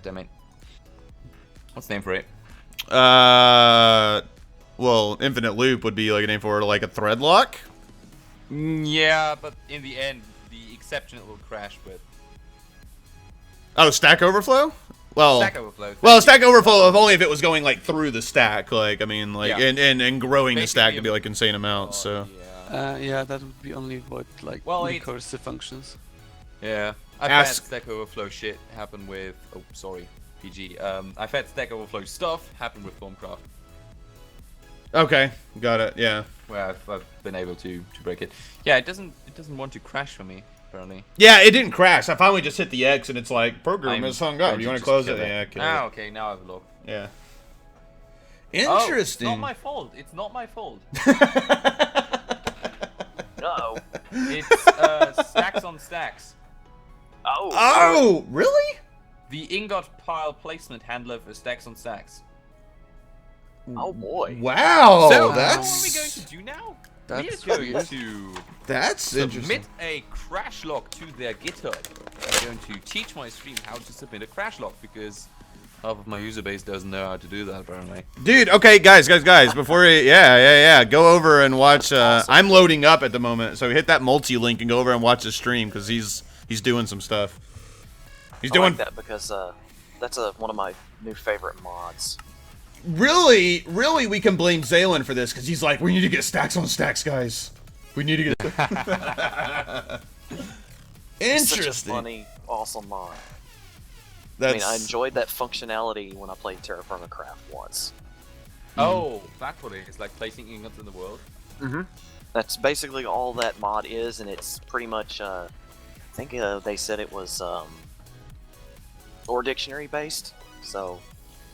damn it. What's the name for it? Well, infinite loop would be like a name for like a thread lock. Yeah, but in the end, the exception it will crash with. Oh, Stack Overflow? Well, Stack Overflow. Stack Overflow only if it was going like through the stack, like I mean, like and growing the stack to be like insane amounts. So. Yeah, that would be only what like recursive functions. Yeah, I've had Stack Overflow shit happen with. Oh, sorry, PG. I've had Stack Overflow stuff happen with Formcraft. Okay, got it. Yeah. Where I've been able to break it. Yeah, it doesn't want to crash for me apparently. Yeah, it didn't crash. I finally just hit the X and it's like program is hung up. Do you want to close it? Yeah. Okay. Now I have a look. Yeah. Interesting. Oh, it's not my fault. It's not my fault. No. It's stacks on stacks. Oh, really? The ingot pile placement handler for stacks on stacks. Oh boy! Wow, so that's. What are we going to do now? That's We're going to submit a crash log to their GitHub. I'm going to teach my stream how to submit a crash log because half of my user base doesn't know how to do that apparently. Dude, okay, guys, before we, go over and watch. Awesome. I'm loading up at the moment, so hit that multi link and go over and watch the stream because he's doing some stuff. He's doing like that because that's one of my new favorite mods. Really, we can blame Xailen for this because he's like, we need to get stacks on stacks, guys. We need to get. Interesting. Such a funny, awesome mod. I mean, I enjoyed that functionality when I played Terraforming once. Oh, that's what it is, like placing ingots in the world. Mm-hmm. That's basically all that mod is, and it's pretty much think they said it was lore dictionary based. So,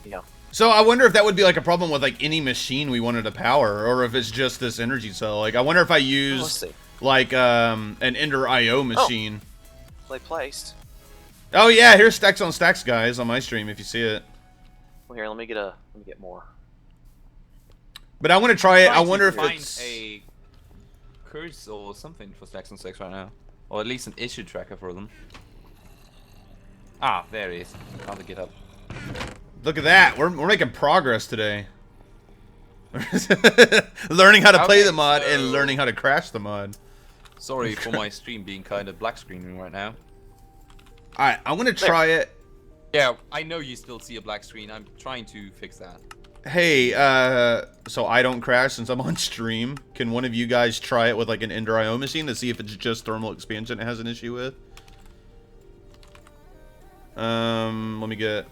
you know. So I wonder if that would be like a problem with like any machine we wanted to power, or if it's just this energy cell. Like I wonder if I use like an Ender IO machine. Oh, they placed. Oh yeah, here's stacks on stacks, guys, on my stream if you see it. Well, here, let me get more. But I want to try it. I wonder if it's a curse or something for stacks on stacks right now, or at least an issue tracker for them. Ah, there he is. Found the GitHub. Look at that. We're making progress today. Learning how to play the mod and learning how to crash the mod. Sorry for my stream being kind of black screening right now. Alright, I'm gonna try it. Yeah, I know you still see a black screen. I'm trying to fix that. Hey, so I don't crash since I'm on stream. Can one of you guys try it with like an Ender IO machine to see if it's just thermal expansion it has an issue with? Let me get.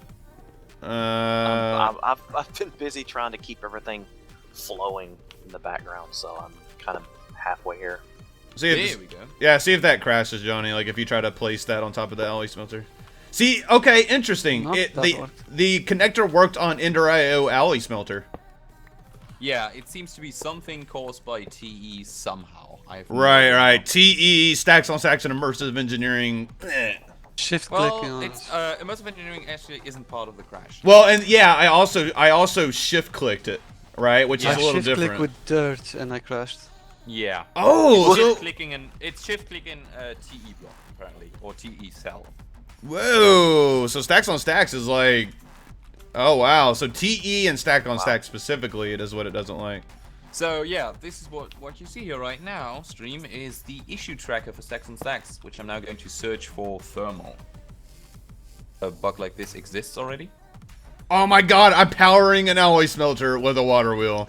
I've been busy trying to keep everything flowing in the background, so I'm kind of halfway here. See if there we go. Yeah, see if that crashes, Johnny. Like if you try to place that on top of the alloy smelter. See, okay, interesting. The connector worked on Ender IO alloy smelter. Yeah, it seems to be something caused by TE somehow. Right. TE, stacks on stacks, and immersive engineering. Shift well, clicking on it's immersive engineering actually isn't part of the crash. Well, and yeah, I also shift clicked it, right, which is a little different. Shift click with dirt and I crashed. Yeah. Oh, it's shift clicking and it's shift clicking TE block apparently, or TE cell. Whoa! So stacks on stacks is like, oh wow. So TE and stack on stacks specifically, it is what it doesn't like. So yeah, this is what you see here right now. Stream is the issue tracker for stacks on stacks, which I'm now going to search for thermal. A bug like this exists already. Oh my god! I'm powering an alloy smelter with a water wheel.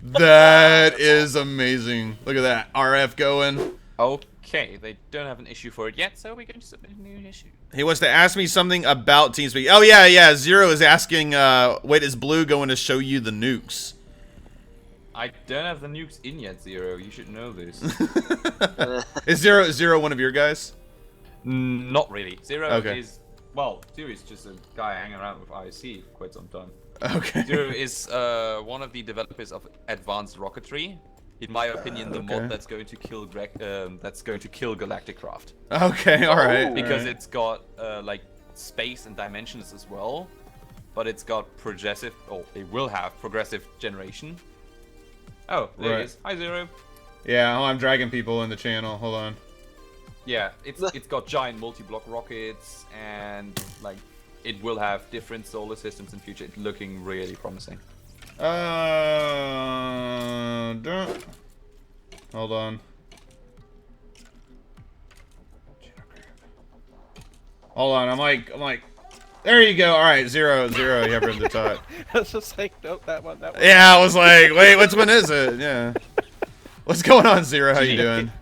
That is amazing. Look at that RF going. Okay, they don't have an issue for it yet, so we're going to submit a new issue. He wants to ask me something about TeamSpeak. Oh yeah. Zero is asking. Wait, is Blue going to show you the nukes? I don't have the nukes in yet, Zero. You should know this. Is Zero one of your guys? Not really. Zero okay. is Zero is just a guy hanging around with IC for quite some time. Okay. Zero is one of the developers of advanced rocketry. In my opinion, the mod that's going to kill Galactic Craft. Okay, all right. Because it's got like space and dimensions as well, but it's got progressive, or it will have progressive generation. Oh, there it is. Hi, Zero. Yeah, I'm dragging people in the channel. Hold on. Yeah, it's got giant multi-block rockets, and like it will have different solar systems in future. It's looking really promising. Hold on. Hold on. I'm like. There you go. All right, zero. You have room to talk. I was just like, nope, that one. Yeah, I was like, wait, which one is it? Yeah. What's going on, Zero? How you doing?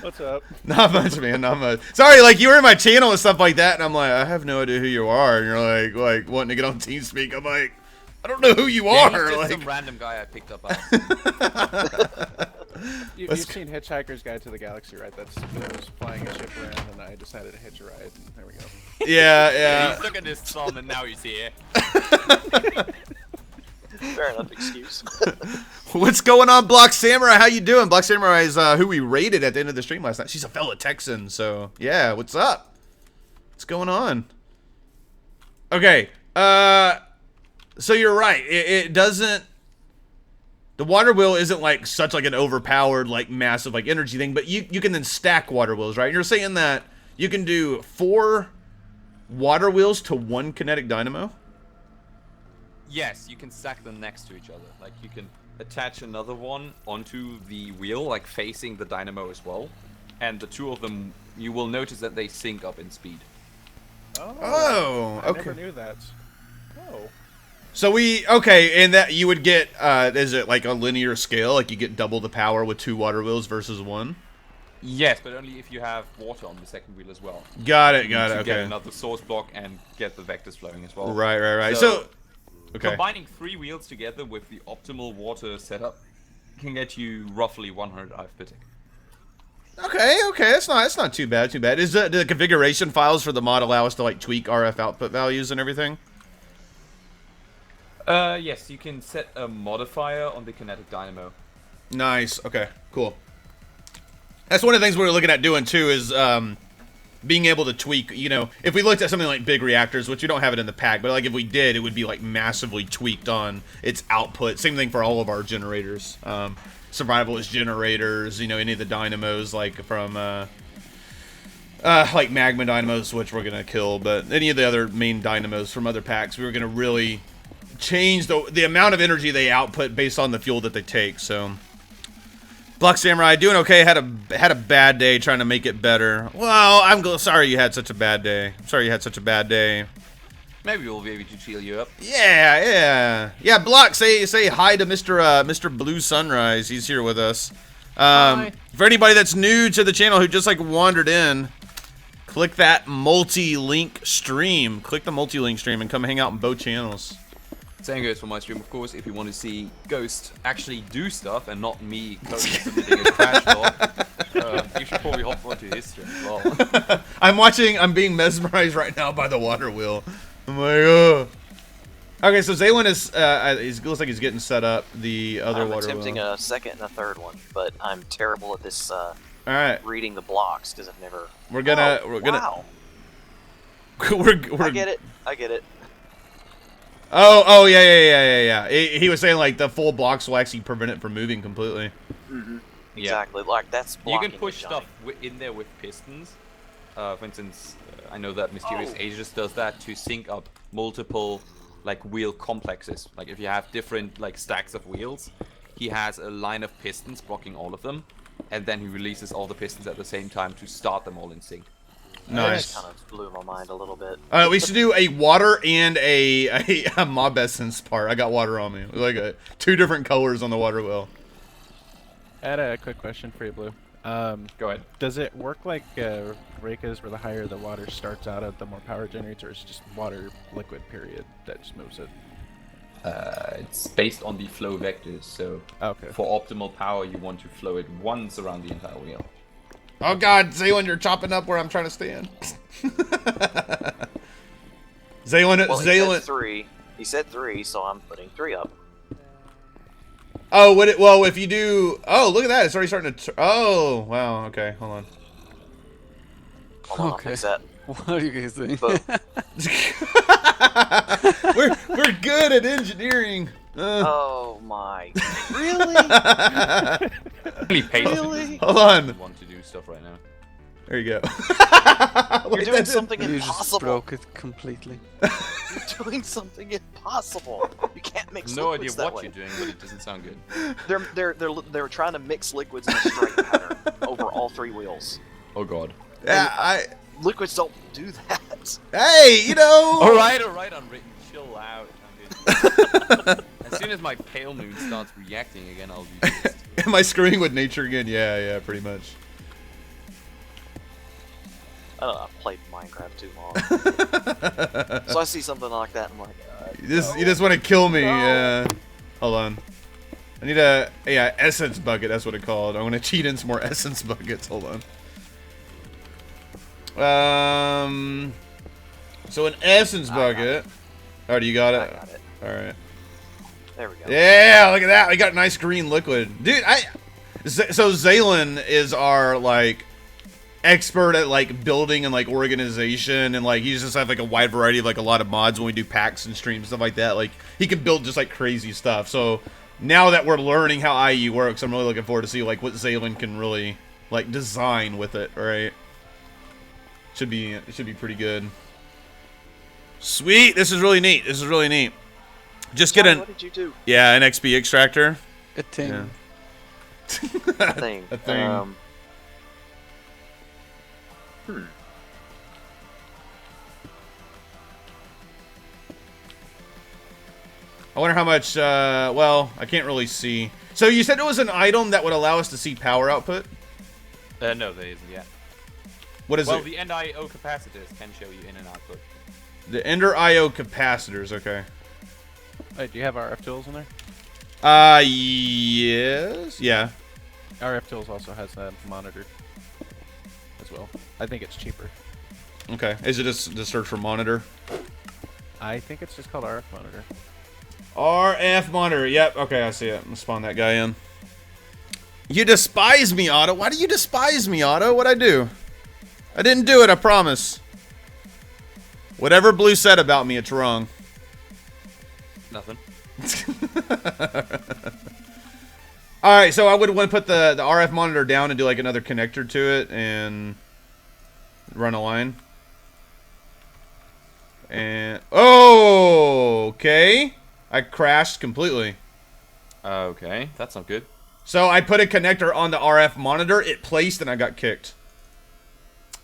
What's up? Not much, man. Not much. Sorry, like you were in my channel and stuff like that, and I'm like, I have no idea who you are. And you're like wanting to get on TeamSpeak. I'm like, I don't know who you are. He's just like some random guy I picked up. You've seen Hitchhiker's Guide to the Galaxy, right? That's was flying a ship around, and I decided to hitch a ride, and there we go. Yeah. He's looking at his thumb, and now he's here. Fair enough excuse. What's going on, Block Samurai? How you doing? Block Samurai is who we raided at the end of the stream last night. She's a fellow Texan, so yeah. What's up? What's going on? Okay. So you're right. It doesn't. The water wheel isn't like such like an overpowered like massive like energy thing, but you can then stack water wheels, right? You're saying that you can do 4 water wheels to 1 kinetic dynamo? Yes, you can stack them next to each other. Like you can attach another one onto the wheel, like facing the dynamo as well. And the 2 of them, you will notice that they sync up in speed. Oh, okay. I never knew that. Oh. So and that you would get, is it like a linear scale? Like you get double the power with 2 water wheels versus 1? Yes, but only if you have water on the second wheel as well. Got it, okay. Get another source block and get the vectors flowing as well. Right. So combining 3 wheels together with the optimal water setup can get you roughly 100 IF per tick. Okay, that's not too bad. Is the configuration files for the mod allow us to like tweak RF output values and everything? Yes, you can set a modifier on the kinetic dynamo. Nice. Okay, cool. That's one of the things we're looking at doing too is being able to tweak, you know, if we looked at something like big reactors, which we don't have it in the pack, but like if we did, it would be like massively tweaked on its output. Same thing for all of our generators. Survivalist generators, you know, any of the dynamos like from like magma dynamos, which we're gonna kill, but any of the other main dynamos from other packs, we were gonna really change the amount of energy they output based on the fuel that they take. So Black Samurai doing okay. Had a bad day trying to make it better. Well, I'm sorry you had such a bad day. I'm sorry you had such a bad day. Maybe we'll be able to cheer you up. Yeah. Block, say hi to Mr. BluSunrize. He's here with us. Hi. For anybody that's new to the channel who just like wandered in, click that multi-link stream. Click the multi-link stream and come hang out in both channels. Same goes for my stream, of course. If you want to see Ghost actually do stuff and not me submitting a crash log, you should probably hop onto his stream as well. I'm being mesmerized right now by the water wheel. I'm like, oh. Okay, so Xailen is, it looks like he's getting set up, the other water wheel. I'm attempting a second and a third one, but I'm terrible at this, alright. reading the blocks, because I've never... We're gonna... Wow. I get it. Oh, yeah. He was saying, like, the full blocks will actually prevent it from moving completely. Mm-hmm. Yeah. Exactly, like, that's blocking. You can push stuff in there with pistons. For instance, I know that Mysterious Aegis does that to sync up multiple, like, wheel complexes. Like, if you have different, like, stacks of wheels, he has a line of pistons blocking all of them, and then he releases all the pistons at the same time to start them all in sync. Nice. That kind of blew my mind a little bit. We should do a water and a mob essence part. I got water on me. Like two different colors on the water wheel. I had a quick question for you, Blue. Go ahead. Does it work like Reika's, where the higher the water starts out at, the more power it generates, or is it just water liquid period that just moves it? It's based on the flow vectors, so for optimal power, you want to flow it once around the entire wheel. Oh god, Xailen, you're chopping up where I'm trying to stand. Xailen. He said three, so I'm putting 3 up. Oh, well, if you do... Oh, look at that. It's already starting to... Oh, wow. Okay, hold on. Hold on, I'll fix that. What are you guys doing? we're good at engineering. Oh my! Really? Really? Hold on. I want to do stuff right now. There you go. You're doing something You just impossible. broke it completely. You're doing something impossible. You can't mix No liquids idea that what way. you're doing, but it doesn't sound good. They're trying to mix liquids in a straight pattern over all 3 wheels. Oh god. Yeah, Liquids don't do that. Hey, you know... Alright, unwritten. Chill out. As soon as my pale moon starts reacting again, I'll be pissed. Am I screwing with nature again? Yeah, pretty much. I don't know, I've played Minecraft too long. So I see something like that and I'm like, You just want to kill me. Yeah. Hold on. I need a essence bucket. That's what it's called. I want to cheat in some more essence buckets. Hold on. So an essence bucket. Oh, do you got it? I got it. All right. There we go. Yeah, look at that. We got nice green liquid, dude. So Xailen is our like expert at like building and like organization, and like he's just have like a wide variety of like a lot of mods when we do packs and streams, stuff like that. Like he can build just like crazy stuff. So now that we're learning how IE works, I'm really looking forward to see like what Xailen can really like design with it. Right? It should be pretty good. Sweet. This is really neat. Just get What did you do? an XP extractor. A thing. Yeah. A thing. A thing. I wonder how much, well, I can't really see. So you said it was an item that would allow us to see power output? No, there isn't yet. What is it? Well, the end IO capacitors can show you in and output. The Ender IO capacitors, okay. Wait, do you have RF tools in there? Yes. Yeah. RF tools also has that monitored. will. I think it's cheaper. Okay. Is it just search for monitor? I think it's just called RF monitor. RF monitor. Yep. Okay, I see it. I'm gonna spawn that guy in. You despise me, Otto. Why do you despise me, Otto? What'd I do? I didn't do it, I promise. Whatever Blue said about me, it's wrong. Nothing. Alright, so I would want to put the RF monitor down and do like another connector to it and run a line. And oh, okay. I crashed completely. Okay, that's not good. So I put a connector on the RF monitor, it placed, and I got kicked.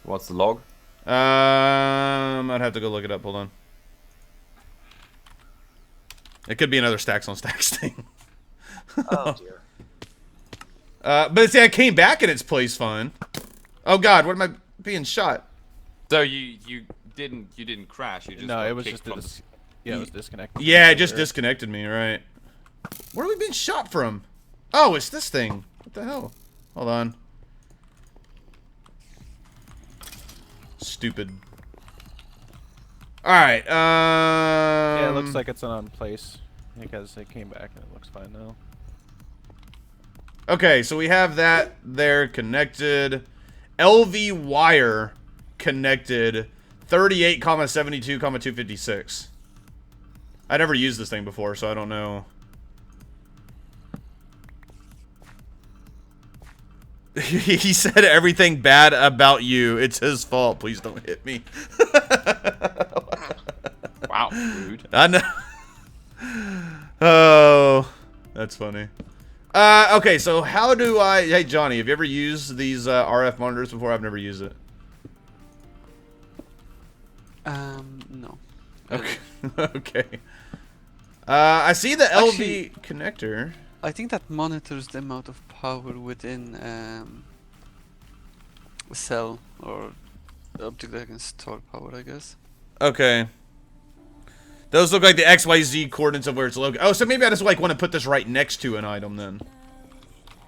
What's the log? I'd have to go look it up. Hold on. It could be another stacks on stacks thing. Oh dear. But see, I came back in its place fine. Oh God, what am I being shot? So you didn't crash. You just No, got it was kicked just from it was disconnected. Yeah, it just disconnected me. Right. Where are we being shot from? Oh, it's this thing. What the hell? Hold on. Stupid. Alright, Yeah, it looks like it's on place because it came back and it looks fine now. Okay, so we have that there connected. LV wire connected. 38,72,256. I never used this thing before, so I don't know. He said everything bad about you. It's his fault. Please don't hit me. Wow, rude. I know. Oh, that's funny. Okay, so how do I... Hey, Johnny, have you ever used these RF monitors before? I've never used it. No. Okay. Okay. I see the LV Actually, connector. I think that monitors the amount of power within a cell or object that can store power, I guess. Okay. Those look like the XYZ coordinates of where it's located. Oh, so maybe I just like want to put this right next to an item then.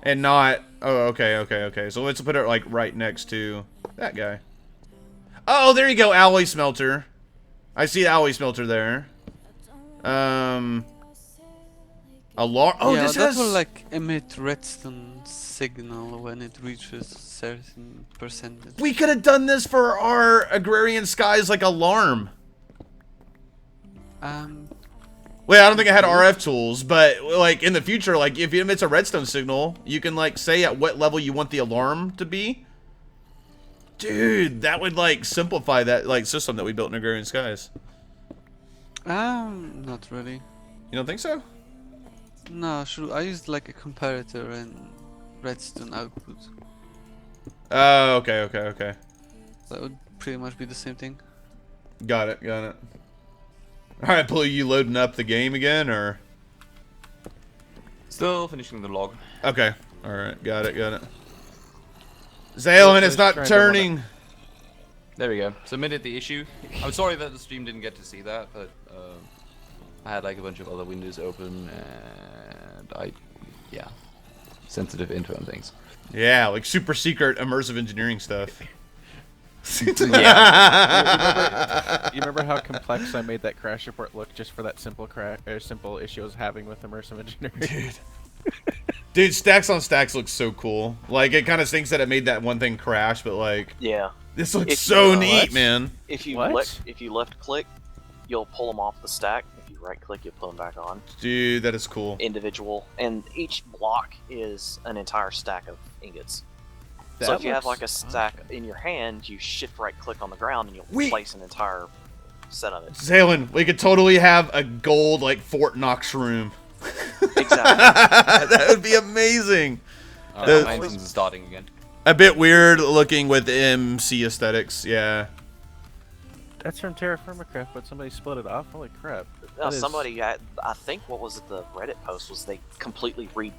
And not... Oh, okay, okay, okay. So let's put it like right next to that guy. Oh, there you go, alloy smelter. I see the alloy smelter there. Alarm. Oh, yeah, this that has... will like emit redstone signal when it reaches certain percentage. We could have done this for our Agrarian Skies, like, alarm. Wait, I don't think I had RF tools, but, like, in the future, like, if it emits a redstone signal, you can, like, say at what level you want the alarm to be. Dude, that would, like, simplify that, like, system that we built in Agrarian Skies. Not really. You don't think so? No, sure. I used like a comparator and redstone output. Oh, okay, okay, okay. That would pretty much be the same thing. Got it, got it. Alright, Blue, you loading up the game again, or? Still finishing the log. Okay, alright, got it, got it. Xailen, it's not turning. There we go. Submitted the issue. I'm sorry that the stream didn't get to see that, but I had like a bunch of other windows open and yeah, sensitive info and things. Yeah, like super secret immersive engineering stuff. Yeah. You remember how complex I made that crash report look just for that simple simple issue I was having with immersive engineering? Dude, stacks on stacks looks so cool. Like, it kind of stinks that it made that one thing crash, but like, Yeah. this looks If so you- neat, what? man. If you What? left click, you'll pull them off the stack. If you right click, you'll put them back on. Dude, that is cool. Individual, and each block is an entire stack of ingots. So That if you have looks like a stack in your hand, you shift right click on the ground and you'll We- place an entire set of it. Xailen, we could totally have a gold, like, Fort Knox room. Exactly. That would be amazing. The- My engine's starting again. A bit weird looking with MC aesthetics, yeah. That's from Terraformacraft, but somebody split it off? Holy crap. No, That is- somebody, I think, what was it? The Reddit post was they completely redid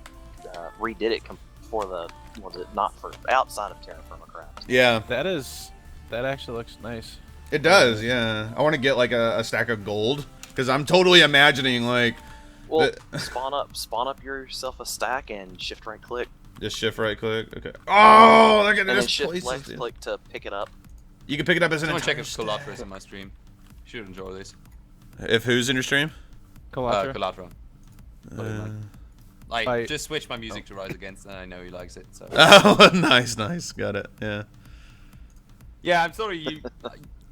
it for the not for outside of Terraformacraft. Yeah, That actually looks nice. it does, yeah. I want to get, like, a stack of gold, because I'm totally imagining, like... Well, spawn up yourself a stack and shift right click, Just shift right click. Okay. Oh, look at And then this shift places, left dude. click to pick it up. You can pick it up as an I'm gonna check entire if Colatra is in my stream. Should enjoy this. If who's in your stream? Colatra? Colatra. Just switch my music to Rise Against, and I know he likes it. So. Oh, nice, got it. Yeah. Yeah, I'm sorry.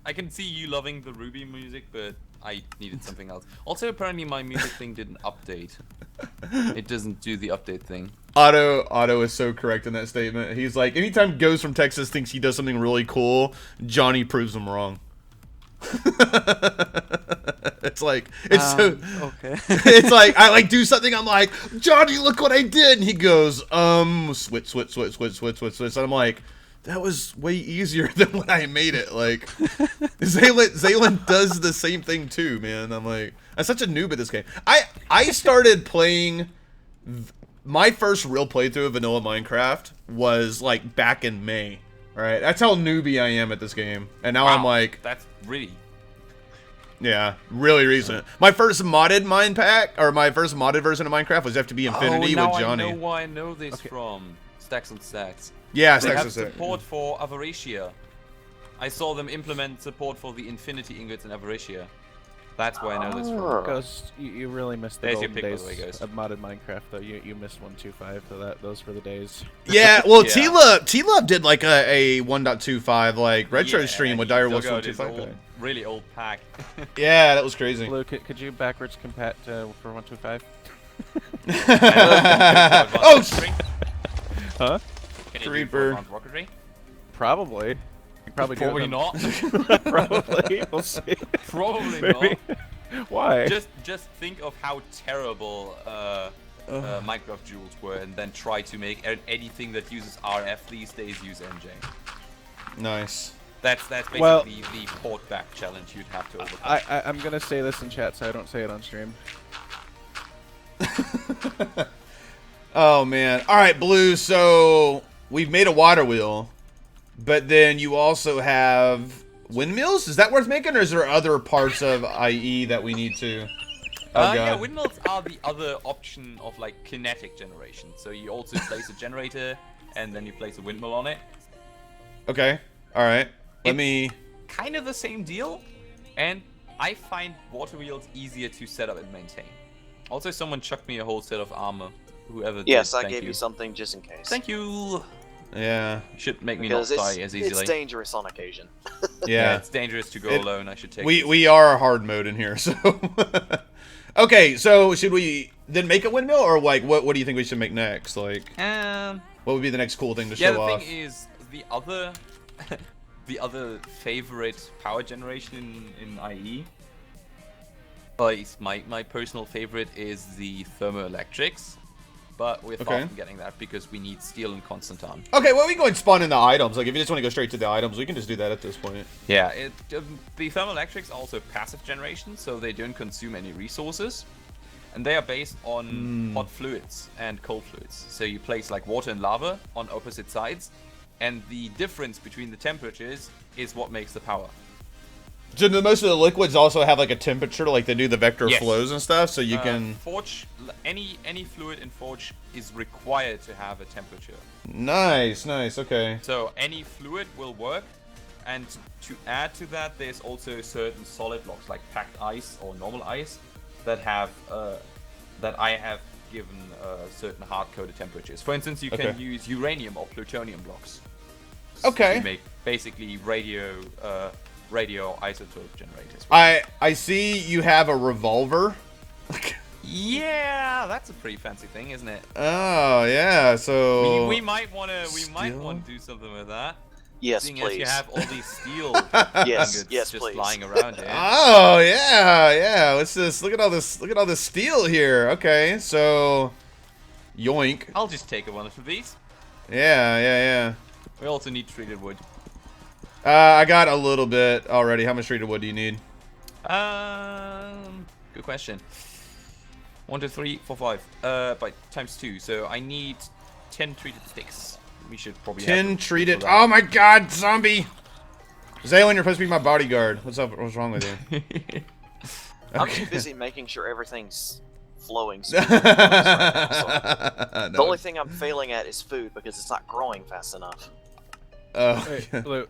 I can see you loving the Ruby music, but I needed something else. Also, apparently my music thing didn't update. It doesn't do the update thing. Otto is so correct in that statement. He's like, anytime Ghost from Texas thinks he does something really cool, Johnny proves him wrong. It's like, it's so okay. it's like I like do something, I'm like, Johnny, look what I did, and he goes, switch, and I'm like, that was way easier than when I made it. Like, Xailen does the same thing too, man. I'm like, I'm such a noob at this game. I started playing. My first real playthrough of vanilla Minecraft was like back in May. All right, that's how newbie I am at this game, and now I'm like, that's really. Yeah, really recent. My first modded ModPack, or my first modded version of Minecraft was FTB Infinity with Johnny. I know why I know this from Stacks and Stacks. Yeah, they Stacks have and Stacks. support for Avaricia. I saw them implement support for the Infinity Ingots in Avaricia. That's why I know this from. Ghost, you really missed the There's your golden pick, by days the way, Ghost. of modded Minecraft, though. You missed 1.25, so those were the days. Yeah, well, Yeah. T-Love did like a 1.25 like retro stream with Dire Wolves Dug out his 1.25. old, really old pack. Yeah, that was crazy. Blue, could you backwards compat for 1.25? Oh, Huh? Can you do Creeper. front rocketry? Probably. You probably do Probably them. not. Probably. We'll see. Probably Maybe. not. Why? Just think of how terrible Minecraft jewels were, and then try to make anything that uses RF these days use MJ. nice. That's basically Well- the port back challenge you'd have to overcome. I'm gonna say this in chat, so I don't say it on stream. Oh man. All right, Blue. So we've made a water wheel, but then you also have windmills. Is that worth making, or is there other parts of IE that we need to? Oh Yeah, god. windmills are the other option of like kinetic generation. So you also place a generator, and then you place a windmill on it. Okay. All right. Let me. Kind of the same deal, and I find water wheels easier to set up and maintain. Also, someone chucked me a whole set of armor. Whoever Yes, did, I thank gave you something just in case. Thank you. Yeah. Should make me not Because die as easily. it's dangerous on occasion. Yeah. It's dangerous to go It- alone. I should take. We are hard mode in here, so. Okay, so should we then make a windmill, or like what do you think we should make next? Like, what would be the next cool thing to Yeah, show the off? thing is, the other, the other favorite power generation in IE. My personal favorite is the thermoelectrics, but we're far Okay. from getting that because we need steel and constantan. Okay, well we can go and spawn in the items. Like if you just want to go straight to the items, we can just do that at this point. Yeah, the thermoelectrics are also passive generation, so they don't consume any resources, and they are based on hot fluids and cold fluids. So you place like water and lava on opposite sides, and the difference between the temperatures is what makes the power. So most of the liquids also have like a temperature, like they do the vector Yes. flows and stuff, so you can. Forge, any fluid in Forge is required to have a temperature. Nice, okay. So any fluid will work, and to add to that, there's also certain solid blocks like packed ice or normal ice that have that I have given certain hard-coded temperatures. For instance, you can use uranium or plutonium blocks. Okay. To make basically radioisotope generators. I see you have a revolver. Yeah, that's a pretty fancy thing, isn't it? Oh yeah, so We might want to do something with that. Yes, Seeing as please. you have all these steel Yes, ingots yes, just please. lying around here. Oh yeah. Let's just look at all this steel here. Okay, so yoink. I'll just take one of these. Yeah. We also need treated wood. I got a little bit already. How much treated wood do you need? Good question. 1, 2, 3, 4, 5. By times 2. So I need 10 treated sticks. We should probably 10 have treated. for that. Oh my god, zombie! Xailen, you're supposed to be my bodyguard. What's up? What's wrong with you? I'm too busy making sure everything's flowing smoothly for us right now, so the only thing I'm failing at is food because it's not growing fast enough. Hey, Blue,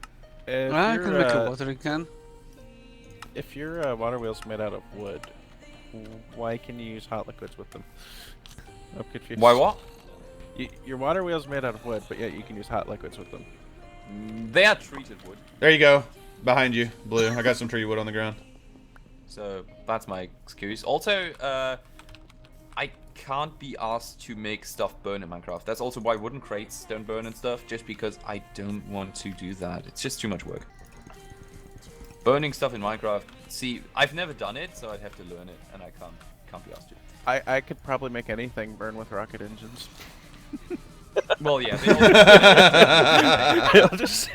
if I can make a your, watering can. if your water wheel's made out of wood, why can you use hot liquids with them? I'm confused. Why what? Your water wheel's made out of wood, but yet you can use hot liquids with them. They are treated wood. There you go. Behind you, Blue. I got some tree wood on the ground. So that's my excuse. Also, I can't be asked to make stuff burn in Minecraft. That's also why wooden crates don't burn and stuff, just because I don't want to do that. It's just too much work. Burning stuff in Minecraft, see, I've never done it, so I'd have to learn it, and I can't be asked to. I could probably make anything burn with rocket engines. Well, yeah, they all just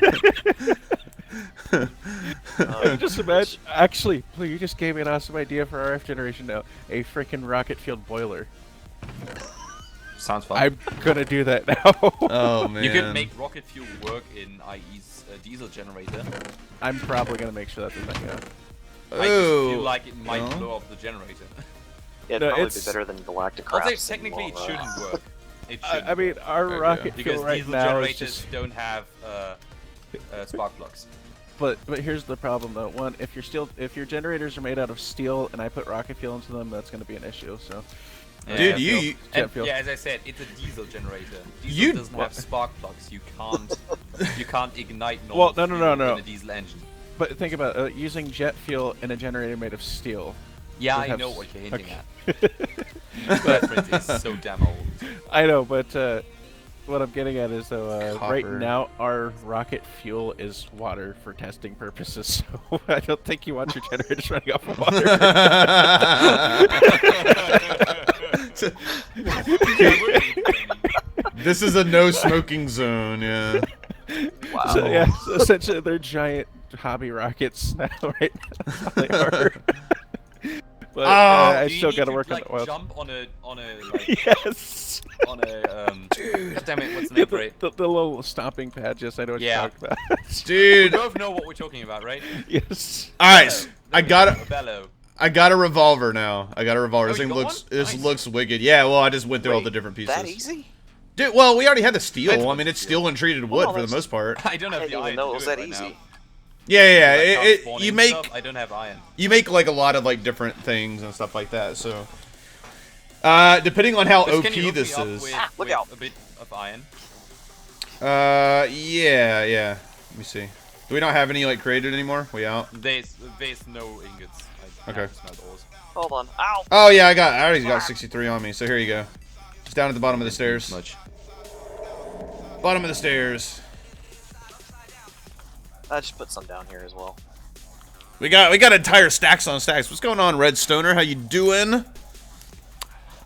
just imagine. Actually, Blue, you just gave me an awesome idea for RF generation now. A freaking rocket fueled boiler. Sounds fun. I'm gonna do that now. Oh man. You could make rocket fuel work in IE's diesel generator. I'm probably gonna make sure that doesn't go. I just feel like it might blow up the generator. Yeah, it'd probably be better than Galactic I'll Crafts. say technically it shouldn't work. It I mean, our rocket because fuel right diesel now is generators just. don't have spark plugs. But here's the problem though. One, if your generators are made out of steel and I put rocket fuel into them, that's gonna be an issue. So. Dude, jet fuel. Yeah, as I said, it's a diesel generator. Diesel doesn't have spark plugs. You can't ignite normal fuel in a diesel engine. But think about it, using jet fuel in a generator made of steel. Yeah, I know what you're hinting at. Reference is so damn old. I know, but what I'm getting at is though, right Copper. now our rocket fuel is water for testing purposes. So I don't think you want your generators running off of water. This is a no smoking zone, yeah. Wow. So, yeah, so essentially they're giant hobby rockets now, right? That's how they are. But I still gotta work on the oil. Jump on a like, yes. on a God damn it, what's the name for it? The little stomping pad, just I know what you're talking about. Dude. We both know what we're talking about, right? Yes. Alright, I got a bellow. I got a revolver now. I got a revolver. Oh, This thing you got looks one? Nice. looks wicked. Yeah, well, I just went through all the different pieces. That easy? Dude, well, we already had the steel. I mean, it's steel and treated wood for the most part. I don't have the didn't iron even know to it was do that right easy. now. Yeah. You make stuff, I don't have iron. you make like a lot of like different things and stuff like that. So, depending on how OP Can you hook me this up is. Look with out. a bit of iron. Yeah. Let me see. Do we not have any like created anymore? We out? There's no ingots. I Okay. have to smelt ores. Hold on. Ow! Oh yeah, I already got 63 on me. So here you go. Just down at the bottom of the stairs. Much. Bottom of the stairs. I just put some down here as well. We got entire stacks on stacks. What's going on, Red Stoner? How you doing?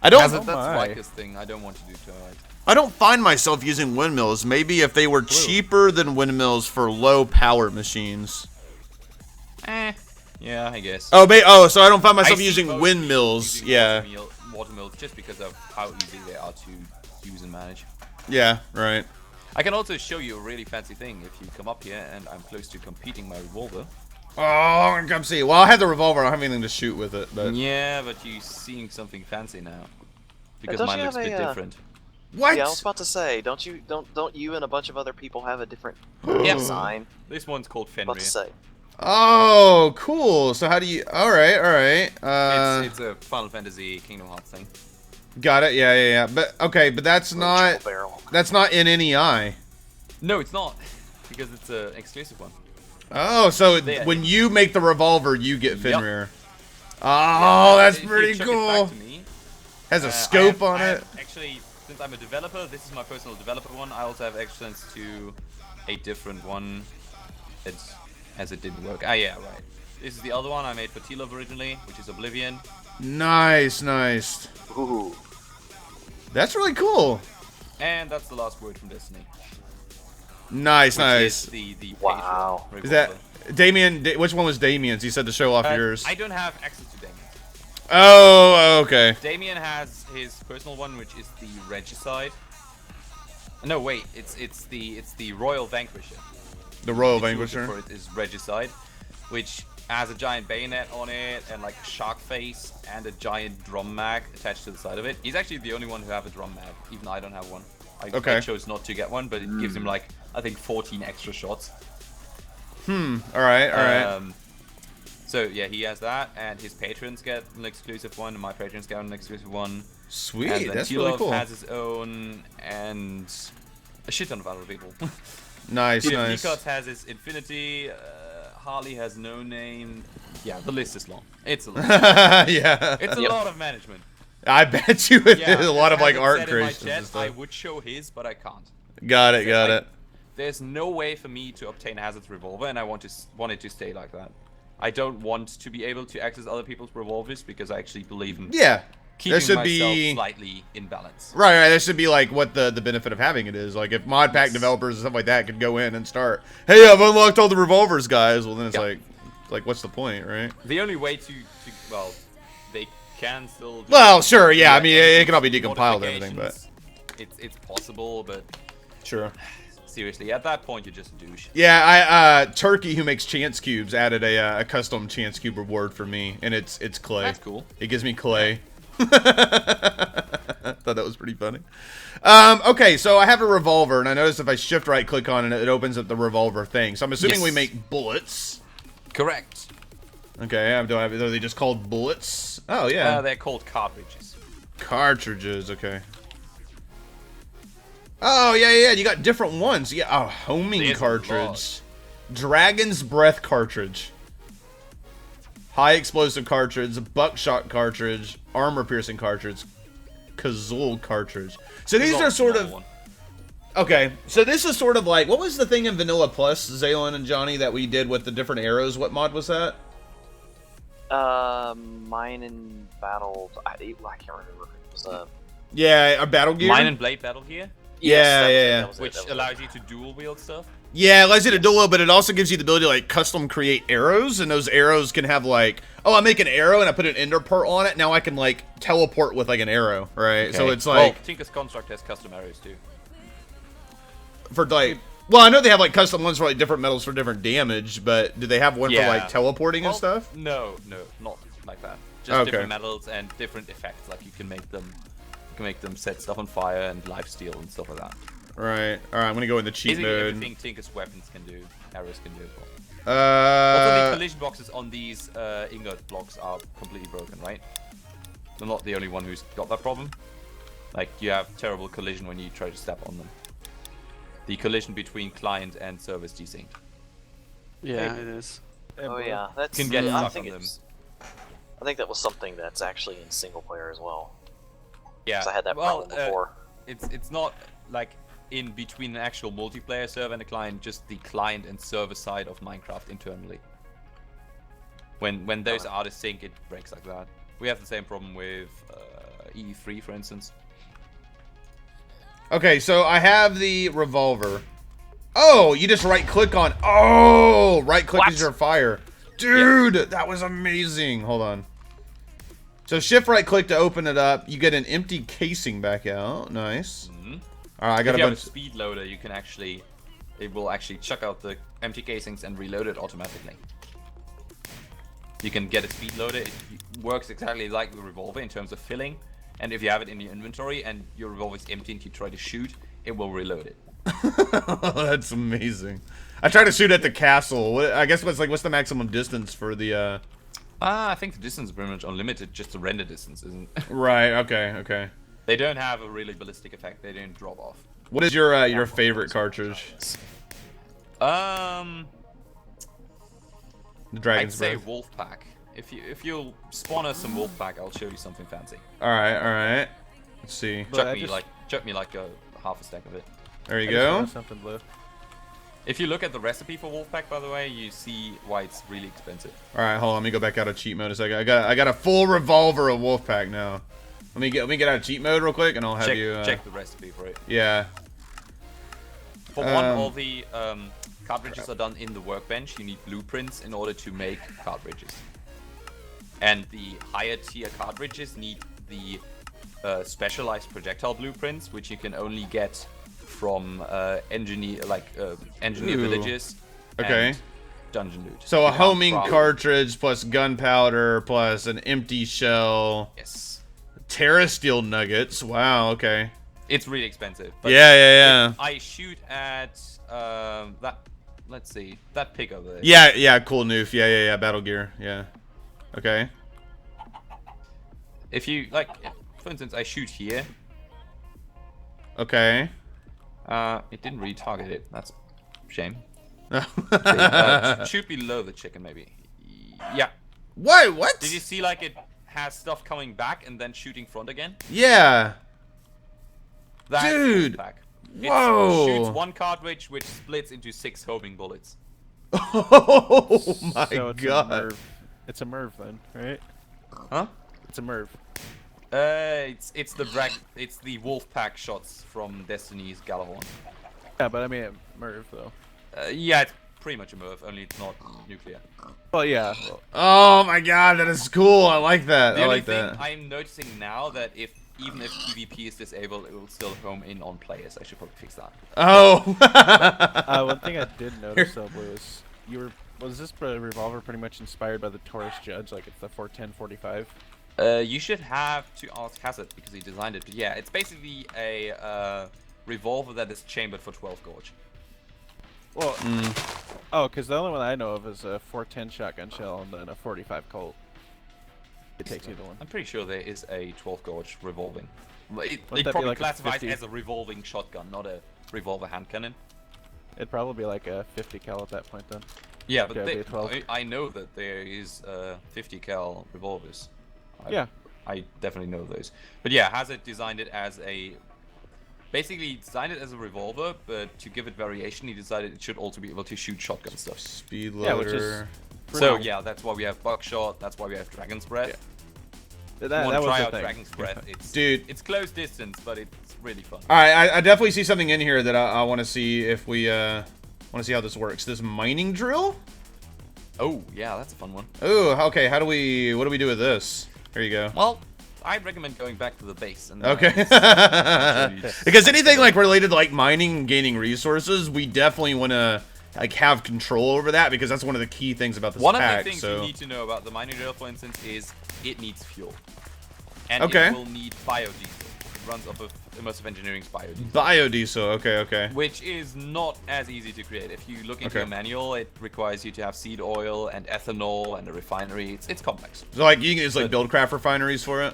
That's my. Vica's thing. I don't want to do tonight. I don't find myself using windmills. Maybe if they were cheaper than windmills for low power machines. Yeah, I guess. Oh, so I don't find myself I see using most windmills. people Yeah. using watermills just because of how easy they are to use and manage. Yeah, right. I can also show you a really fancy thing if you come up here and I'm close to completing my revolver. Oh, come see. Well, I have the revolver. I don't have anything to shoot with it. But Yeah, but you're seeing something fancy now. Because don't mine you looks a have bit a, different. what? Yeah, I was about to say, don't you and a bunch of other people have a different Yeah. design? This one's called About to Fenrir. say. Oh, cool. So how do you? All right. It's a Final Fantasy Kingdom Hearts thing. Got it. Yeah. But okay, but that's not Triple barrel. that's not in NEI. No, it's not. Because it's an exclusive one. Oh, so Yeah. when you make the revolver, you get Yep. Fenrir. Oh, that's If you pretty chuck it cool. back to me, Has a I scope have- on I it. have Actually, since I'm a developer, this is my personal developer one. I also have access to a different one. As it didn't work. Ah, yeah, right. This is the other one I made for T-Love originally, which is Oblivion. Nice. Ooh. That's really cool. And that's the last word from Destiny. Nice. Which is the Wow. Patreon Is that revolver. Damien? Which one was Damien's? You said to show off yours. I don't have access to Damien. Oh, okay. Damien has his personal one, which is the Regicide. No, wait, it's the Royal Vanquisher. The Royal The shorter Vanquisher. for it is Regicide, which has a giant bayonet on it, and like a shark face, and a giant drum mag attached to the side of it. He's actually the only one who have a drum mag. Even I don't have one. I chose not to get one, but it gives him like, I think 14 extra shots. Alright. So yeah, he has that, and his patrons get an exclusive one, and my patrons get an exclusive one. Sweet, and then that's really cool. has his own, and a shit ton of other people. Nice. Nikos has his Infinity, Harley has no name. Yeah, the list is long. It's a lot. Yeah. It's a lot of management. I bet you it is a lot of like art creations and stuff. I would show his, but I can't. Got it. There's no way for me to obtain Hazard's revolver, and I want it to stay like that. I don't want to be able to access other people's revolvers because I actually believe in keeping myself slightly in balance. Right. There should be like what the benefit of having it is. Like if ModPack developers and stuff like that could go in and start, hey, I've unlocked all the revolvers, guys. Well, then it's like what's the point, right? The only way to well, they can still. Well, sure, yeah. I mean, it can all be decompiled and everything, but it's possible, but sure. Seriously, at that point, you're just a douche. Yeah, Turkey, who makes chance cubes, added a custom chance cube reward for me, and it's clay. That's cool. It gives me clay. I thought that was pretty funny. Okay, so I have a revolver, and I notice if I shift right click on it, it opens up the revolver thing. So I'm assuming we make bullets. Correct. Okay, are they just called bullets? Oh yeah. They're called cartridges. Cartridges. Okay. Oh, yeah, you got different ones. Yeah, a homing cartridge. Dragon's Breath cartridge. High explosive cartridge, buckshot cartridge, armor piercing cartridge, Kazul cartridge. So these are sort of... Okay, so this is sort of like... What was the thing in Vanilla Plus, Xailen and Johnny, that we did with the different arrows? What mod was that? Mine and Battle... I can't remember. It was Yeah, a Battle Gear? Mine and Blade Battle Gear? Yeah. Which allows you to dual wield stuff? Yeah, it allows you to dual wield, but it also gives you the ability to like custom create arrows, and those arrows can have like, oh, I make an arrow and I put an ender pearl on it, now I can like teleport with like an arrow, right? Okay. So it's like... Well, Tinker's Construct has custom arrows too. For like... Well, I know they have like custom ones for like different metals for different damage, but do they have one for like teleporting and stuff? No, not like that. Just different metals and different effects, like you can make them set stuff on fire and lifesteal and stuff like that. Right. Alright, I'm gonna go in the cheat mode. Everything Tinker's weapons can do, arrows can do as well. Also, the collision boxes on these ingot blocks are completely broken, right? I'm not the only one who's got that problem. Like, you have terrible collision when you try to step on them. The collision between client and service desynced. Yeah, it is. Oh yeah, that's... Can get I stuck on them. I think that was something that's actually in single player as well. Yeah, I had that problem before. It's not like in between an actual multiplayer server and a client, just the client and server side of Minecraft internally. When those are out of sync, it breaks like that. We have the same problem with E3, for instance. Okay, so I have the revolver. Oh, you just right click on... Oh, right click is your fire. Dude, that was amazing. Hold on. So shift right click to open it up. You get an empty casing back out. Nice. Alright, I got if a you bunch... have a speed loader, you can actually... It will actually chuck out the empty casings and reload it automatically. You can get a speed loader. It works exactly like the revolver in terms of filling. And if you have it in your inventory and your revolver is empty and you try to shoot, it will reload it. That's amazing. I tried to shoot at the castle. I guess what's the maximum distance for the... I think the distance is pretty much unlimited, just the render distance, isn't it? Right, okay. They don't have a really ballistic effect, they don't drop off. What is your favorite cartridge? The Dragon's Breath. Breath. Wolfpack. If you'll spawn us some Wolfpack, I'll show you something fancy. Alright. Let's see. Chuck me like a half a stack of it. There you go. Something blue. If you look at the recipe for Wolfpack, by the way, you see why it's really expensive. Alright, hold on, let me go back out of cheat mode a second. I got a full revolver of Wolfpack now. Let me get out of cheat mode real quick and I'll have you check the recipe for it. Yeah. For one, all the cartridges are done in the workbench. You need blueprints in order to make cartridges. And the higher tier cartridges need the specialized projectile blueprints, which you can only get from engineer villages. Okay. dungeon loot. So a homing cartridge plus gunpowder plus an empty shell. Yes. Terrasteel nuggets. Wow. Okay. It's really expensive. But yeah. I shoot at that. Let's see, that pig over there. Yeah. Cool noof. Yeah. Battle gear. Yeah. Okay. If you like, for instance, I shoot here. Okay. It didn't really target it. That's a shame. Oh. Shoot below the chicken, maybe. Yeah. What? Did you see like it has stuff coming back and then shooting front again? Yeah. That's Dude. Whoa. It shoots one cartridge, which splits into 6 homing bullets. Oh my god. It's a Merv then, right? Huh? It's a Merv. It's the wolf pack shots from Destiny's Galahorn. Yeah, but I mean Merv though. Yeah, it's pretty much a Merv, only it's not nuclear. Well, yeah. Oh my god, that is cool. I like that. The I only like thing that. I'm noticing now that even if PvP is disabled, it will still home in on players. I should probably fix that. Oh. One thing I did notice though was was this revolver pretty much inspired by the Taurus Judge? Like it's the 410-45? You should have to ask Hazard because he designed it. But yeah, it's basically a revolver that is chambered for 12 gauge. Well, oh, because the only one I know of is a 410 shotgun shell and then a 45 Colt. It takes either one. I'm pretty sure there is a 12 gauge revolving. It that probably be like a classifies 50? as a revolving shotgun, not a revolver hand cannon. It'd probably be like a 50 cal at that point then. Yeah, but Okay, 12. I know that there is 50 cal revolvers. Yeah. I definitely know those. But yeah, Hazard designed it as a... Basically, he designed it as a revolver, but to give it variation, he decided it should also be able to shoot shotgun stuff. Speed loader. Yeah, which is so yeah, that's why we have buckshot. That's why we have Dragon's Breath. Yeah. If That you want to was try the out thing. Dragon's Breath, it's close distance, but it's really fun. All right, I definitely see something in here that I want to see if we want to see how this works. This mining drill. Oh yeah, that's a fun one. Oh, okay. What do we do with this? Here you go. Well, I'd recommend going back to the base. And Okay. Because anything like related to like mining and gaining resources, we definitely want to like have control over that because that's one of the key things about this One pack. of the things you need to know about the mining drill, for instance, is it needs fuel. And Okay. it will need biodiesel. It runs off of Immersive Engineering's biodiesel. Biodiesel. Okay. Which is not as easy to create. If you look into a manual, it requires you to have seed oil and ethanol and a refinery. It's complex. So like you can just like build craft refineries for it.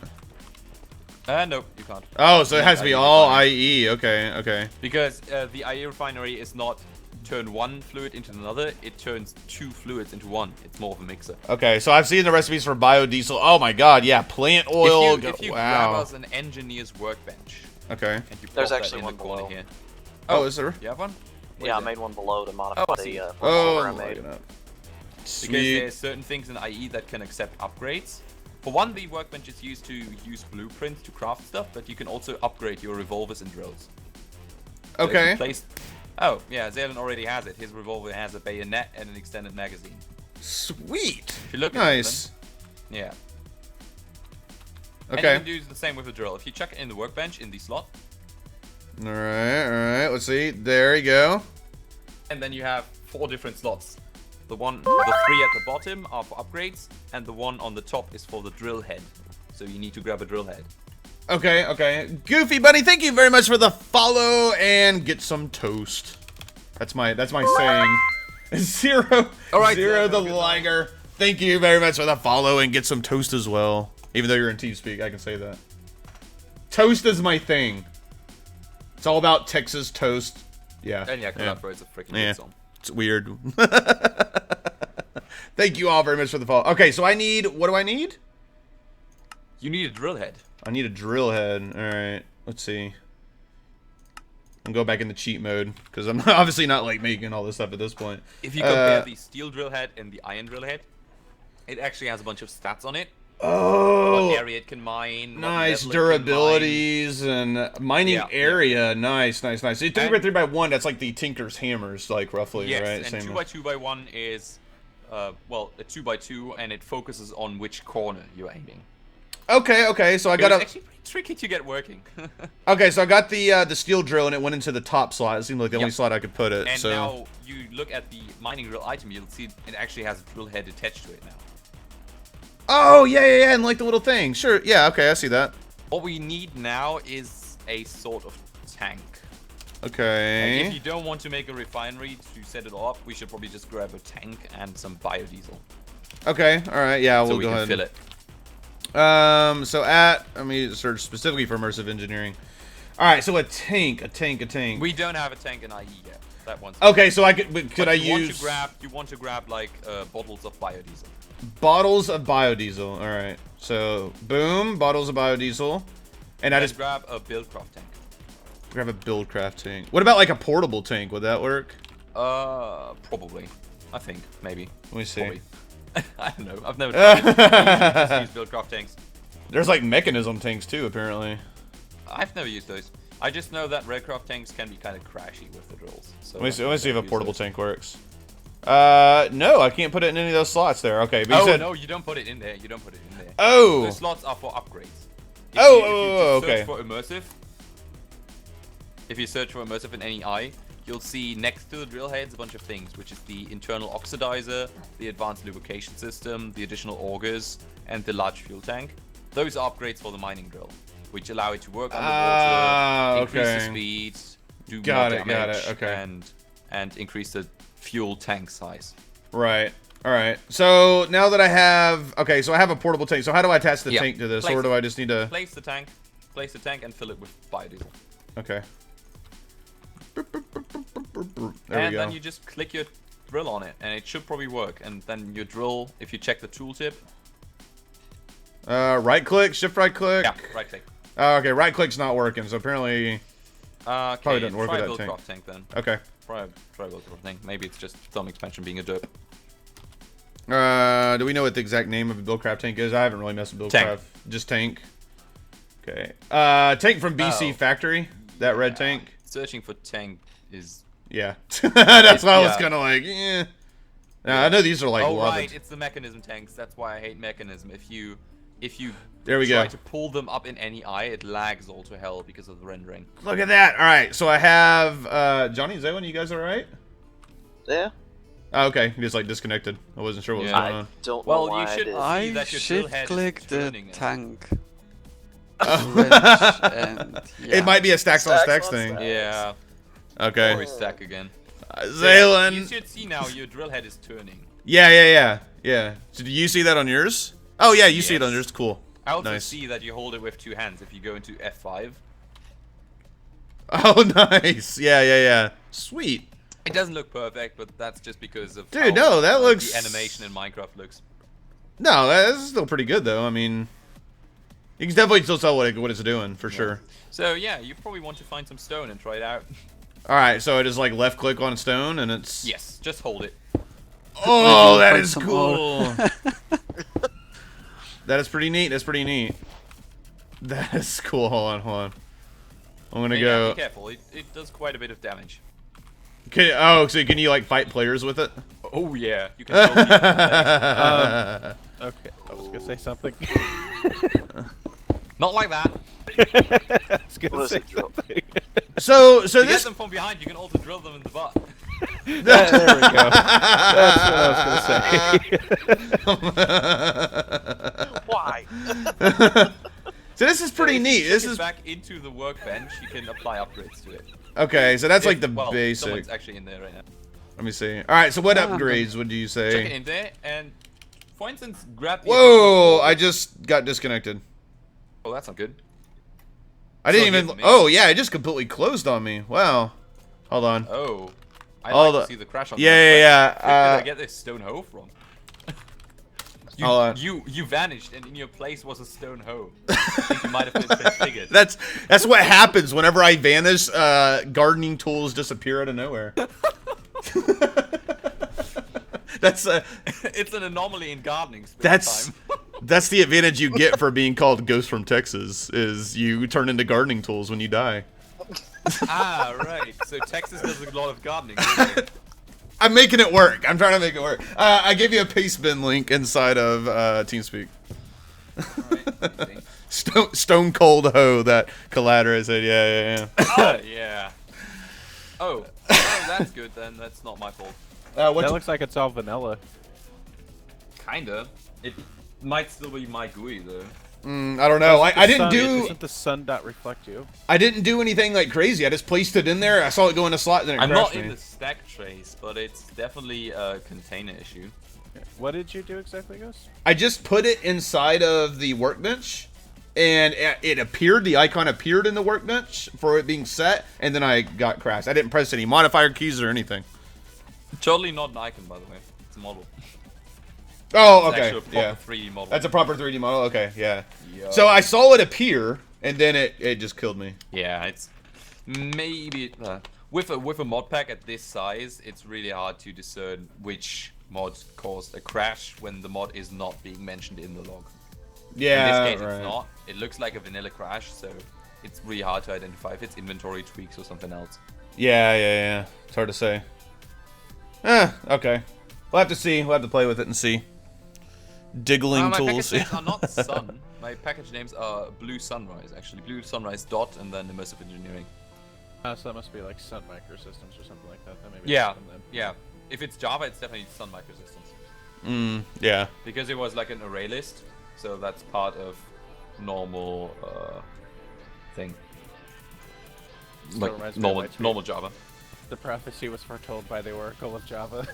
No, you can't. Oh, so it has to be all IE. Okay. Because the IE refinery is not turn one fluid into another, it turns 2 fluids into one. It's more of a mixer. Okay, so I've seen the recipes for biodiesel. Oh my god, yeah, plant oil. If you grab us an engineer's workbench. Okay. And you There's plop actually that in one the corner below. here. Oh, is there? You have one? Yeah, I made one below to modify the Oh, I made. Because Sweet. there's certain things in IE that can accept upgrades. For one, the workbench is used to use blueprints to craft stuff, but you can also upgrade your revolvers and drills. So if Okay. you place... Oh, yeah, Xailen already has it. His revolver has a bayonet and an extended magazine. Sweet. If you look at Nice. them, yeah. Okay. And you can do the same with the drill. If you chuck it in the workbench, in the slot, All right. Let's see. There you go. and then you have 4 different slots. The 3 at the bottom are for upgrades, and the one on the top is for the drill head. So you need to grab a drill head. Okay. Goofy buddy, thank you very much for the follow and get some toast. That's my saying. Zero. All right, Zero the good Liger. Thank you very much for the follow and get some toast as well. Even though you're in TeamSpeak, I can say that. Toast is my thing. It's all about Texas toast. Yeah. And yeah, Collaborate is a freaking Yeah. good song. It's weird. Thank you all very much for the follow. Okay, so what do I need? You need a drill head. I need a drill head. Alright, let's see. I'm going back into cheat mode, because I'm obviously not like making all this stuff at this point. If you compare the steel drill head and the iron drill head, it actually has a bunch of stats on it. Oh! What area it can mine. what Nice level it can durabilities and mining Yeah, area. Nice. So 3x3x1, that's like the Tinker's hammers, like roughly, Yes, right? and 2x2x1 is, well, a 2x2, and it focuses on which corner you're aiming. Okay. So I got It's actually pretty tricky to get working. Okay, so I got the steel drill and it went into the top slot. It seemed like the only slot I could put it. And so now you look at the mining drill item, you'll see it actually has a drill head attached to it now. Oh yeah, and like the little thing. Sure, yeah, okay, I see that. What we need now is a sort of tank. Okay. And if you don't want to make a refinery to set it up, we should probably just grab a tank and some biodiesel. Okay, all right, yeah, so we'll we go can ahead. fill it. So let me search specifically for immersive engineering. All right, so a tank. We don't have a tank in IE yet. That one's okay. So I could but I you use want to grab like bottles of biodiesel. bottles of biodiesel? All right. So boom, bottles of biodiesel, and I just grab a buildcraft tank. grab a buildcraft tank. What about like a portable tank? Would that work? Probably. I think maybe. Let me see. Probably. I don't know. I've never tried it. I just use buildcraft tanks. There's like mechanism tanks too, apparently. I've never used those. I just know that redcraft tanks can be kind of crashy with the drills. So Let me see if a portable tank works. No, I can't put it in any of those slots there. Okay, but you said... no, you don't put it in there. You don't put it in there. Oh! Those slots are for upgrades. If you search for immersive in any eye, you'll see next to the drill heads a bunch of things, which is the internal oxidizer, the advanced lubrication system, the additional augers, and the large fuel tank. Those are upgrades for the mining drill, which allow it to work underwater, increase the speed, do more damage, and increase the fuel tank size. Right. All right. So now that I have, so I have a portable tank. So how do I attach the tank to this, or do I just need to place the tank and fill it with biodiesel? Okay. And then you just click your drill on it, and it should probably work. And then your drill, if you check the tooltip. Right click, shift right click. Yeah, right click. Okay, right click's not working, so apparently probably doesn't work with that tank. Tank then. Okay. Try buildcraft tank. Maybe it's just thermal expansion being a derp. Do we know what the exact name of a buildcraft tank is? I haven't really messed with buildcraft. Tank. Just tank. Okay. Tank from BC Factory. That red tank. Searching for tank is... Yeah. That's why I was kind of like, eh. Now, I know these are like right, it's the mechanism tanks. That's why I hate mechanism. If you there we try go. to pull them up in any eye, it lags all to hell because of the rendering. Look at that. All right, so I have Johnny and Xailen. You guys all right? Yeah. Oh, okay, you just like disconnected. I wasn't sure what was going on. I don't know why you should I see that your drill head click is the turning tank. It might be a stacks on stacks thing. stacks. Yeah. Okay. Or stack again. Xailen. You should see now your drill head is turning. Yeah. So do you see that on yours? Oh yeah, you see it on yours. Cool. I also Nice. see that you hold it with two hands if you go into F5. Oh, nice. Yeah. Sweet. It doesn't look perfect, but that's just because of Dude, how no, that looks... the animation in Minecraft looks. No, that's still pretty good, though. I mean, you can definitely still tell what it's doing, for sure. So, yeah, you probably want to find some stone and try it out. Alright, so it is like left click on stone, and it's... Yes, just hold it. Oh, that is cool. That is pretty neat. That's pretty neat. That is cool. Hold on. I'm gonna go... Be careful, it does quite a bit of damage. Okay, so can you like fight players with it? Oh yeah, you can kill people with that. Okay, I was gonna say something. Not like that. I was gonna say something. So To this... get them from behind, you can also drill them in the butt. There we go. That's what I was gonna say. Why? So this is pretty neat. This is back into the workbench. You can apply upgrades to it. okay. So that's like the Well, basic. someone's actually in there right now. Let me see. All right. So what upgrades would you Check it say? in there, and for instance, grab the... Whoa! I just got disconnected. Oh, that's not good. I didn't So even. good, Oh yeah! It just completely closed on me. Wow. Hold on. Oh. I All like the- to see the crash on Yeah. Where did I get this stone hoe from? Hold on. You vanished, and in your place was a stone hoe. I think you might have been transfigured. That's what happens whenever I vanish. Gardening tools disappear out of nowhere. That's It's an anomaly in gardening. that's that's the advantage you get for being called Ghost from Texas is you turn into gardening tools when you die. Right. So Texas does a lot of gardening. Doesn't it? I'm making it work. I'm trying to make it work. I gave you a paste bin link inside of TeamSpeak. Alright, Stone cold hoe that Colladra said. Yeah. Oh, yeah. Oh, that's good then. That's not my fault. That looks like it's all vanilla. Kinda. It might still be my GUI though. I don't know. I didn't do. Isn't the sun dot reflect you? I didn't do anything like crazy. I just placed it in there. I saw it go in a slot, then it I'm crashed not in me. the stack trace, but it's definitely a container issue. What did you do exactly, Ghost? I just put it inside of the workbench, and it appeared. The icon appeared in the workbench for it being set, and then I got crashed. I didn't press any modifier keys or anything. Totally not an icon, by the way. It's a model. Oh, It's okay. actually a Yeah. proper 3D model. That's a proper 3D model. Okay, yeah. Yup. So I saw it appear, and then it just killed me. Yeah, it's maybe with a mod pack at this size, it's really hard to discern which mod caused a crash when the mod is not being mentioned in the log. Yeah, In this case, right. it's not. It looks like a vanilla crash, so it's really hard to identify if it's inventory tweaks or something else. Yeah. It's hard to say. Okay. We'll have to see. We'll have to play with it and see. Diggling My tools. package names are not Sun. My package names are BluSunrize, actually. BluSunrize dot and then Immersive Engineering. So that must be like Sun Microsystems or something like that. Then maybe Yeah, it's from them. yeah. If it's Java, it's definitely Sun Microsystems. Yeah. Because it was like an array list, so that's part of normal thing. Still Like reminds me of my tweet. normal Java. The prophecy was foretold by the Oracle of Java.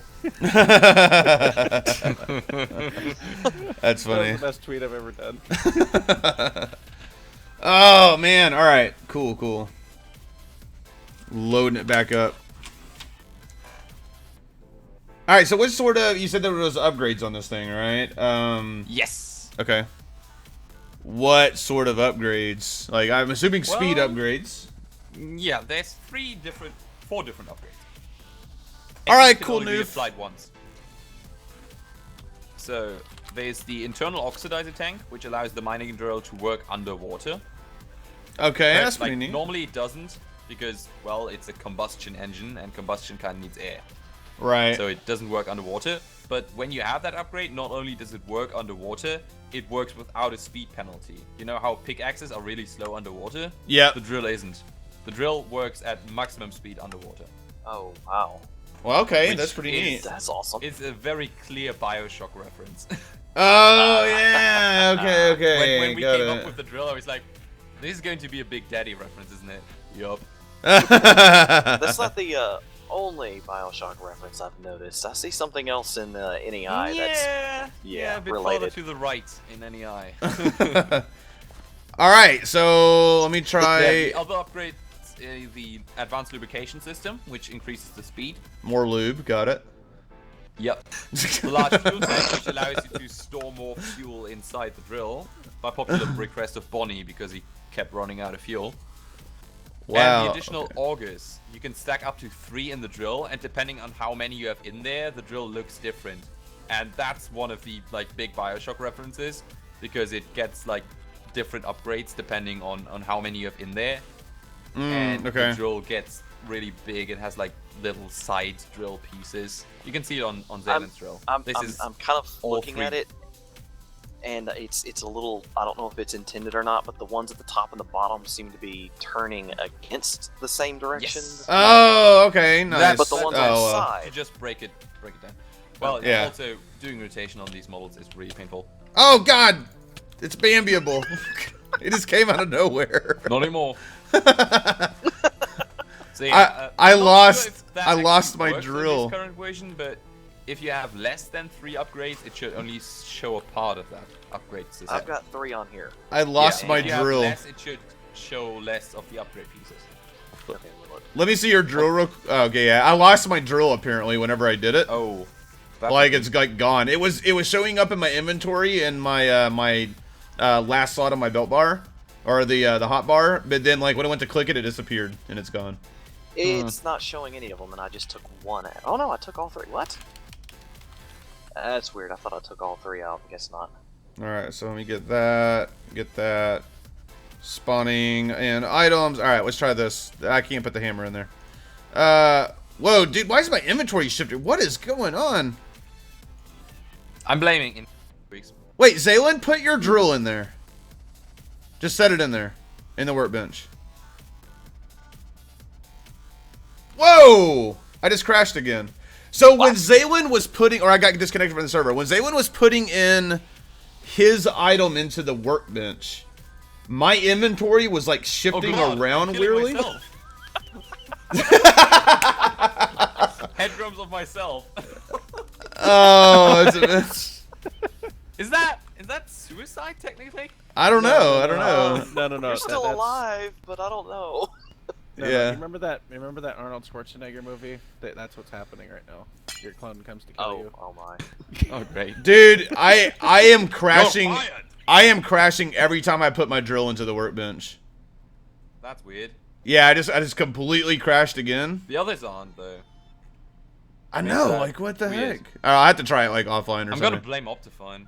That's funny. That was the best tweet I've ever done. Oh, man. All right. Cool. Loading it back up. All right. So what sort of... You said there was upgrades on this thing, right? Yes. Okay. What sort of upgrades? Like, I'm assuming speed Well, upgrades. Yeah, there's 4 different upgrades. All right, Each can cool only be news. applied once. So there's the internal oxidizer tank, which allows the mining drill to work underwater. Okay, But, that's pretty like, neat. normally it doesn't, because, well, it's a combustion engine, and combustion kind of needs air. Right. So it doesn't work underwater. But when you have that upgrade, not only does it work underwater, it works without a speed penalty. You know how pickaxes are really slow underwater? Yep. The drill isn't. The drill works at maximum speed underwater. Oh, wow. Well, okay, Which that's pretty is- neat. That's awesome. It's a very clear Bioshock reference. Oh, yeah. Okay. when we got came it. up with the drill, I was like, this is going to be a Big Daddy reference, isn't it? Yup. That's not the only Bioshock reference I've noticed. I see something else in NEI that's Yeah, a bit related. further to the right in NEI. All right, so let me Yeah, try the other upgrade is the advanced lubrication system, which increases the speed. more lube. Got it. Yep. The large fuel tank, which allows you to store more fuel inside the drill, by popular request of Bonnie, because he kept running out of fuel. And Wow. the additional augers. You can stack up to 3 in the drill, and depending on how many you have in there, the drill looks different. And that's one of the big Bioshock references, because it gets different upgrades depending on how many you have in there. And okay. the drill gets really big. It has little side drill pieces. You can see it on Xailen's drill. I'm kind of all looking 3. at it, and it's a little. I don't know if it's intended or not, but the ones at the top and the bottom seem to be turning against the same direction. Yes. Oh, okay, nice. But the ones on the well. side. You just break it down. Well, Yeah. also doing rotation on these models is really painful. Oh God, it's Bambiable. It just came out of nowhere. Not anymore. So, I I'm not lost- sure if that I lost actually my works in drill. this current version, but if you have less than 3 upgrades, it should only show a part of that upgrade system. I've got 3 on here. I lost Yeah, my if you have drill. less, it should show less of the upgrade pieces. Okay, look. Let me see your drill real. Okay, yeah, I lost my drill apparently whenever I did it. Oh. It's gone. It was showing up in my inventory in my my last slot on my belt bar or the hot bar, but then when I went to click it, it disappeared and it's gone. It's not showing any of them, and I just took 1 out. Oh no, I took all 3. What? That's weird. I thought I took all 3 out. I guess not. All right, so let me get that, spawning and items. All right, let's try this. I can't put the hammer in there. Whoa, dude, why is my inventory shifted? What is going on? I'm blaming in weeks. Wait, Xailen, put your drill in there. Just set it in there. In the workbench. Whoa! I just crashed again. So when Xailen was putting, or I got disconnected from the server. When Xailen was putting in his item into the workbench, my inventory was like shifting around weirdly. Headrooms of myself. Oh, it's Is that suicide technically? I don't know. I don't know. No. You're still alive, but I don't know. No, yeah. Remember that Arnold Schwarzenegger movie? That's what's happening right now. Your clone comes to kill you. Oh my. Oh great. Dude, I am crashing. I am crashing every time I put my drill into the workbench. That's weird. Yeah, I just completely crashed again. The others aren't though. I know, like what the heck? I have to try it like offline or I'm something. gonna blame Optifine.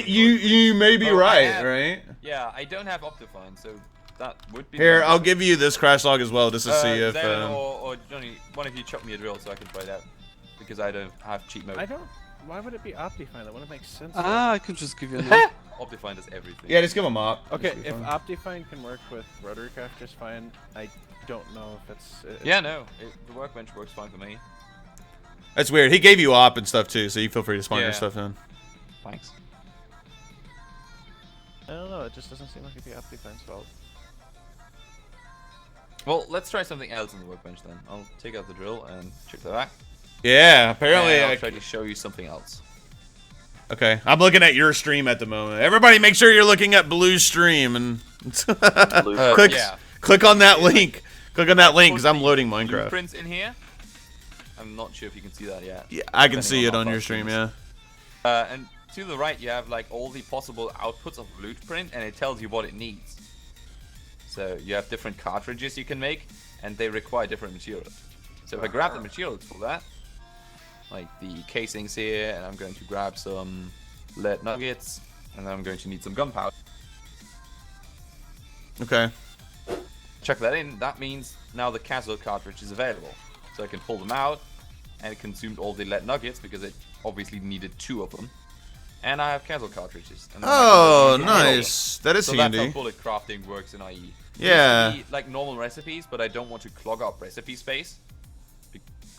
You may be right? Yeah, I don't have Optifine, so that would be. Here, I'll give you this crash log as well, just to see if. Xailen or Johnny, one of you chop me a drill so I can try it out, because I don't have cheat mode. I don't. Why would it be Optifine? That wouldn't make sense. I can just give you a name. Optifine does everything. Yeah, just give them up. Okay, if Optifine can work with RotaryCraft just fine, I don't know if it's. Yeah, no, the workbench works fine for me. That's weird. He gave you op and stuff too, so you feel free to spawn your Yeah. stuff in. Thanks. I don't know. It just doesn't seem like it'd be Optifine's fault. Well, let's try something else in the workbench then. I'll take out the drill and check that out. Yeah, apparently. And I'll try to show you something else. Okay, I'm looking at your stream at the moment. Everybody, make sure you're looking at BluStream and click on that link. Click on that link because I'm loading Minecraft. Blueprints in here. I'm not sure if you can see that yet. Yeah, I can see it on your stream. Yeah. And to the right, you have like all the possible outputs of Blueprint, and it tells you what it needs. So you have different cartridges you can make, and they require different materials. So if I grab the materials for that, like the casings here, and I'm going to grab some lead nuggets, and then I'm going to need some gunpowder. Okay. Chuck that in. That means now the Castle cartridge is available. So I can pull them out, and it consumed all the lead nuggets because it obviously needed 2 of them. And I have Castle cartridges. And oh, nice. That is so handy. That's how bullet crafting works in IE. Yeah. Like normal recipes, but I don't want to clog up recipe space.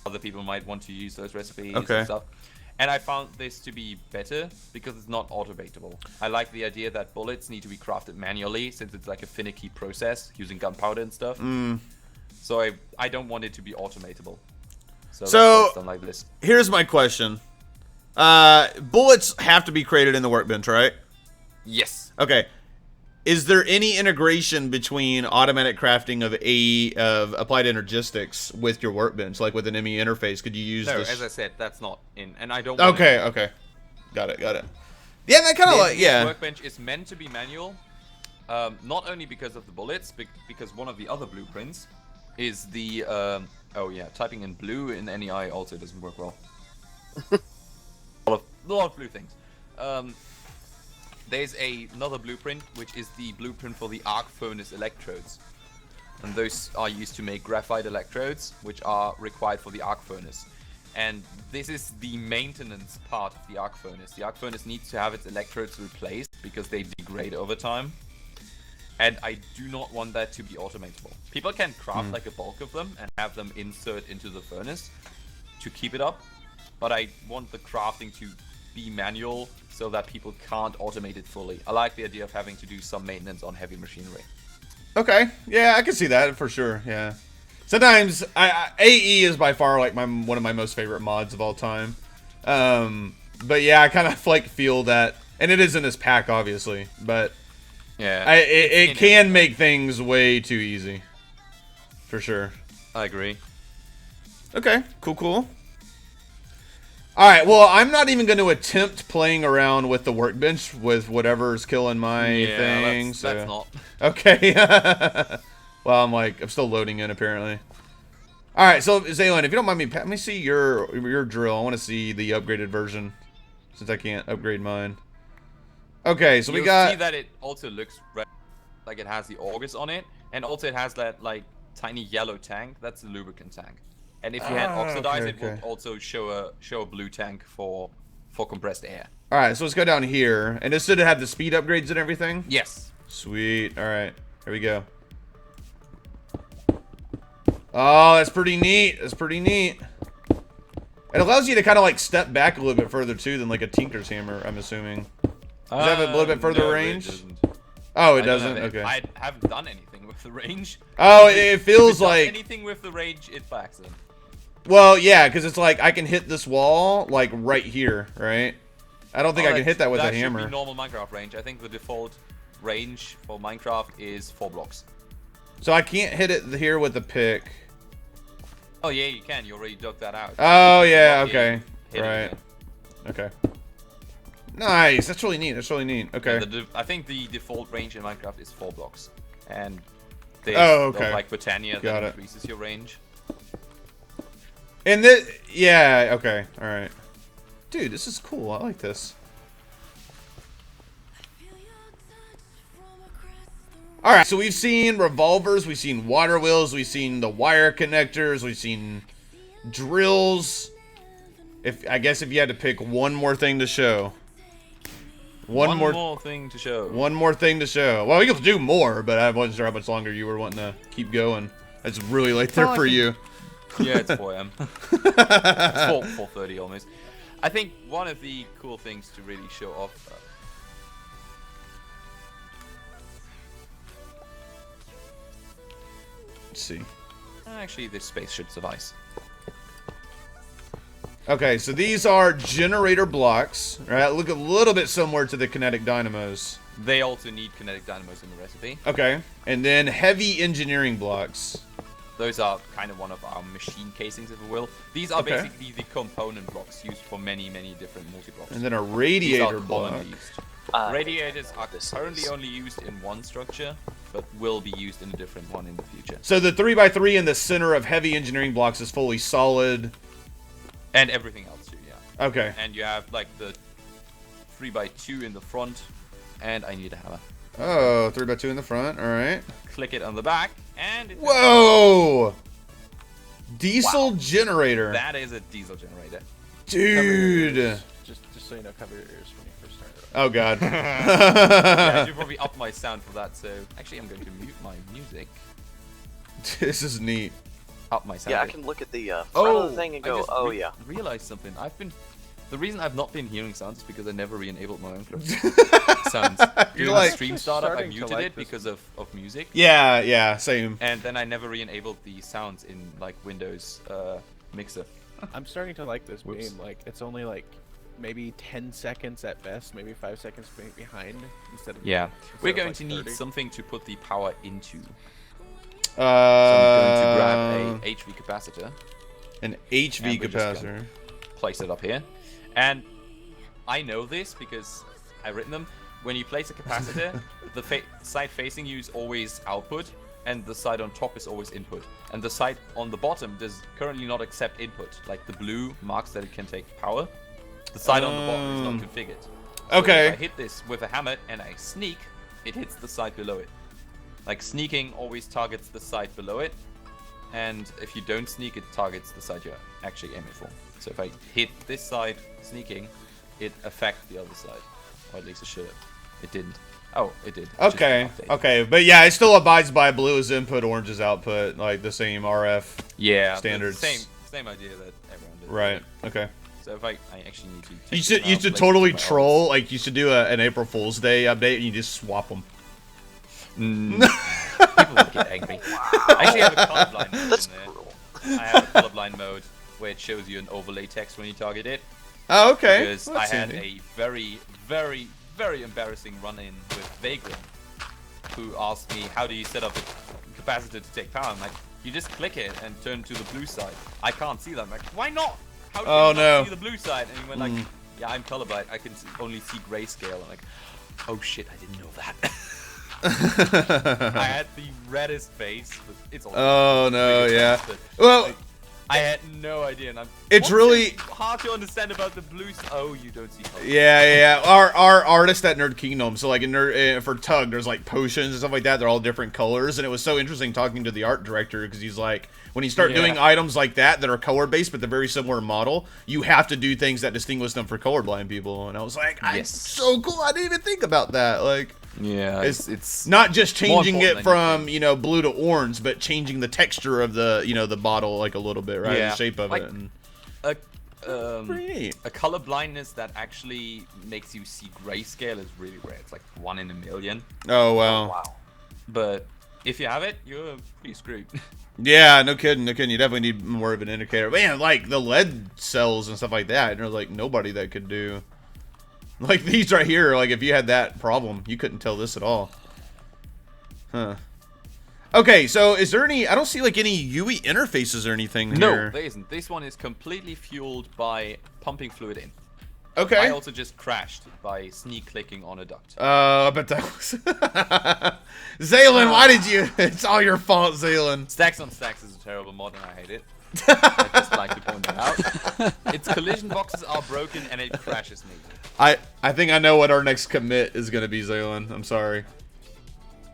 Other people might want to use those recipes and stuff. And I found this to be better because it's not automatable. I like the idea that bullets need to be crafted manually since it's like a finicky process using gunpowder and stuff. So I don't want it to be automatable. So that's why it's done like this. Here's my question. Bullets have to be created in the workbench, right? Yes. Okay. Is there any integration between automatic crafting of applied energistics with your workbench, like with an ME interface? Could you use No, this? as I said, that's not in, and I don't want Okay. Got it. Yeah, that kind of like, yeah. Workbench is meant to be manual, not only because of the bullets, because one of the other blueprints is the, typing in blue in NEI also doesn't work well. a lot of blue things. There's another blueprint, which is the blueprint for the arc furnace electrodes. And those are used to make graphite electrodes, which are required for the arc furnace. And this is the maintenance part of the arc furnace. The arc furnace needs to have its electrodes replaced because they degrade over time. And I do not want that to be automatable. People can craft like a bulk of them and have them insert into the furnace to keep it up. But I want the crafting to be manual so that people can't automate it fully. I like the idea of having to do some maintenance on heavy machinery. Okay, yeah, I can see that for sure. Yeah, sometimes AE is by far like one of my most favorite mods of all time. But yeah, I kind of like feel that, and it is in this pack obviously, but yeah, it can make things way too easy, for sure. I agree. Okay, cool. Alright, well, I'm not even going to attempt playing around with the workbench with whatever's killing my thing. That's not. Okay. Well, I'm still loading in, apparently. Alright, so, Xailen, if you don't mind me, let me see your drill. I want to see the upgraded version, since I can't upgrade mine. Okay, so we got... You'll see that it also looks like it has the augers on it, and also it has that, like, tiny yellow tank. That's the lubricant tank. And if you had oxidize, it would also show a blue tank for compressed air. All right, so let's go down here. And this should have the speed upgrades and everything? Yes. Sweet. All right. Here we go. Oh, that's pretty neat. That's pretty neat. It allows you to kind of like step back a little bit further too than like a Tinker's hammer, I'm assuming. Does it have a little bit further range? Oh, it doesn't? Okay. I haven't done anything with the range. Oh, it feels like... anything with the range, it backs in. Well, yeah, because it's like I can hit this wall like right here, right? I don't think I can hit that with a hammer. That should be normal Minecraft range. I think the default range for Minecraft is 4 blocks. So I can't hit it here with a pick. Oh yeah, you can. You already dug that out. Oh yeah, okay. Right. Okay. Nice. That's really neat. That's really neat. Okay. I think the default range in Minecraft is 4 blocks, and there's like Britannia that increases your range. And this, yeah, okay, all right. Dude, this is cool. I like this. All right, so we've seen revolvers, we've seen water wheels, we've seen the wire connectors, we've seen drills. I guess if you had to pick one more thing to show. One more thing to show. One more thing to show. Well, we could do more, but I wasn't sure how much longer you were wanting to keep going. It's really late there for you. Yeah, it's 4 AM. It's 4:30 almost. I think one of the cool things to really show off. Let's see. Actually, this space should suffice. Okay, so these are generator blocks, right? Look a little bit similar to the kinetic dynamos. They also need kinetic dynamos in the recipe. Okay, and then heavy engineering blocks. Those are kind of one of our machine casings, if you will. These are basically the component blocks used for many, many different multi-blocks. And then a radiator block. Radiators are currently only used in one structure, but will be used in a different one in the future. So the 3x3 in the center of heavy engineering blocks is fully solid. And everything else too, yeah. Okay. And you have like the 3x2 in the front, and I need a hammer. Oh, 3x2 in the front, alright. Click it on the back, and it's whoa! Diesel generator. That is a diesel generator. Dude! Just so you know, cover your ears when you first start it. Oh god. Yeah, I should probably up my sound for that, so actually I'm going to mute my music. This is neat. Up my sound. Yeah, I can look at the front of the thing and go, oh yeah. Realized something. The reason I've not been hearing sounds is because I never re-enabled my own sounds. During the stream startup, I muted it because of music. Yeah, same. And then I never re-enabled the sounds in like Windows Mixer. I'm starting to like this game. Like it's only like maybe 10 seconds at best, maybe 5 seconds behind instead of. Yeah, we're going like to need 30. something to put the power into. So I'm going to grab a HV capacitor. An HV capacitor. Place it up here. And I know this because I've written them. When you place a capacitor, the side facing you is always output, and the side on top is always input. And the side on the bottom does currently not accept input. Like the blue marks that it can take power. The side on the bottom is not configured. So okay. if I hit this with a hammer and I sneak, it hits the side below it. Like sneaking always targets the side below it. And if you don't sneak, it targets the side you're actually aiming for. So if I hit this side sneaking, it affects the other side. Or at least it should. It didn't. Oh, it did. Okay, okay. But yeah, it still abides by blue as input, orange as output, like the same RF standards. Same idea that everyone did. Right, okay. So if I actually need to... You should totally troll, like you should do an April Fool's Day update and you just swap them. People would get angry. I actually have a colorblind mode That's in there. cruel. I have a colorblind mode where it shows you an overlay text when you target it. Oh, okay. Because I had a very, very, very embarrassing run-in with Vagrant, who asked me, how do you set up a capacitor to take power? I'm like, you just click it and turn to the blue side. I can't see that. I'm like, why not? How do you not see the blue side? And he went like, yeah, I'm colorblind. I can only see grayscale. I'm like, oh shit, I didn't know that. I had the reddest face. But it's all no, yeah. Well, I had no idea. And it's really hard to understand about the blues. Oh, you don't see colors. Yeah. Our artist at Nerd Kingdom, so like for Tug, there's like potions and stuff like that. They're all different colors, and it was so interesting talking to the art director because he's like, when you start doing items like that are color based but they're very similar model, you have to do things that distinguish them for colorblind people. And I was like, it's so cool. I didn't even think about that. Like, yeah, it's not just changing it from blue to orange, but changing the texture of the the bottle like a little bit, right? The shape of it. And a color blindness that actually makes you see grayscale is really rare. It's like 1 in a million. Oh wow. Wow. But if you have it, you're pretty screwed. Yeah, no kidding, no kidding. You definitely need more of an indicator. Man, like the lead cells and stuff like that, there's like nobody that could do. Like these right here, like if you had that problem, you couldn't tell this at all. Huh. Okay, so is there any, I don't see like any UE interfaces or anything here. No, there isn't. This one is completely fueled by pumping fluid in. Okay. I also just crashed by sneak clicking on a duct. I bet that was... Xailen, why did you... It's all your fault, Xailen. Stacks on Stacks is a terrible mod and I hate it. I just like to point that out. Its collision boxes are broken and it crashes me. I think I know what our next commit is going to be, Xailen. I'm sorry.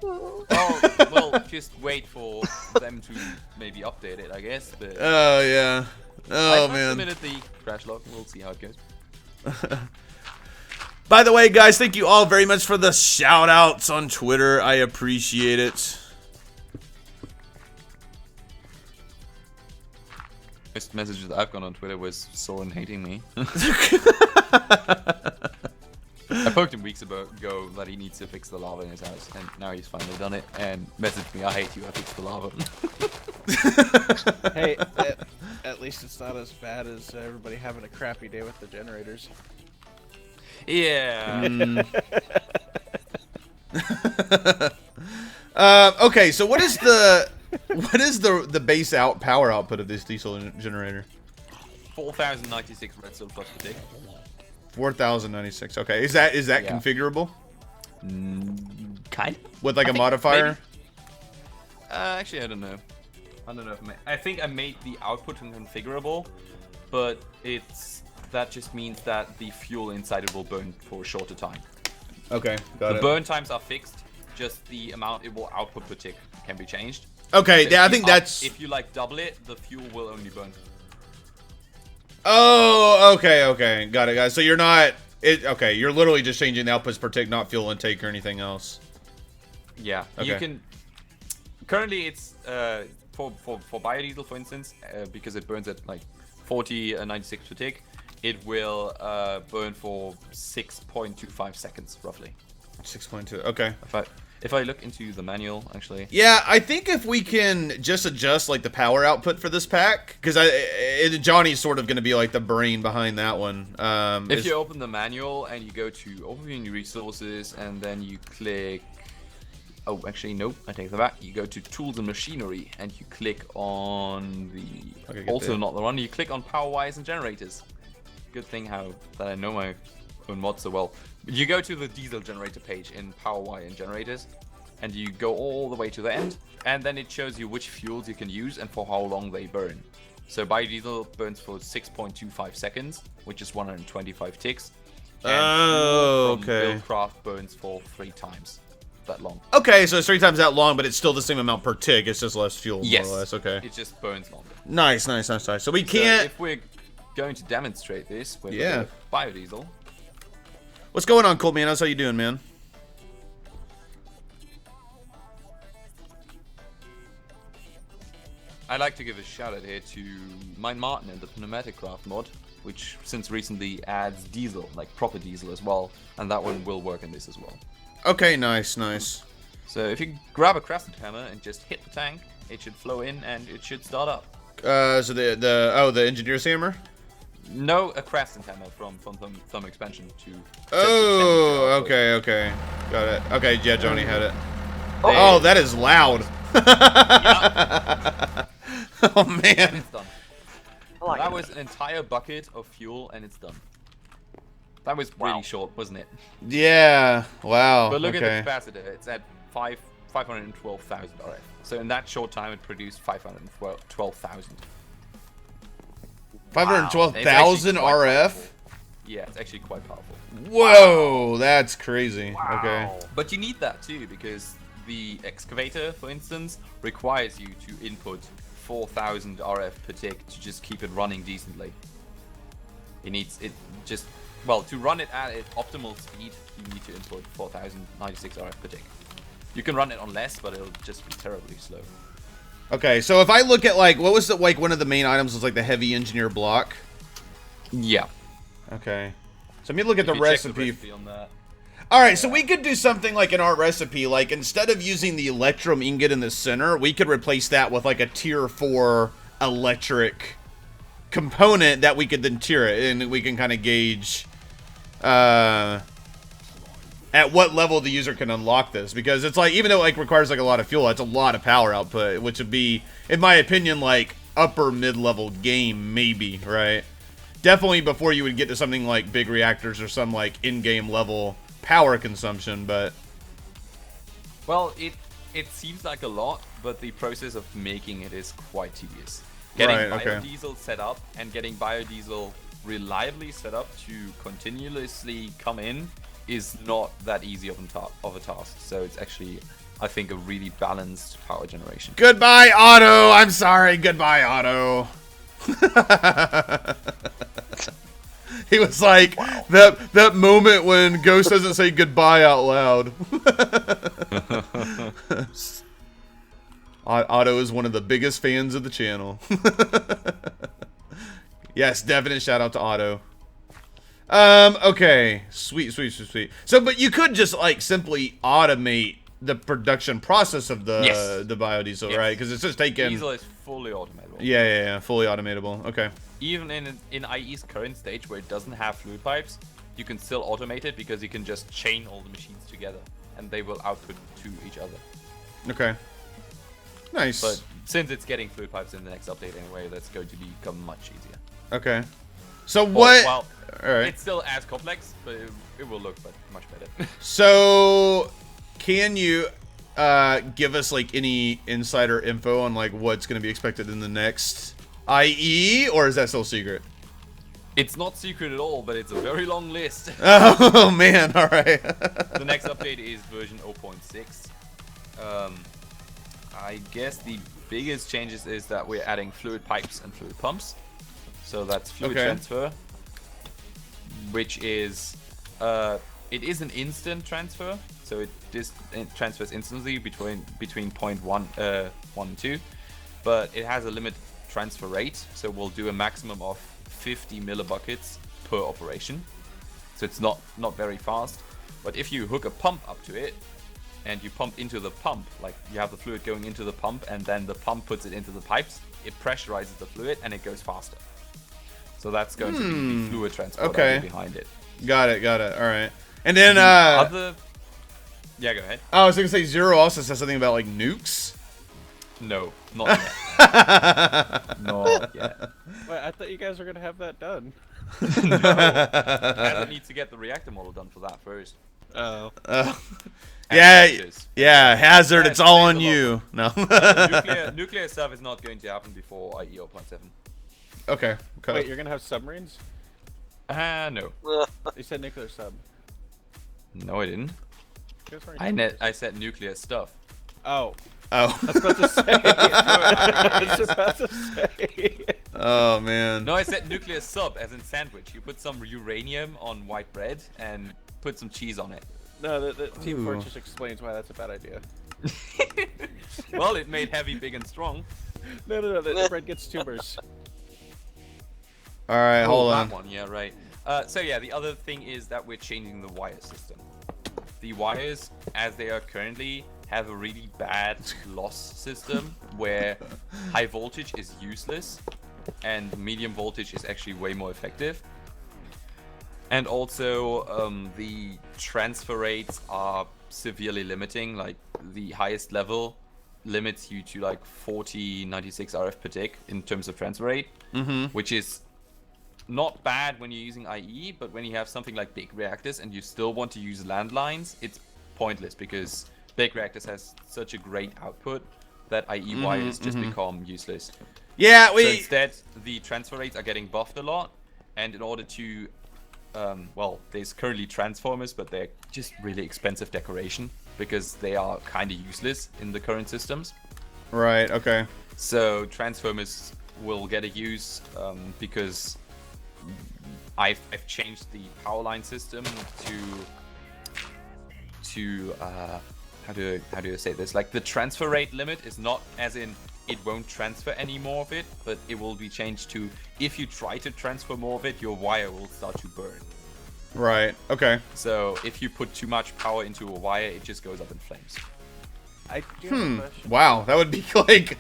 Oh, well, just wait for them to maybe update it, I guess. But oh, yeah. Oh, I man. submitted the crash log. We'll see how it goes. By the way, guys, thank you all very much for the shout-outs on Twitter. I appreciate it. Most messages that I've got on Twitter was Soren hating me. I poked him weeks ago that he needs to fix the lava in his house, and now he's finally done it, and messaged me, I hate you, I fixed the lava. Hey, at least it's not as bad as everybody having a crappy day with the generators. Yeah. Okay, so what is the base power output of this diesel generator? 4,096 redstone plus per tick. 4,096. Okay, is that configurable? Kind of. With like a modifier? Maybe. Actually, I don't know. I don't know if I think I made the output configurable, but that just means that the fuel inside it will burn for a shorter time. Okay, got it. The burn times are fixed. Just the amount it will output per tick can be changed. Okay, So yeah, I think that's... If you like double it, the fuel will only burn. Oh, okay, got it, guys. So you're not... Okay, you're literally just changing the outputs per tick, not fuel intake or anything else. Yeah, okay. You can... Currently, it's for biodiesel, for instance, because it burns at like 96 per tick, it will burn for 6.25 seconds, roughly. 6.2, okay. If I look into the manual, actually. Yeah, I think if we can just adjust like the power output for this pack, because Johnny's sort of going to be like the brain behind that one. If you open the manual and you go to Overview and Resources, and then you click... Oh, actually, nope, I take that back. You go to Tools and Machinery, and you click on the... Okay, also not the one, you click on Power Wires and Generators. Good thing that I know my own mod so well. You go to the diesel generator page in Power Wire and Generators, and you go all the way to the end, and then it shows you which fuels you can use and for how long they burn. So biodiesel burns for 6.25 seconds, which is 125 ticks. And okay. Buildcraft burns for 3 times that long. Okay, so it's 3 times that long, but it's still the same amount per tick. It's just less fuel, Yes. more or less. Okay. It just burns longer. Nice. So we can't... if we're going to demonstrate this with biodiesel... What's going on, Colt, man? How's how you doing, man? I'd like to give a shout out here to Mine Martin and the Pneumatic Craft mod, which since recently adds diesel, like proper diesel as well, and that one will work in this as well. Okay, nice. So if you grab a crescent hammer and just hit the tank, it should flow in and it should start up. So the engineer's hammer? No, a crescent hammer from thumb expansion to... Oh, okay. Got it. Okay, yeah, Johnny had it. Oh, that is loud. Oh, man. And it's done. Like that was an entire bucket of fuel and it's done. That was really short, wasn't it? Yeah. Wow. But look at the capacitor. It's at 512,000 RF. So in that short time, it produced 512,000. 512,000 RF? Yeah, it's actually quite powerful. Whoa, that's crazy. Wow. Okay. But you need that too, because the excavator, for instance, requires you to input 4,000 RF per tick to just keep it running decently. It needs it just, well, to run it at its optimal speed, you need to input 4,096 RF per tick. You can run it on less, but it'll just be terribly slow. Okay, so if I look at like, what was the, like one of the main items was like the heavy engineer block? Yeah. Okay. So let me look at the If you check recipe. on that. Alright, so we could do something like in our recipe, like instead of using the electrum ingot in the center, we could replace that with like a tier 4 electric component that we could then tier it, and we can kind of gauge at what level the user can unlock this, because it's like, even though it like requires like a lot of fuel, it's a lot of power output, which would be, in my opinion, like upper mid-level game, maybe, right? Definitely before you would get to something like big reactors or some like in-game level power consumption, but Well, it seems like a lot, but the process of making it is quite tedious. Getting biodiesel set up and getting biodiesel reliably set up to continuously come in is not that easy of a task. So it's actually, I think, a really balanced power generation. Goodbye, Otto! I'm sorry, goodbye, Otto. He was like, wow. that moment when Ghost doesn't say goodbye out loud. Otto is one of the biggest fans of the channel. Yes, definite shout out to Otto. Okay. Sweet. So, but you could just, like, simply automate the production process of the biodiesel, right? Because it's just taking... Diesel is fully automatable. Yeah. Fully automatable. Okay. Even in IE's current stage, where it doesn't have fluid pipes, you can still automate it because you can just chain all the machines together, and they will output to each other. Okay. Nice. But since it's getting fluid pipes in the next update anyway, that's going to become much easier. Okay. So what... Well, all right. It's still as complex, but it will look much better. So, can you give us like any insider info on like what's going to be expected in the next IE, or is that still secret? It's not secret at all, but it's a very long list. Oh man, all right. The next update is version 0.6. I guess the biggest changes is that we're adding fluid pipes and fluid pumps. So that's fluid transfer, which is it is an instant transfer, so it transfers instantly between point 1 and 2, but it has a limited transfer rate, so we'll do a maximum of 50 millibuckets per operation. So it's not very fast, but if you hook a pump up to it and you pump into the pump, like you have the fluid going into the pump and then the pump puts it into the pipes, it pressurizes the fluid and it goes faster. So that's going to be the fluid transport behind it. Got it. All right. And then yeah, go ahead. I was going to say Zero also says something about like nukes. No, not yet. Not yet. Wait, I thought you guys were going to have that done. No. I need to get the reactor model done for that first. Oh. Yeah, Hazard, it's all on you. No. Nuclear stuff is not going to happen before IE 0.7. Okay. Wait, you're going to have submarines? No. You said nuclear sub. No, I didn't. I said nuclear stuff. Oh. I was about to say. I was about to say. Oh, man. No, I said nuclear sub, as in sandwich. You put some uranium on white bread and put some cheese on it. No, the Team Fortress explains why that's a bad idea. Well, it made heavy, big, and strong. No, the bread gets tumors. Alright, hold on. That one, yeah, right. So yeah, the other thing is that we're changing the wire system. The wires, as they are currently, have a really bad loss system where high voltage is useless and medium voltage is actually way more effective. And also, the transfer rates are severely limiting. Like, the highest level limits you to like 4096 RF per tick in terms of transfer rate, which is not bad when you're using IE, but when you have something like big reactors and you still want to use landlines, it's pointless because big reactors has such a great output that IE wires just become useless. Yeah, So instead, the transfer rates are getting buffed a lot, and in order to, well, there's currently transformers, but they're just really expensive decoration because they are kind of useless in the current systems. Right. Okay. So transformers will get a use because I've changed the power line system to how do I say this? Like the transfer rate limit is not as in it won't transfer any more of it, but it will be changed to if you try to transfer more of it, your wire will start to burn. Right. Okay. So if you put too much power into a wire, it just goes up in flames. I do have a question. Wow, that would be like.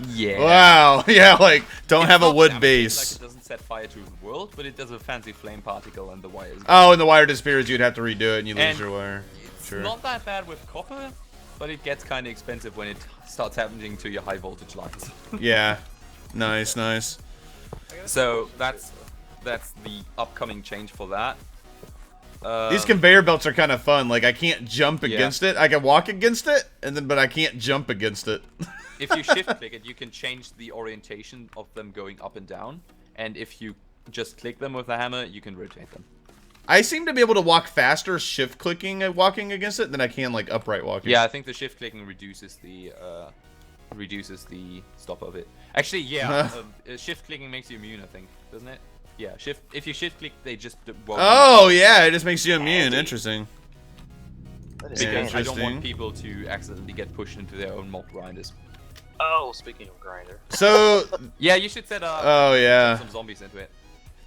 Yeah. Wow. Yeah, like don't have a not wood damaging, base. Like it doesn't set fire to the world, but it does a fancy flame particle and the wire is. Oh, and the wire disappears. You'd have to redo it, and you lose And your wire. It's Sure. not that bad with copper, but it gets kind of expensive when it starts happening to your high voltage lines. Yeah. Nice. Nice. So that's the upcoming change for that. These conveyor belts are kind of fun. Like I can't jump against it. I can walk against it, but I can't jump against it. If you shift click it, you can change the orientation of them going up and down. And if you just click them with a hammer, you can rotate them. I seem to be able to walk faster shift clicking and walking against it than I can like upright walking. Yeah, I think the shift clicking reduces the stop of it. Actually, yeah, shift clicking makes you immune, I think, doesn't it? Yeah, if you shift click, they just won't. Oh yeah, it just makes you immune. Interesting. That is Because I don't Interesting. want people to accidentally get pushed into their own mob grinders. Oh, speaking of grinder. So Yeah, you should set up Oh, yeah. some zombies into it.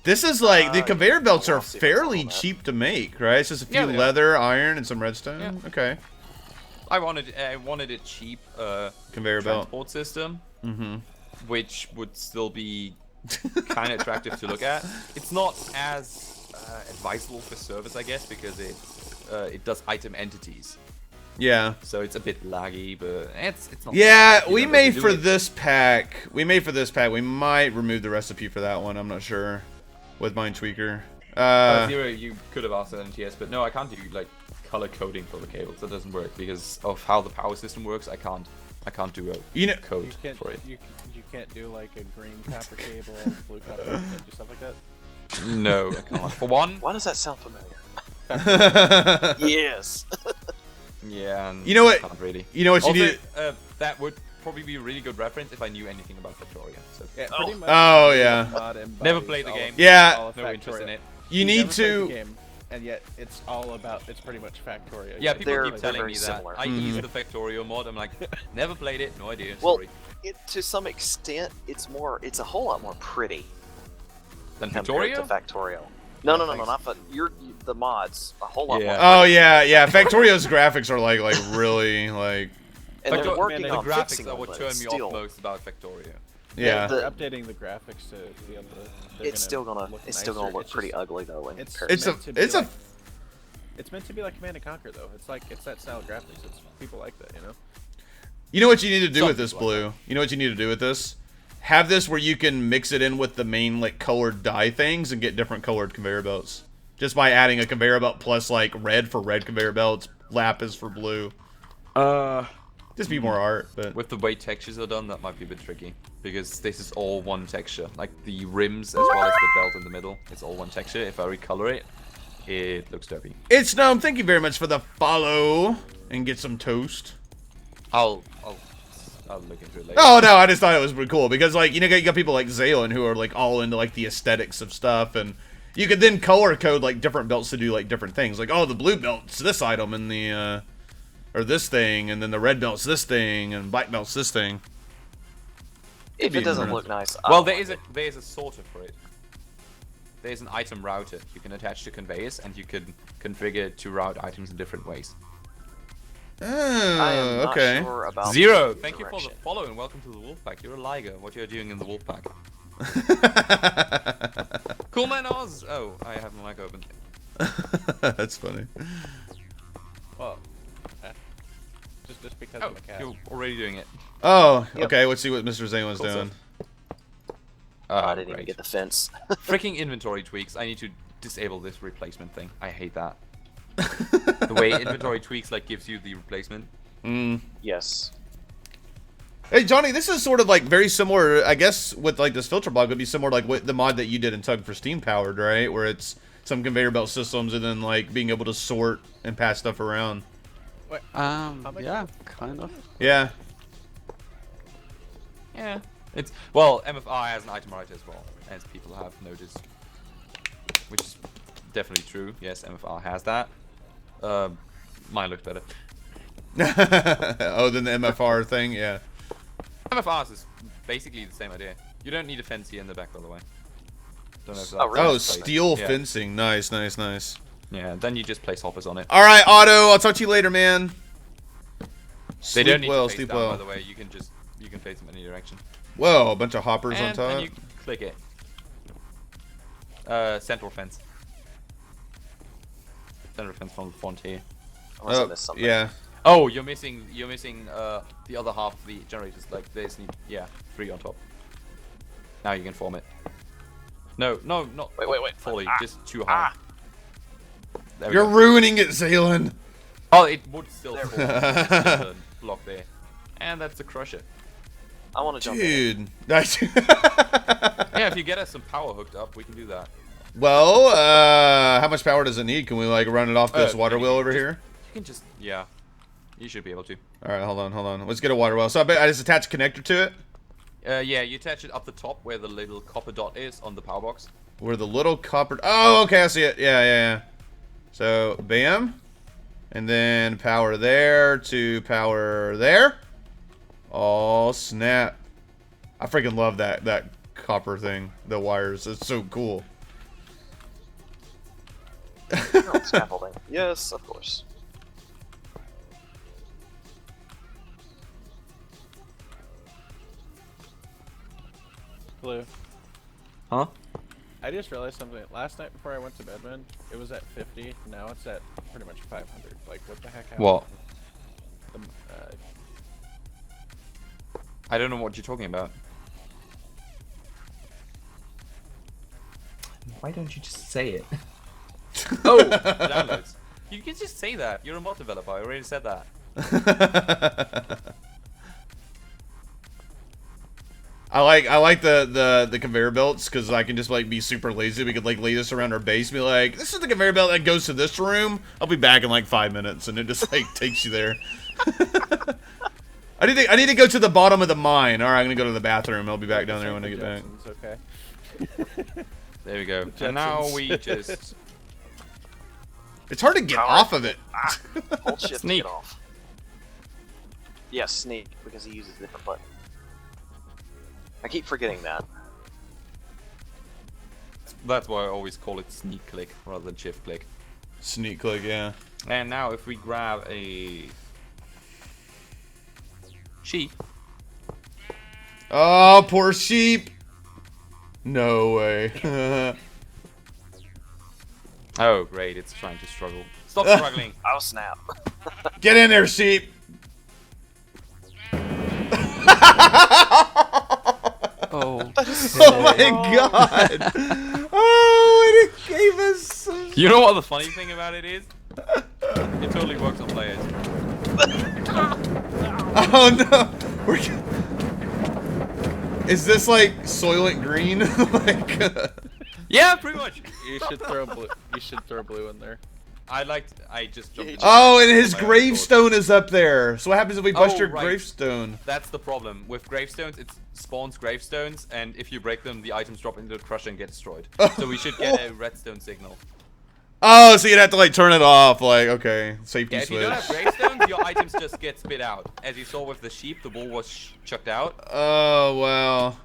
this is like the conveyor belts I'll are see if I can fairly follow that. cheap to make, right? It's just a few Yeah, they are. leather, iron, and some redstone. Yeah. Okay. I wanted a cheap Conveyor belt. transport system, Mm-hmm. which would still be kind of attractive to look at. It's not as advisable for service, I guess, because it does item entities. Yeah. So it's a bit laggy, but it's not. Yeah, bad. You we know, made do for it. this pack. We might remove the recipe for that one. I'm not sure. With Mindtweaker. Zero, you could have asked that NTS, but no, I can't do like color coding for the cables. That doesn't work because of how the power system works. I can't do a You know, code You can't, for it. you can't do like a green copper cable and blue copper cable, do stuff like that? No, I can't. For one, Why does that sound familiar? you Yes. yeah. And know what? Can't really. You know what you Also, need? that would probably be a really good reference if I knew anything about Factorio. So Yeah, pretty much. Oh, yeah. Mod embodies Never played the all game. of- Yeah. all of no interest in Factorio. it. You You've need never played the to. game, and yet it's all about. It's pretty much Factorio. Yeah, You people They're- keep they're telling very me similar. that I use the Factorio mod. I'm like, never played it, no idea. Well, Sorry. to some extent, it's a whole lot more pretty Then compared to Factorio? Factorio. No, not the mods. A whole lot Yeah. more. Oh yeah. Factorio's graphics are like really like. And they're Factor- working the on graphics fixing are them, what but turn it's me still, off most about Factorio. Yeah. the- They're updating the graphics to be able to. they're It's still gonna look it's still nicer. gonna look It's pretty just- ugly though. In It's comparison. meant to be it's a- like- It's meant to be like Command and Conquer though. It's that style of graphics. It's people like that, you know. You know what you need to do Some with this, people like Blue? You know what you need to do with this? Have this where you can mix it in with the main like colored dye things and get different colored conveyor belts. Just by adding a conveyor belt plus like red for red conveyor belts, lapis for blue. Just be more art, but With the way textures are done, that might be a bit tricky. Because this is all one texture. Like the rims as well as the belt in the middle. It's all one texture. If I recolor it, it looks derpy. it's Gnome. Thank you very much for the follow and get some toast. I'll look into it later. Oh no, I just thought it was pretty cool because like you got people like Xailen who are like all into like the aesthetics of stuff, and you could then color code like different belts to do like different things. Like the blue belt's this item and the or this thing, and then the red belt's this thing, and black belt's this thing. if be it doesn't interesting. look nice, Well, there is a sorter for it. There's an item router you can attach to conveyors, and you can configure it to route items in different ways. I am Oh, not okay. sure about Zero, the thank you for the direction. follow and welcome to the Wolfpack. You're a liger. What you're doing in the Wolfpack? Cool man Oz. Oh, I have my mic open. That's funny. Well, just because Oh, I'm a cat. you're already doing it. Oh, Yep. okay. Let's see what Mr. Zaylen's Cool doing. stuff. I didn't even great. get the fence. Freaking inventory tweaks. I need to disable this replacement thing. I hate that. The way inventory tweaks like gives you the replacement. Mm. Yes. Hey Johnny, this is sort of like very similar, I guess, with like this filter block would be similar like with the mod that you did in Tug for Steam Powered, right? Where it's some conveyor belt systems and then like being able to sort and pass stuff around. Wait, yeah, kind of. Yeah. Yeah. It's well, MFR has an item writer as well, as people have noticed, which is definitely true. Yes, MFR has that. Mine looks better. Oh, then the MFR thing, yeah. MFRs is basically the same idea. You don't need a fence here in the back, by the way. Don't know if Oh, really? Oh, steel fencing. Nice, nice, nice. Yeah, then you just place hoppers on it. All right, Otto. I'll talk to you later, man. They don't need to face sleep down, well. by the way. You can face them in any direction. Whoa, a bunch of hoppers And on top. then you click it. Central fence. Central fence from the front here. Unless I missed something. Yeah. Oh, you're missing the other half of the generators. Like there's 3 on top. Now you can form it. No, not Wait. fully, just too high. There we You're go. ruining it, Xailen. Oh, it would still form. It's just a block there, and that's the crusher. I want to jump in. Dude. Nice. Yeah, if you get us some power hooked up, we can do that. Well, how much power does it need? Can we like run it off this water wheel over here? You can just, yeah. You should be able to. All right, hold on. Let's get a water well. So I bet I just attach a connector to it. Yeah, you attach it up the top where the little copper dot is on the power box. Where the little copper... Oh, okay, I see it. Yeah. So, bam. And then power there to power there. Oh, snap. I freaking love that copper thing. The wires. It's so cool. Oh, scaffolding. Yes, of course. Blue. Huh? I just realized something. Last night before I went to bed, man, it was at 50. Now it's at pretty much 500. Like, what the heck happened? What? The, I don't know what you're talking about. Why don't you just say it? Oh, downloads. You can just say that. You're a mod developer. I already said that. I like the conveyor belts because I can just like be super lazy. We could like lay this around our base and be like, this is the conveyor belt that goes to this room. I'll be back in like 5 minutes, and it just like takes you there. I need to go to the bottom of the mine. All right, I'm gonna go to the bathroom. I'll be back down there when I get back. Okay. There we go. And now we just It's hard to get off of it. Hold shift to Sneak. get off. Yes, sneak, because he uses a different button. I keep forgetting that. That's why I always call it sneak click rather than shift click. Sneak click, yeah. And now if we grab a sheep. Oh, poor sheep. No way. Oh great, it's trying to struggle. Stop struggling. Oh snap. Get in there, sheep. Oh. Oh my god. Oh, and it gave us some... You know what the funny thing about it is? It totally works on players. Oh no. Is this like Soylent Green? Like Yeah, pretty much. You should throw blue. You should throw blue in there. I just jumped in. Oh, and his My own gravestone is up there. So what happens if we bust Oh, your right. gravestone? That's the problem. With gravestones, it spawns gravestones, and if you break them, the items drop into the crusher and get destroyed. So we should get a redstone signal. Oh, so you'd have to like turn it off. Like, okay, safety Yeah, if you switch. don't have gravestones, your items just get spit out. As you saw with the sheep, the wool was chucked out. Oh wow.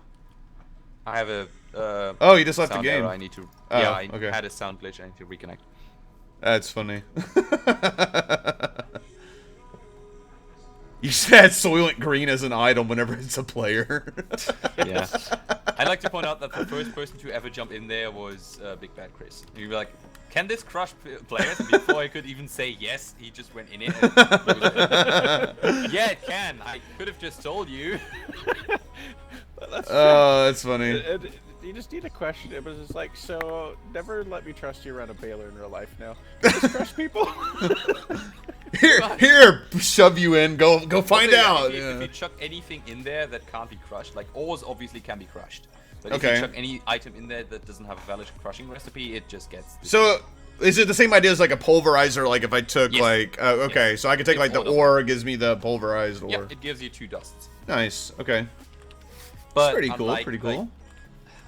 I have a Oh, you just left the sound game. error I need to. Oh, Yeah, I okay. had a sound glitch. I need to reconnect. That's funny. You said Soylent Green as an item whenever it's a player. Yeah. I'd like to point out that the first person to ever jump in there was Big Bad Chris. You'd be like, can this crush players? And before I could even say yes, he just went in it. And yeah, it can. I could have just told you. Oh, that's funny. You just need a question. It was just like, so never let me trust you around a baler in real life now. You just crush people? Here, shove you in. Go find out. If you chuck anything in there that can't be crushed, like ores obviously can be crushed. But if okay. you chuck any item in there that doesn't have a valid crushing recipe, it just gets... So, is it the same idea as like a pulverizer? Like if I took yes. like... okay, yes. So I can take like the ore, gives me the pulverized ore. Yep, it gives you 2 dusts. Nice, okay. But that's pretty cool, unlike, pretty cool. Like,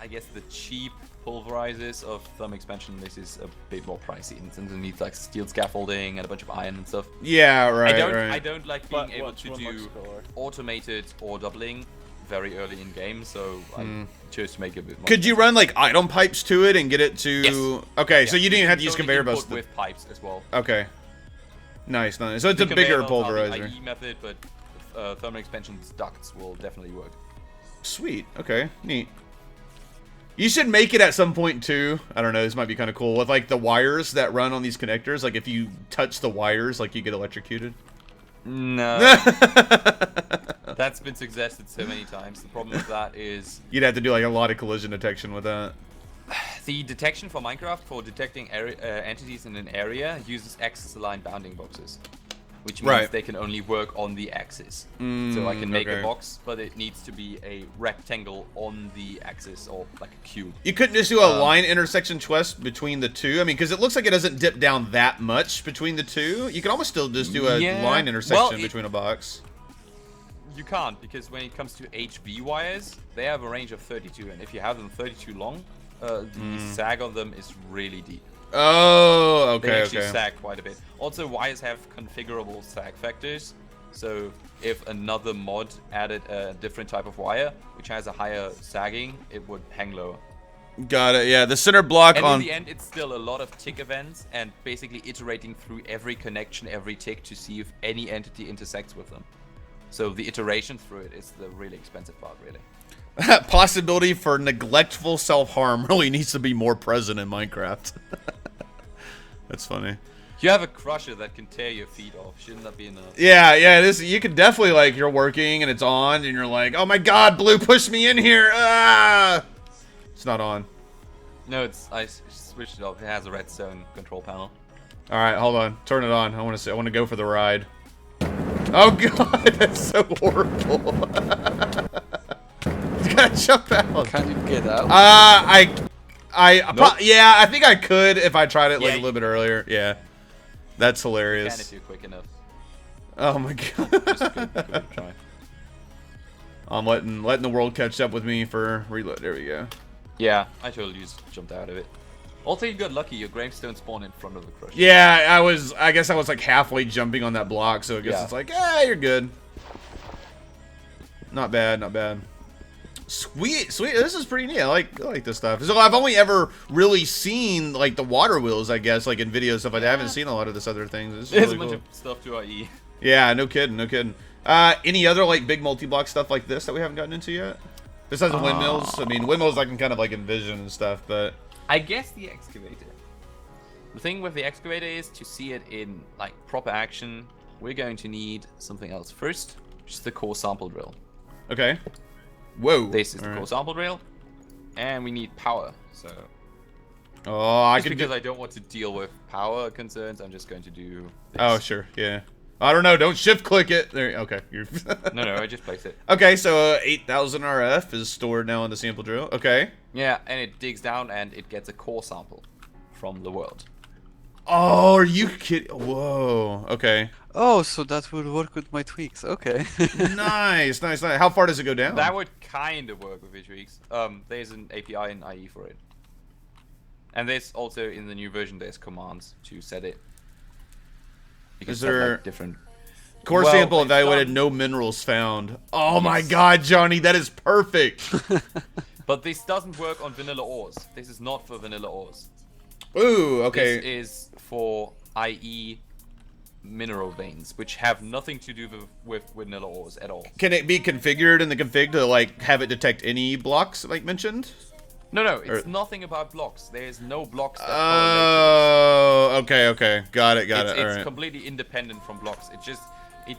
I guess the cheap pulverizers of thermal expansion, this is a bit more pricey. Since it needs like steel scaffolding and a bunch of iron and stuff. Yeah, right, I don't like being able to do automated ore doubling very early in game, so I chose to make it a bit more. Could you run like item pipes to it and get it to? Yes. Okay, so you didn't have to use conveyor belts with pipes as well. Okay. Nice. So it's a bigger pulverizer. The IE method, but thermal expansion's ducts will definitely work. Sweet. Okay. Neat. You should make it at some point too. I don't know. This might be kind of cool with like the wires that run on these connectors. Like if you touch the wires, like you get electrocuted. No. That's been suggested so many times. The problem with that is you'd have to do like a lot of collision detection with that. The detection for Minecraft for detecting entities in an area uses axis-aligned bounding boxes, which means they can only work on the axis. So I can make a box, but it needs to be a rectangle on the axis or like a cube. You couldn't just do a line intersection twist between the two? I mean, because it looks like it doesn't dip down that much between the two. You can almost still just do a line intersection between a box. You can't, because when it comes to HV wires, they have a range of 32, and if you have them 32 long, the sag on them is really deep. Oh, okay, They actually sag quite a bit. Also, wires have configurable sag factors, so if another mod added a different type of wire, which has a higher sagging, it would hang lower. Got it, yeah. The center block and in the end, it's still a lot of tick events, and basically iterating through every connection, every tick, to see if any entity intersects with them. So the iteration through it is the really expensive part, really. That possibility for neglectful self-harm really needs to be more present in Minecraft. That's funny. You have a crusher that can tear your feet off. Shouldn't that be enough? Yeah, yeah. You can definitely, like, you're working and it's on and you're like, oh my god, Blue, push me in here. Ah! It's not on. No, I switched it off. It has a redstone control panel. All right, hold on. Turn it on. I want to go for the ride. Oh god, that's so horrible. He's gotta jump out. Can you get out? Nope. Yeah, I think I could if I tried it like a little bit earlier. Yeah, that's hilarious. You can if you're quick enough. Oh my god. Just good try. I'm letting the world catch up with me for reload. There we go. Yeah, I totally just jumped out of it. Also, you got lucky. Your gravestone spawned in front of the crusher. Yeah, I guess I was like halfway jumping on that block, so I guess it's like, you're good. Not bad, not bad. Sweet. This is pretty neat. I like this stuff. So I've only ever really seen like the water wheels, I guess, like in videos stuff like that. I haven't seen a lot of this other things. There's a bunch of stuff to IE. Yeah, no kidding, no kidding. Any other like big multi-block stuff like this that we haven't gotten into yet? Besides the windmills. I mean, windmills I can kind of like envision and stuff, but I guess the excavator. The thing with the excavator is to see it in like proper action, we're going to need something else first, which is the core sample drill. Okay. Whoa. This is the core sample drill, and we need power. So. Because I don't want to deal with power concerns, I'm just going to do this. Oh, sure. Yeah. I don't know. Don't shift click it. There. Okay. No, I just placed it. Okay, so 8,000 RF is stored now in the sample drill. Okay. Yeah, and it digs down and it gets a core sample from the world. Oh, are you kidding? Whoa. Okay. Oh, so that would work with my tweaks. Okay. Nice. How far does it go down? That would kind of work with your tweaks. There's an API in IE for it. And there's also in the new version there's commands to set it. Is there like different core sample evaluated, no minerals found? Oh my god, Johnny, that is perfect. But this doesn't work on vanilla ores. This is not for vanilla ores. Ooh, okay. This is for IE mineral veins, which have nothing to do with vanilla ores at all. Can it be configured in the config to like have it detect any blocks like mentioned? No, it's nothing about blocks. There's no blocks that Oh, okay. Got it. It's completely independent from blocks. It just, it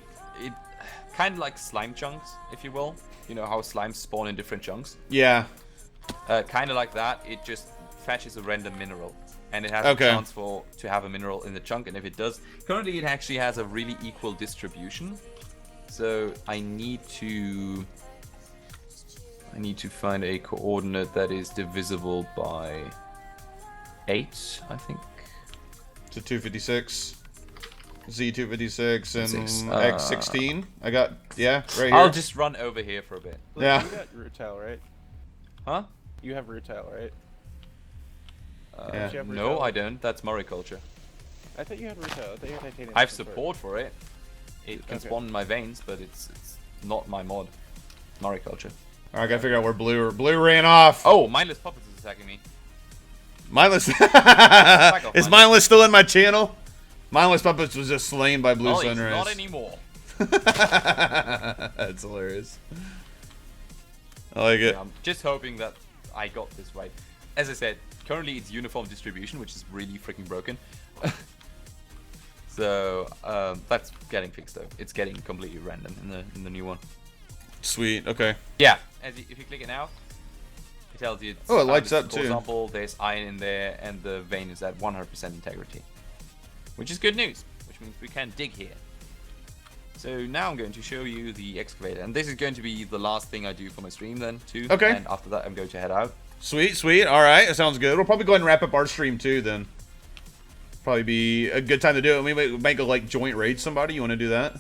kind of like slime chunks, if you will. You know how slimes spawn in different chunks? Yeah. Kind of like that. It just fetches a random mineral. and it has a chance to have a mineral in the chunk. And if it does, currently it actually has a really equal distribution. So I need to find a coordinate that is divisible by 8, I think. To 256. Z256 and X16. I got, right here. I'll just run over here for a bit. Yeah. You got root tile, right? Huh? You have root tile, right? No, I don't. That's mariculture. I thought you had root tile. I thought you had titanium. I have support for it. It can spawn in my veins, but it's not my mod. Mariculture. Alright, I gotta figure out where blue ran off. Oh, mindless puppets is attacking me. Mindless. Is Mindless still in my channel? Mindless Puppets was just slain by BluSunrize. Not anymore. That's hilarious. I like it. Yeah, I'm just hoping that I got this right. As I said, currently it's uniform distribution, which is really freaking broken. So that's getting fixed though. It's getting completely random in the new one. Sweet. Okay. Yeah. If you click it now, it tells you. Oh, it lights up too. For example, there's iron in there, and the vein is at 100% integrity. Which is good news, which means we can dig here. So now I'm going to show you the excavator, and this is going to be the last thing I do for my stream then too. Okay. And after that I'm going to head out. Sweet, sweet. All right, that sounds good. We'll probably go ahead and wrap up our stream too then. Probably be a good time to do it. We might go like joint raid somebody. You want to do that?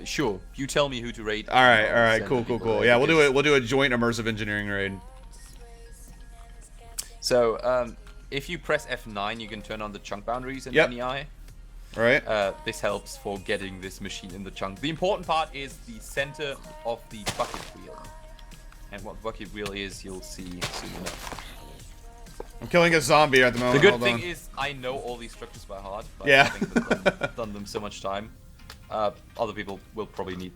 Sure. You tell me who to raid. All right, cool. Yeah, we'll do it. We'll do a joint immersive engineering raid. So, if you press F9, you can turn on the chunk boundaries in NEI. Right. This helps for getting this machine in the chunk. The important part is the center of the bucket wheel. And what bucket wheel is, you'll see soon enough. I'm killing a zombie at the moment. The good thing is, I know all these structures by heart. By having done them so much time. Other people will probably need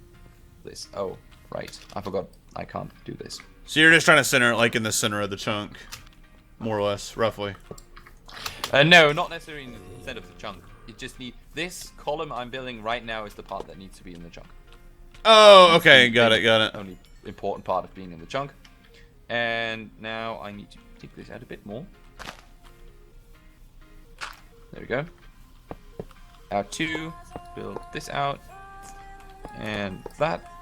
this. Oh, right. I forgot. I can't do this. So you're just trying to center it like in the center of the chunk. More or less, roughly. No, not necessarily in the center of the chunk. You just need this column I'm building right now is the part that needs to be in the chunk. Oh, okay, got it. Only important part of being in the chunk. And now I need to take this out a bit more. There we go. Out 2, build this out, and that.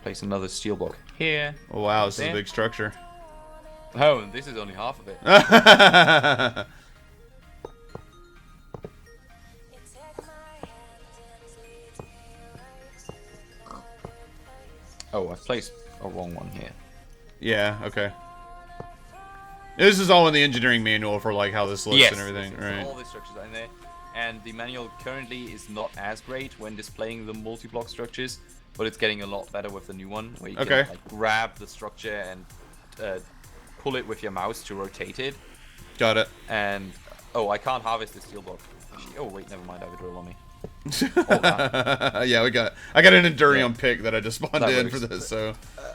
Place another steel block here. Oh wow, this is a big structure. Oh, and this is only half of it. Oh, I placed a wrong one here. Yeah, okay. This is all in the engineering manual for like how this looks and everything, right? All the structures are in there. And the manual currently is not as great when displaying the multi-block structures, but it's getting a lot better with the new one, where you can like, grab the structure and pull it with your mouse to rotate it. Got it. And oh, I can't harvest the steel block. Actually, oh wait, never mind. I have a drill on me. Yeah, I got an Endurium pick that I just spawned in for this. So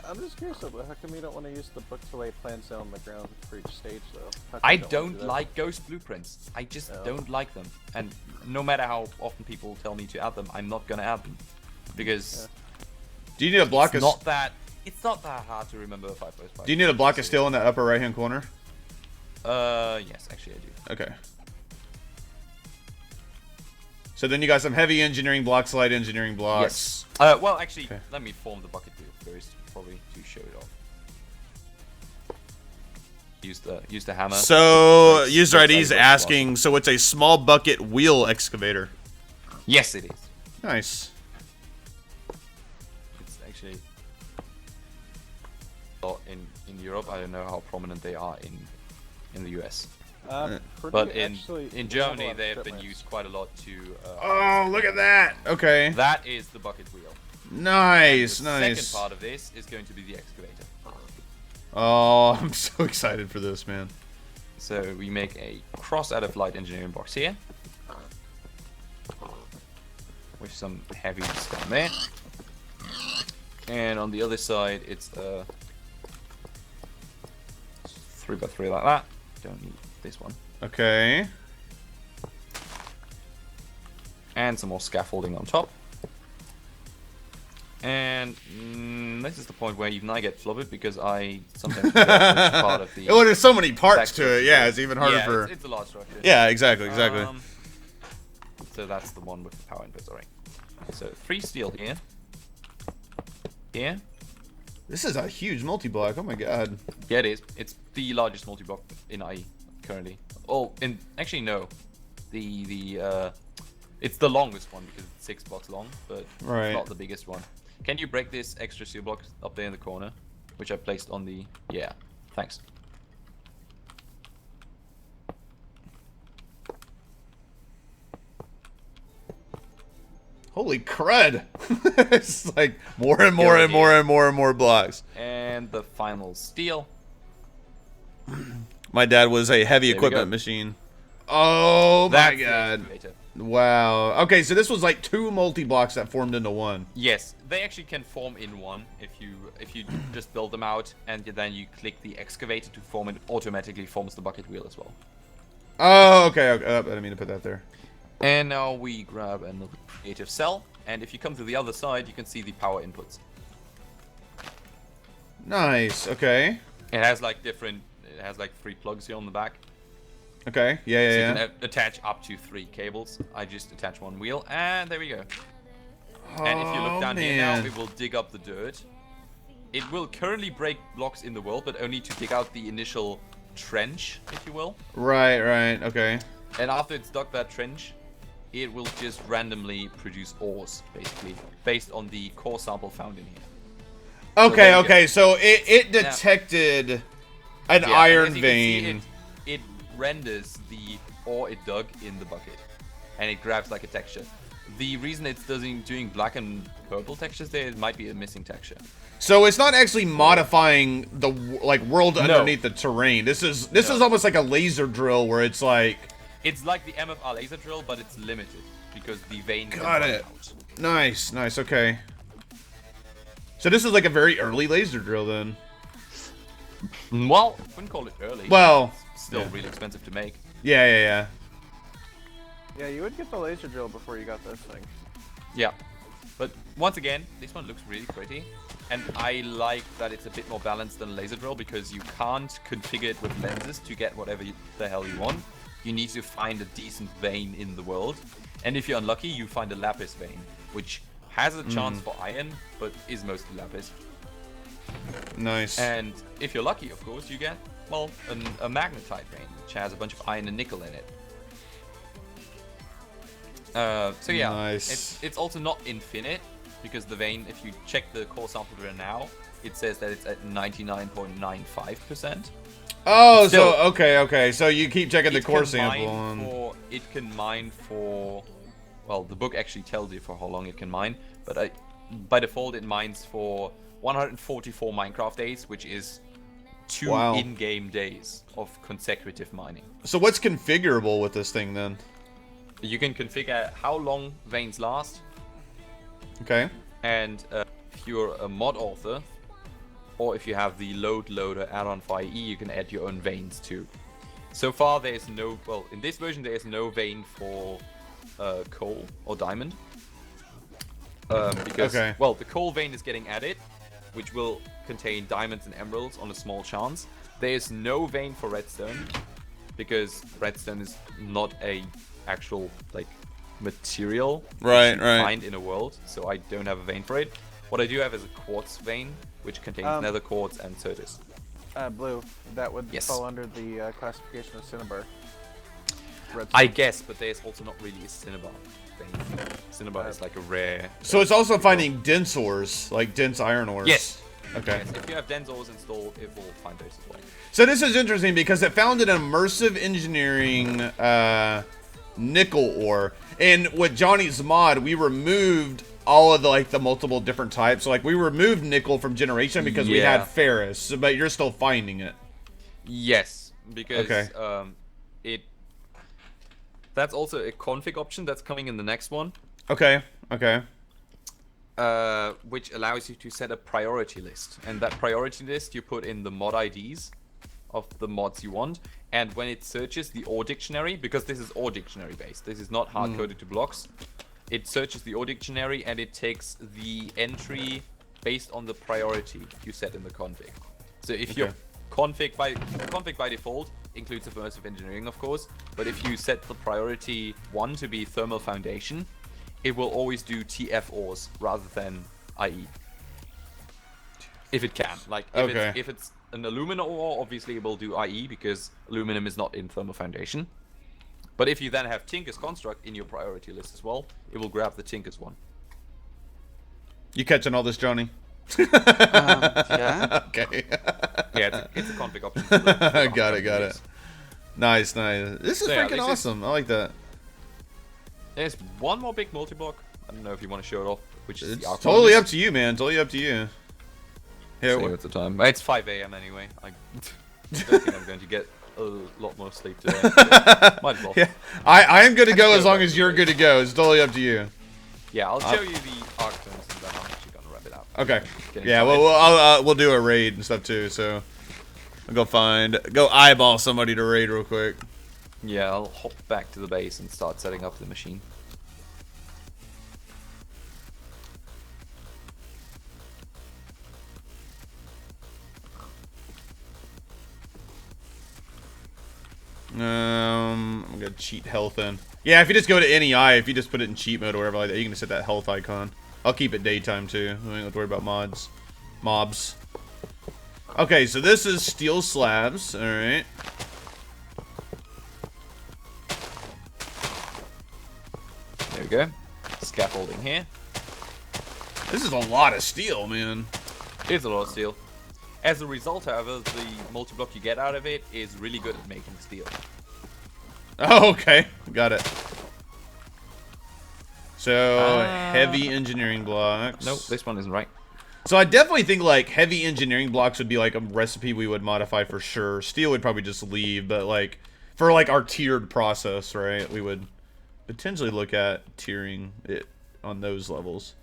I'm just curious though, how come you don't want to use the book to lay plans down on the ground for each stage though? I don't like ghost blueprints. I just don't like them. And no matter how often people tell me to add them, I'm not gonna add them because. Do you need a block of? It's not that hard to remember 5x5. Do you need a block of steel in that upper right-hand corner? Yes, actually I do. Okay. So then you got some heavy engineering blocks, light engineering blocks. Yes. Well, actually, let me form the bucket wheel first, probably to show it off. Use the hammer. So user ID is asking. So it's a small bucket wheel excavator. Yes, it is. Nice. It's actually in Europe. I don't know how prominent they are in the US. But in Germany, they have been used quite a lot to. Oh, look at that! Okay. That is the bucket wheel. Nice, and the second part of this is going to be the excavator. Oh, I'm so excited for this, man. So we make a cross out of light engineering box here, with some heavy stuff there. And on the other side, it's a 3x3 like that. Don't need this one. Okay. And some more scaffolding on top. And this is the point where even I get flubbered because I sometimes forget which part of the... Well, there's so many parts to it. Yeah, it's even harder for... It's a lot structure. Yeah, exactly. So that's the one with the power inputs, alright. So 3 steel here. Here. This is a huge multi-block. Oh my god. Yeah, it is. It's the largest multi-block in IE currently. Oh, actually no. It's the longest one because it's 6 blocks long, but it's not the biggest one. Can you break this extra steel block up there in the corner, which I placed on the... Yeah, thanks. Holy crud! It's like more and more and more and more and more blocks. And the final steel. My dad was a heavy equipment machine. Oh my god. Wow. Okay, so this was like 2 multi-blocks that formed into one. Yes, they actually can form in one if you just build them out and then you click the excavator to form it. Automatically forms the bucket wheel as well. Oh, okay. I didn't mean to put that there. And now we grab another creative cell, and if you come to the other side, you can see the power inputs. Nice. Okay. It has like 3 plugs here on the back. Okay. Yeah. So you can attach up to 3 cables. I just attach 1 wheel, and there we go. And if you look down here now, it will dig up the dirt. It will currently break blocks in the world, but only to dig out the initial trench, if you will. Right. Okay. And after it's dug that trench, it will just randomly produce ores, basically, based on the core sample found in here. Okay. So it detected an iron vein. It renders the ore it dug in the bucket, and it grabs like a texture. The reason it's doing black and purple textures there, it might be a missing texture. So it's not actually modifying the world underneath the terrain. This is almost like a laser drill where it's like... It's like the MFR laser drill, but it's limited because the vein got it. Out. Nice. Okay. So this is like a very early laser drill then. Well, I wouldn't call it early. Well, it's still really expensive to make. Yeah. Yeah, you would get the laser drill before you got this thing. Yeah. But once again, this one looks really pretty. And I like that it's a bit more balanced than a laser drill because you can't configure it with lenses to get whatever the hell you want. You need to find a decent vein in the world. And if you're unlucky, you find a lapis vein, which has a chance for iron, but is mostly lapis. Nice. And if you're lucky, of course, you get, well, a magnetite vein, which has a bunch of iron and nickel in it. So yeah, nice. It's also not infinite, because the vein, if you check the core sample drill now, it says that it's at 99.95%. Oh, still, so okay. So you keep checking the core sample. It can mine for, well, the book actually tells you for how long it can mine, but by default it mines for 144 Minecraft days, which is 2 in-game days of consecutive mining. So what's configurable with this thing then? You can configure how long veins last. Okay. And if you're a mod author, or if you have the load loader add-on for IE, you can add your own veins too. So far there is no, well, in this version there is no vein for coal or diamond. Because, well, the coal vein is getting added, which will contain diamonds and emeralds on a small chance. There is no vein for redstone, because redstone is not a actual, like, material right. find in a world, so I don't have a vein for it. What I do have is a quartz vein, which contains nether quartz and certus. Blue, that would fall under the classification of cinnabar. I guess, but there's also not really a cinnabar vein. Cinnabar is like a rare... So it's also finding dense ores, like dense iron ores. Yes. Okay. Yes, if you have dense ores installed, it will find those as well. So this is interesting because it found an Immersive Engineering nickel ore. And with Johnny's mod, we removed all of the multiple different types. So we removed nickel from generation because we had ferrous, but you're still finding it. Yes, because that's also a config option that's coming in the next one. Okay. Which allows you to set a priority list, and that priority list you put in the mod IDs of the mods you want, and when it searches the ore dictionary, because this is ore dictionary based, this is not hard coded to blocks, It searches the O dictionary and it takes the entry based on the priority you set in the config. So if your config by default includes Immersive Engineering, of course, but if you set the priority 1 to be thermal foundation, it will always do TF ores rather than IE. If it can. Like, if it's an aluminum ore, obviously it will do IE because aluminum is not in thermal foundation. But if you then have Tinker's construct in your priority list as well, it will grab the Tinker's one. You catching all this, Johnny? Yeah. Okay. Yeah, it's a config option. For the got it. Nice. This is freaking awesome. I like that. There's one more big multi-block. I don't know if you want to show it off. Which is it's totally up to you, man. Totally up to you. Here, what's the time? It's 5 a.m. anyway. I don't think I'm going to get a lot more sleep today. So might as well. Yeah, I am good to go as long as you're good to go. It's totally up to you. Yeah, I'll show you the arc turns and then I'm actually gonna wrap it up. Okay. Yeah, well, we'll do a raid and stuff too. So I'll go eyeball somebody to raid real quick. Yeah, I'll hop back to the base and start setting up the machine. I'm gonna cheat health in. Yeah, if you just go to NEI, if you just put it in cheat mode or whatever like that, you can set that health icon. I'll keep it daytime too. We don't have to worry about mobs. Okay, so this is steel slabs. All right. There we go. Scaffolding here. This is a lot of steel, man. It's a lot of steel. As a result, however, the multi-block you get out of it is really good at making steel. Oh, okay. Got it. So, heavy engineering blocks. Nope, this one isn't right. So I definitely think, like, heavy engineering blocks would be, like, a recipe we would modify for sure. Steel would probably just leave, but, like, for, like, our tiered process, right, we would potentially look at tiering it on those levels.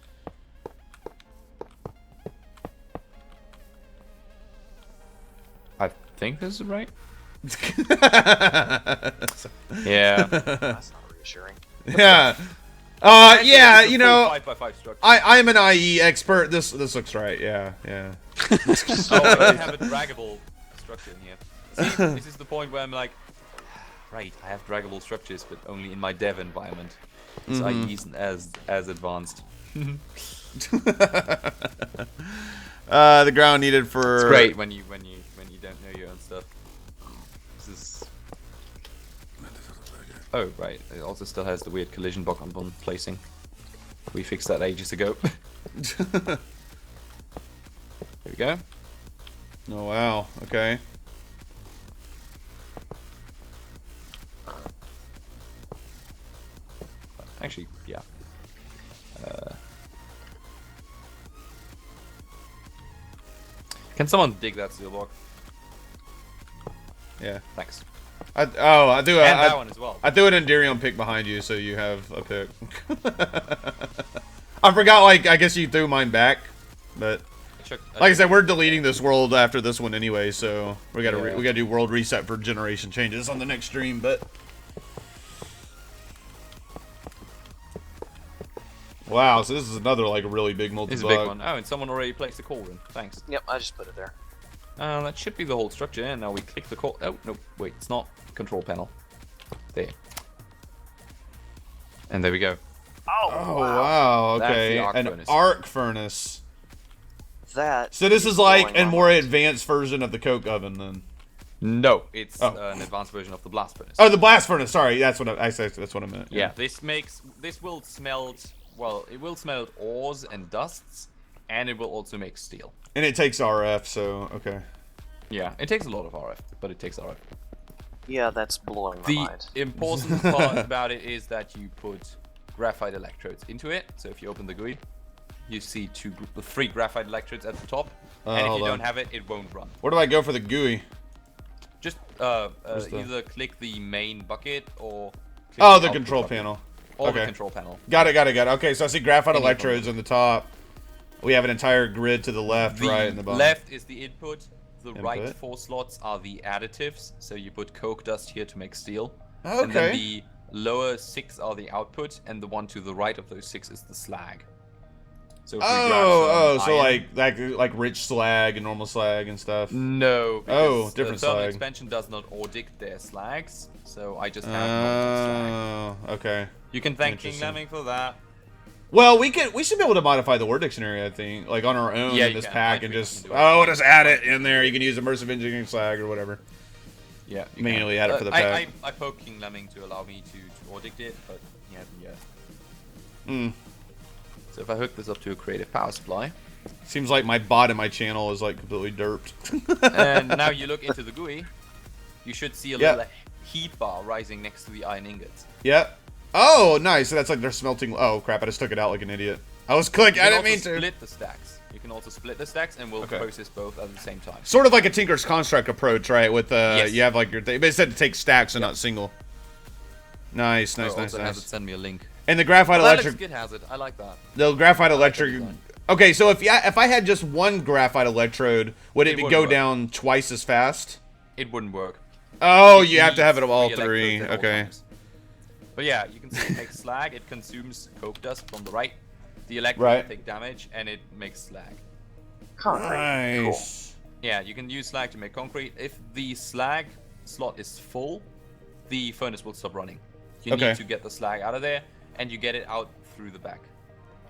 I think this is right. Yeah. That's not reassuring. Yeah. Yeah, you know, 5x5 structure. I'm an IE expert. This looks right. Yeah. Oh, I have a draggable structure in here. See, this is the point where I'm like, right, I have draggable structures, but only in my dev environment. So IE isn't as advanced. The ground needed for. It's great when you don't know your own stuff. This is. Oh right, it also still has the weird collision block on placing. We fixed that ages ago. There we go. Oh wow. Okay. Actually, yeah. Can someone dig that steel block? Yeah. Thanks. I do. And that one as well. I threw an Enderium pick behind you, so you have a pick. I forgot. Like, I guess you threw mine back, but like I said, we're deleting this world after this one anyway, so we gotta do world reset for generation changes on the next stream. But wow, so this is another like really big multi-block. It's a big one. Oh, and someone already placed a cauldron. Thanks. Yep, I just put it there. That should be the whole structure. And now we click the core. Oh no, wait, it's not. Control panel. There. And there we go. Oh wow. Okay, an furnace. arc furnace. That. So this is like a more advanced version of the coke oven, then. No, it's an advanced version of the blast furnace. Oh, the blast furnace. Sorry, that's what I meant. Yeah, this will smelt. Well, it will smelt ores and dusts, and it will also make steel. And it takes RF, so okay. Yeah, it takes a lot of RF, but it takes RF. Yeah, that's blowing my mind. The important part about it is that you put graphite electrodes into it. So if you open the GUI, you see three graphite electrodes at the top, and if you don't have it, it won't run. Where do I go for the GUI? Just either click the main bucket or click the control panel. Or the control panel. Got it. Okay, so I see graphite electrodes on the top. We have an entire grid to the left, right, and the bottom. Left is the input. The right 4 slots are the additives. So you put coke dust here to make steel. Okay. And then the lower 6 are the output, and the one to the right of those 6 is the slag. So so like rich slag and normal slag and stuff. No. Different thermal slag. expansion does not audit their slags, so I just have slag. Okay. You can thank King Lemming for that. Well, we should be able to modify the word dictionary, I think, like on our own in this pack, and just just add it in there. You can use Immersive Engineering slag or whatever. Yeah, manually add it for the pack. I poked King Lemming to allow me to audit it, but he hasn't yet. So if I hook this up to a creative power supply, seems like my bot in my channel is like completely derped. And now you look into the GUI, you should see a little heat bar rising next to the iron ingots. Yep. Oh, nice. So that's like they're smelting. Oh crap! I just took it out like an idiot. I was clicking. I didn't mean to. Split the stacks. You can also split the stacks, and we'll process both at the same time. Sort of like a Tinker's Construct approach, right? With you have like your thing, but it said to take stacks and not single. Nice. Also have it send me a link. And the graphite electric. Good has it. I like that. The graphite electric. Okay, so if I had just one graphite electrode, would it go down twice as fast? It wouldn't work. Oh, you have to have it all 3. Okay. But yeah, you can see it makes slag. It consumes coke dust from the right. The electrodes take damage, and it makes slag. Concrete. Nice. Cool. Yeah, you can use slag to make concrete. If the slag slot is full, the furnace will stop running. You need to get the slag out of there, and you get it out through the back.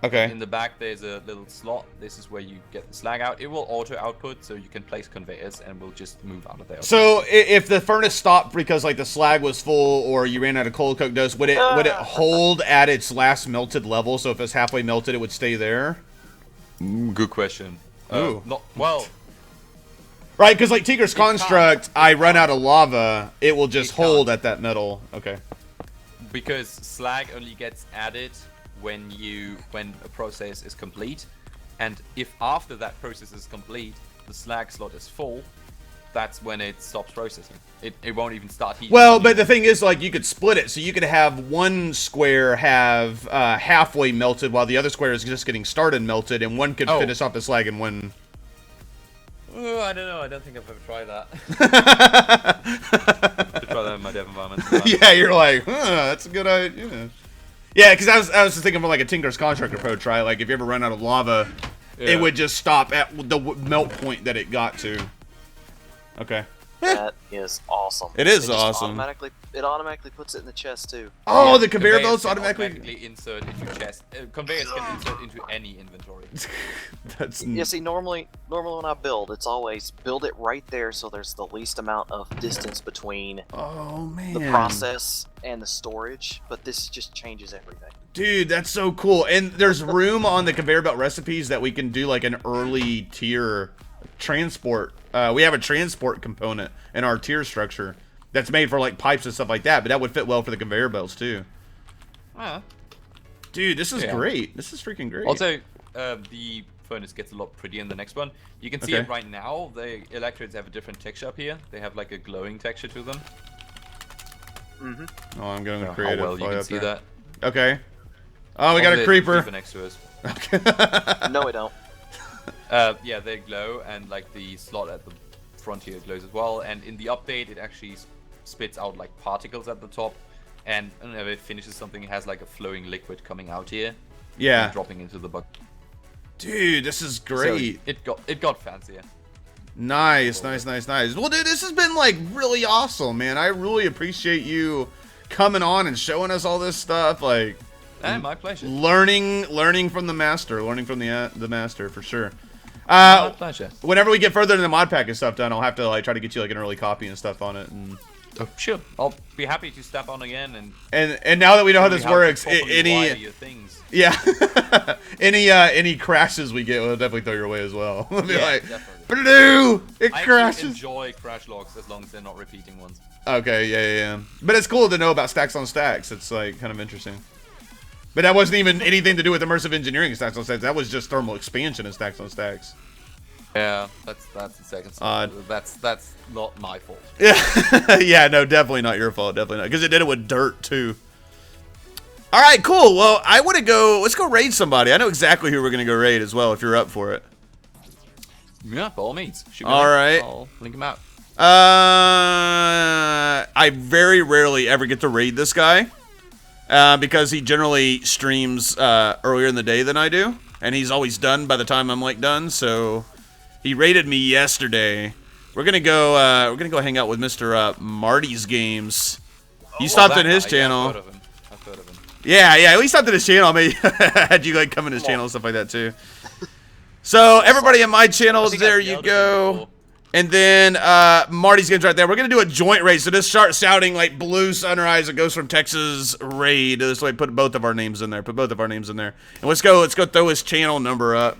Okay. In the back, there's a little slot. This is where you get the slag out. It will auto output, so you can place conveyors, and we'll just move out of there. So if the furnace stopped because like the slag was full, or you ran out of coal coke dust, would it hold at its last melted level? So if it's halfway melted, it would stay there. Good question. Not well. Right, because like Tinker's Construct, I run out of lava, it will just hold at that metal. Okay. Because slag only gets added when a process is complete, and if after that process is complete the slag slot is full, that's when it stops processing. It won't even start heating. Well, but the thing is, like, you could split it, so you could have one square have halfway melted while the other square is just getting started melted, and one could finish off the slag in one. Oh, I don't know. I don't think I've ever tried that. Should try that in my dev environment. Yeah, you're like, that's a good idea. Yeah, because I was just thinking of like a Tinker's Construct approach, right? Like if you ever run out of lava, it would just stop at the melt point that it got to. Okay. That is awesome. It is awesome. It automatically puts it in the chest too. Oh, the conveyor belts automatically insert into chest. Conveyors can insert into any inventory. Yeah, see, normally when I build, it's always build it right there so there's the least amount of distance between the process and the storage, but this just changes everything. Dude, that's so cool. And there's room on the conveyor belt recipes that we can do like an early tier transport. We have a transport component in our tier structure that's made for like pipes and stuff like that, but that would fit well for the conveyor belts too. Dude, this is great. This is freaking great. Also, the furnace gets a lot prettier in the next one. You can see it right now. The electrodes have a different texture up here. They have like a glowing texture to them. Oh, I'm going to create you can see that. Okay. Oh, we got a creeper. Next to us. Okay. No, we don't. Yeah, they glow, and like the slot at the front here glows as well. And in the update, it actually spits out like particles at the top, and whenever it finishes something, it has like a flowing liquid coming out here. Yeah. And dropping into the bucket. Dude, this is great. So it got fancier. Nice. Well, dude, this has been like really awesome, man. I really appreciate you coming on and showing us all this stuff. Like, my pleasure. Learning from the master, learning from the master for sure. My pleasure. Whenever we get further into the ModPack and stuff done, I'll have to like try to get you like an early copy and stuff on it. And sure, I'll be happy to step on again. And now that we know how this works, any crashes we get, we'll definitely throw your way as well. We'll be like, Blue, it crashes. I enjoy crash logs as long as they're not repeating ones. Okay, yeah. But it's cool to know about stacks on stacks. It's like kind of interesting. But that wasn't even anything to do with immersive engineering stacks on stacks. That was just thermal expansion and stacks on stacks. Yeah, that's the second. That's not my fault. Yeah, yeah, no, definitely not your fault. Definitely not, because it did it with dirt too. All right, cool. Well, I want to go. Let's go raid somebody. I know exactly who we're gonna go raid as well. If you're up for it. Yeah, by all means. All right. I'll link him out. I very rarely ever get to raid this guy. because he generally streams earlier in the day than I do, and he's always done by the time I'm like done. So he raided me yesterday. We're gonna go hang out with Mr. Marty's Games. He stopped in his channel. I've heard of him. Yeah, he stopped in his channel. Maybe had you like come in his channel and stuff like that too. So everybody in my channels, there you go. And then Marty's Games right there. We're gonna do a joint raid. So just start shouting like BluSunrize and GhostfromTexas raid. This way, put both of our names in there. And let's go throw his channel number up.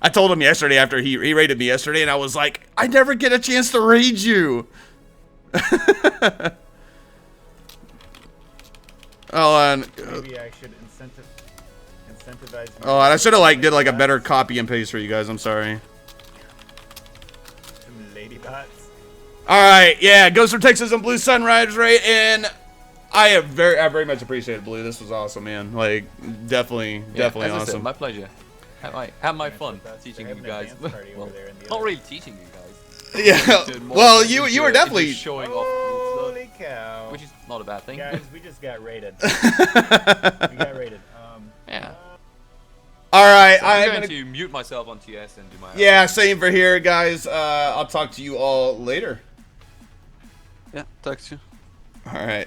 I told him yesterday after he raided me yesterday, and I was like, I never get a chance to raid you. Maybe I should incentivize. Oh, and I should have like did like a better copy and paste for you guys. I'm sorry. Some ladybots. All right, yeah, GhostfromTexas and BluSunrize raid, and I very much appreciate it, Blue. This was awesome, man. Like, definitely awesome. Said, my pleasure. Have my fun teaching you guys. Well, not really teaching you guys. Yeah. Well, you were definitely showing off. Holy cow! Which is not a bad thing. Guys, we just got raided. Yeah. All right, So I'm going to mute myself on TS and do my. Yeah, same for here, guys. I'll talk to you all later. Yeah, talk to you. All right.